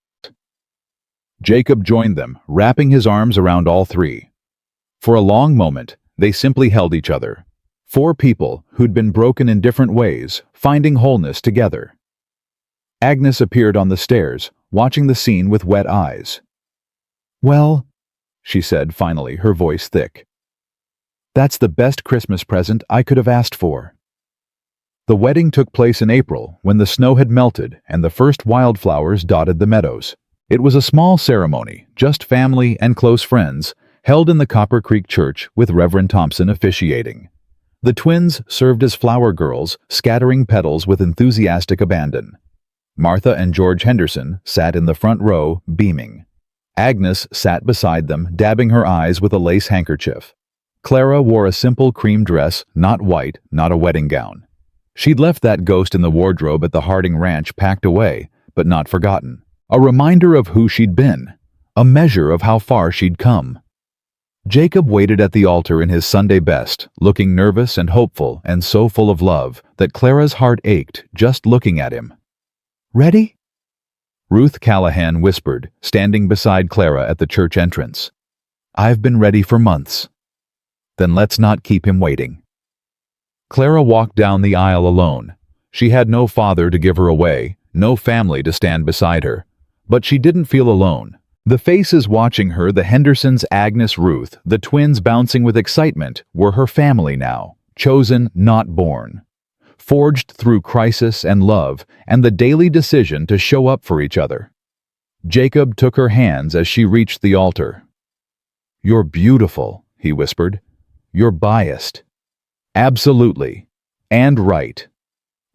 Jacob joined them, wrapping his arms around all three. For a long moment, they simply held each other. Four people who'd been broken in different ways, finding wholeness together. Agnes appeared on the stairs, watching the scene with wet eyes. Well, she said finally, her voice thick. That's the best Christmas present I could have asked for. The wedding took place in April, when the snow had melted and the first wildflowers dotted the meadows. It was a small ceremony, just family and close friends, held in the Copper Creek Church with Reverend Thompson officiating. The twins served as flower girls, scattering petals with enthusiastic abandon. Martha and George Henderson sat in the front row, beaming. Agnes sat beside them, dabbing her eyes with a lace handkerchief. Clara wore a simple cream dress, not white, not a wedding gown. She'd left that ghost in the wardrobe at the Harding Ranch, packed away, but not forgotten. A reminder of who she'd been, a measure of how far she'd come. Jacob waited at the altar in his Sunday best, looking nervous and hopeful and so full of love that Clara's heart ached just looking at him. Ready? Ruth Callahan whispered, standing beside Clara at the church entrance. I've been ready for months. Then let's not keep him waiting. Clara walked down the aisle alone. She had no father to give her away, no family to stand beside her. But she didn't feel alone. The faces watching her, the Hendersons, Agnes, Ruth, the twins bouncing with excitement, were her family now, chosen, not born. Forged through crisis and love and the daily decision to show up for each other. Jacob took her hands as she reached the altar. You're beautiful, he whispered. You're biased. Absolutely. And right.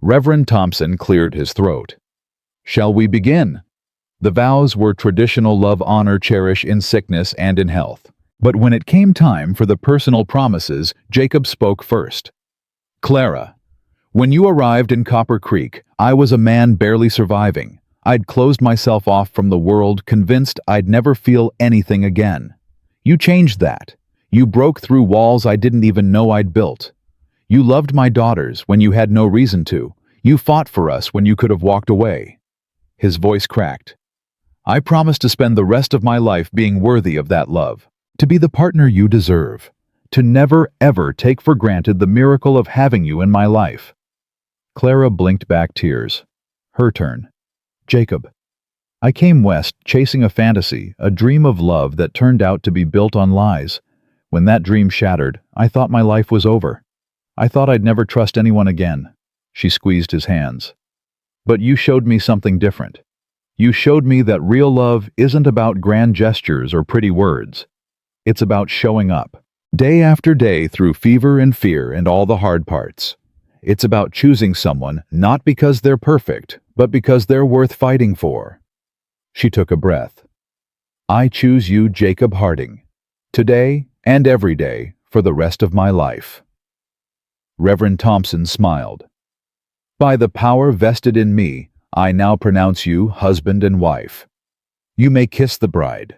Reverend Thompson cleared his throat. Shall we begin? The vows were traditional: love, honor, cherish in sickness and in health. But when it came time for the personal promises, Jacob spoke first. Clara, when you arrived in Copper Creek, I was a man barely surviving. I'd closed myself off from the world, convinced I'd never feel anything again. You changed that. You broke through walls I didn't even know I'd built. You loved my daughters when you had no reason to. You fought for us when you could have walked away. His voice cracked. I promise to spend the rest of my life being worthy of that love, to be the partner you deserve, to never ever take for granted the miracle of having you in my life. Clara blinked back tears. Her turn. Jacob, I came west chasing a fantasy, a dream of love that turned out to be built on lies. When that dream shattered, I thought my life was over. I thought I'd never trust anyone again. She squeezed his hands. But you showed me something different. You showed me that real love isn't about grand gestures or pretty words. It's about showing up, day after day, through fever and fear and all the hard parts. It's about choosing someone not because they're perfect, but because they're worth fighting for. She took a breath. I choose you, Jacob Harding, today and every day for the rest of my life. Reverend Thompson smiled. By the power vested in me, I now pronounce you husband and wife. You may kiss the bride.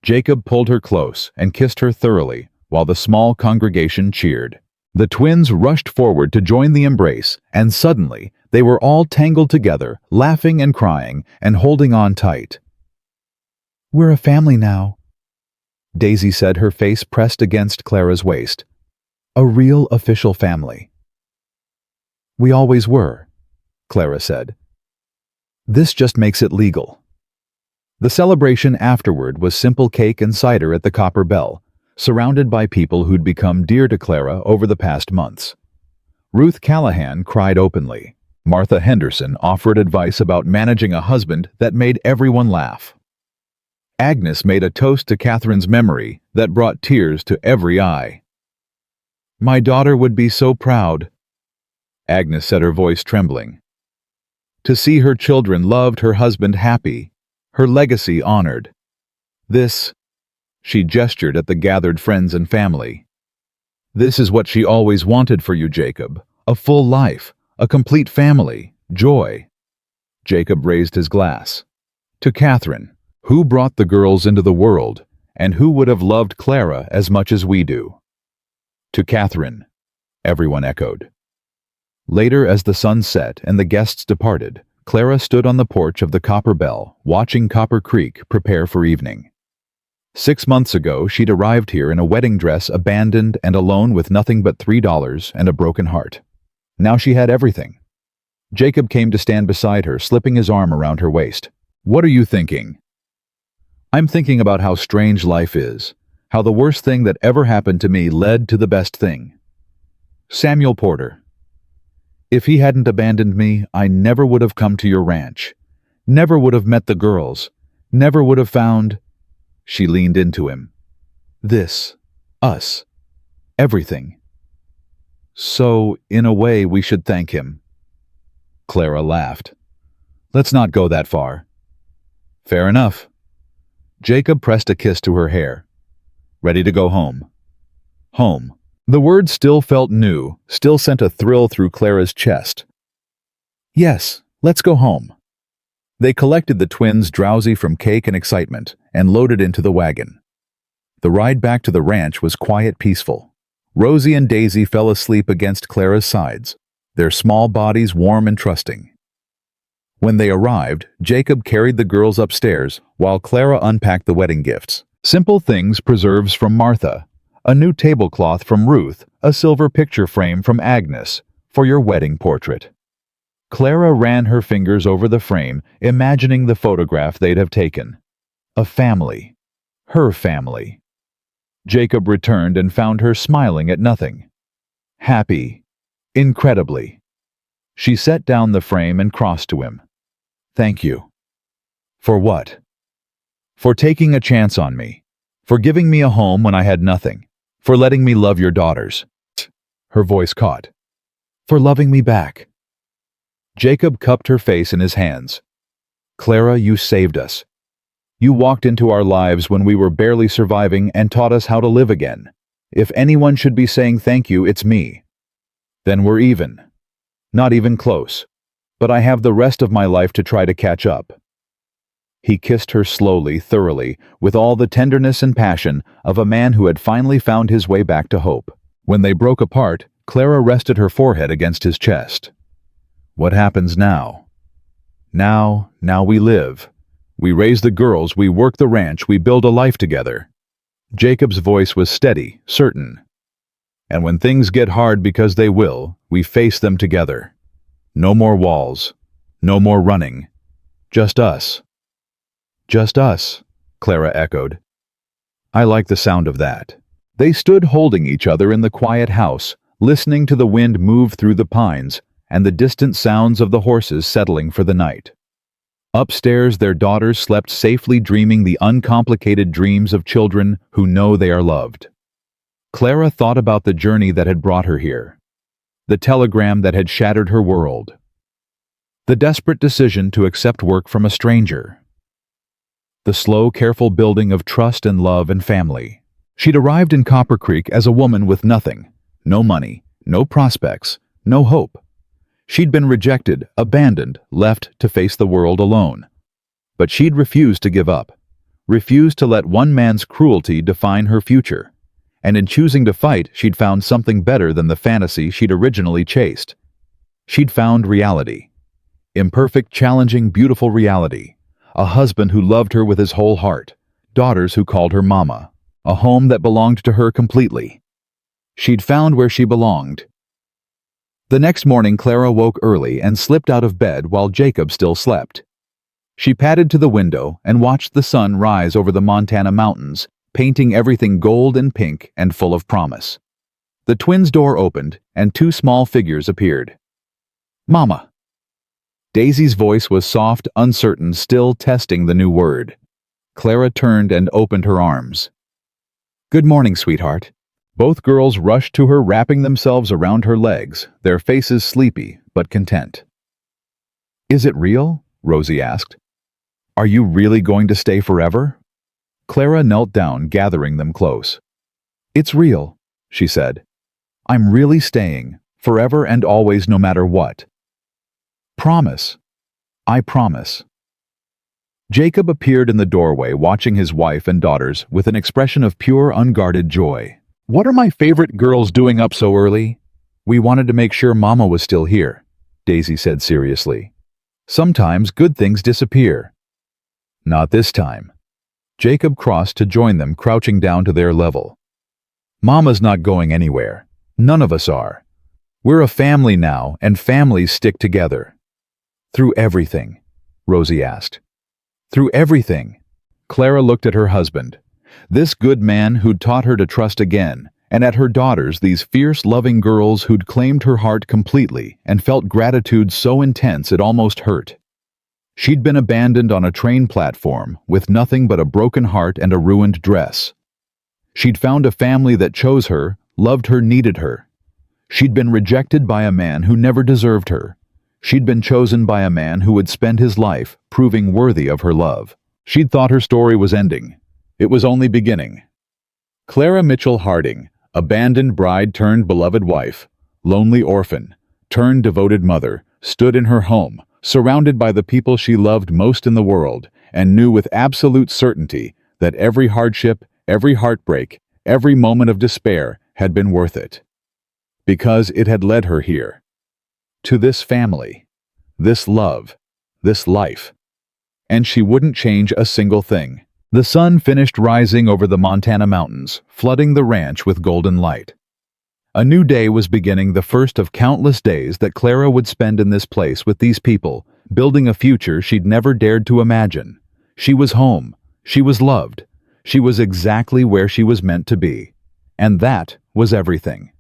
Jacob pulled her close and kissed her thoroughly, while the small congregation cheered. The twins rushed forward to join the embrace, and suddenly they were all tangled together, laughing and crying and holding on tight. "We're a family now," Daisy said, her face pressed against Clara's waist. "A real official family." "We always were," Clara said. "This just makes it legal." The celebration afterward was simple cake and cider at the Copper Bell, surrounded by people who'd become dear to Clara over the past months. Ruth Callahan cried openly. Martha Henderson offered advice about managing a husband that made everyone laugh. Agnes made a toast to Catherine's memory that brought tears to every eye. "My daughter would be so proud," Agnes said, her voice trembling. "To see her children loved, her husband happy, her legacy honored. This," she gestured at the gathered friends and family, "this is what she always wanted for you, Jacob. A full life, a complete family, joy." Jacob raised his glass. "To Catherine, who brought the girls into the world, and who would have loved Clara as much as we do." "To Catherine," everyone echoed. Later, as the sun set and the guests departed, Clara stood on the porch of the Copper Bell, watching Copper Creek prepare for evening. 6 months ago, she'd arrived here in a wedding dress, abandoned and alone with nothing but $3 and a broken heart. Now she had everything. Jacob came to stand beside her, slipping his arm around her waist. "What are you thinking?" "I'm thinking about how strange life is, how the worst thing that ever happened to me led to the best thing. Samuel Porter. If he hadn't abandoned me, I never would have come to your ranch, never would have met the girls, never would have found—" She leaned into him. "This, us, everything. So, in a way, we should thank him." Clara laughed. "Let's not go that far." "Fair enough." Jacob pressed a kiss to her hair. "Ready to go home?" Home. The word still felt new, still sent a thrill through Clara's chest. "Yes, let's go home." They collected the twins, drowsy from cake and excitement, and loaded into the wagon. The ride back to the ranch was quiet, peaceful. Rosie and Daisy fell asleep against Clara's sides, their small bodies warm and trusting. When they arrived, Jacob carried the girls upstairs while Clara unpacked the wedding gifts. Simple things: preserves from Martha, a new tablecloth from Ruth, a silver picture frame from Agnes, for your wedding portrait. Clara ran her fingers over the frame, imagining the photograph they'd have taken. A family. Her family. Jacob returned and found her smiling at nothing. Happy. Incredibly. She set down the frame and crossed to him. "Thank you." "For what?" "For taking a chance on me. For giving me a home when I had nothing. For letting me love your daughters." Her voice caught. "For loving me back." Jacob cupped her face in his hands. "Clara, you saved us. You walked into our lives when we were barely surviving and taught us how to live again. If anyone should be saying thank you, it's me. Then we're even. Not even close. But I have the rest of my life to try to catch up." He kissed her slowly, thoroughly, with all the tenderness and passion of a man who had finally found his way back to hope. When they broke apart, Clara rested her forehead against his chest. "What happens now?" Now we live. We raise the girls, we work the ranch, we build a life together." Jacob's voice was steady, certain. "And when things get hard, because they will, we face them together. No more walls. No more running. Just us." "Just us," Clara echoed. "I like the sound of that." They stood holding each other in the quiet house, listening to the wind move through the pines and the distant sounds of the horses settling for the night. Upstairs, their daughters slept safely, dreaming the uncomplicated dreams of children who know they are loved. Clara thought about the journey that had brought her here, the telegram that had shattered her world, the desperate decision to accept work from a stranger, the slow, careful building of trust and love and family. She'd arrived in Copper Creek as a woman with nothing, no money, no prospects, no hope. She'd been rejected, abandoned, left to face the world alone. But she'd refused to give up. refused to let one man's cruelty define her future. And in choosing to fight, she'd found something better than the fantasy she'd originally chased. She'd found reality. Imperfect, challenging, beautiful reality. A husband who loved her with his whole heart. Daughters who called her mama. A home that belonged to her completely. She'd found where she belonged. The next morning, Clara woke early and slipped out of bed while Jacob still slept. She padded to the window and watched the sun rise over the Montana mountains, painting everything gold and pink and full of promise. The twins' door opened, and two small figures appeared. "Mama." Daisy's voice was soft, uncertain, still testing the new word. Clara turned and opened her arms. "Good morning, sweetheart." Both girls rushed to her, wrapping themselves around her legs, their faces sleepy but content. "Is it real?" Rosie asked. "Are you really going to stay forever?" Clara knelt down, gathering them close. "It's real," she said. "I'm really staying, forever and always, no matter what." "Promise." "I promise." Jacob appeared in the doorway, watching his wife and daughters with an expression of pure, unguarded joy. "What are my favorite girls doing up so early?" "We wanted to make sure Mama was still here," Daisy said seriously. "Sometimes good things disappear." "Not this time." Jacob crossed to join them, crouching down to their level. "Mama's not going anywhere. None of us are. We're a family now, and families stick together." "Through everything?" Rosie asked. "Through everything." Clara looked at her husband, this good man who'd taught her to trust again, and at her daughters, these fierce, loving girls who'd claimed her heart completely and felt gratitude so intense it almost hurt. She'd been abandoned on a train platform with nothing but a broken heart and a ruined dress. She'd found a family that chose her, loved her, needed her. She'd been rejected by a man who never deserved her. She'd been chosen by a man who would spend his life proving worthy of her love. She'd thought her story was ending. It was only beginning. Clara Mitchell Harding, abandoned bride turned beloved wife, lonely orphan, turned devoted mother, stood in her home, surrounded by the people she loved most in the world, and knew with absolute certainty that every hardship, every heartbreak, every moment of despair had been worth it. Because it had led her here. To this family, this love, this life. And she wouldn't change a single thing. The sun finished rising over the Montana mountains, flooding the ranch with golden light. A new day was beginning, the first of countless days that Clara would spend in this place with these people, building a future she'd never dared to imagine. She was home. She was loved. She was exactly where she was meant to be. And that was everything.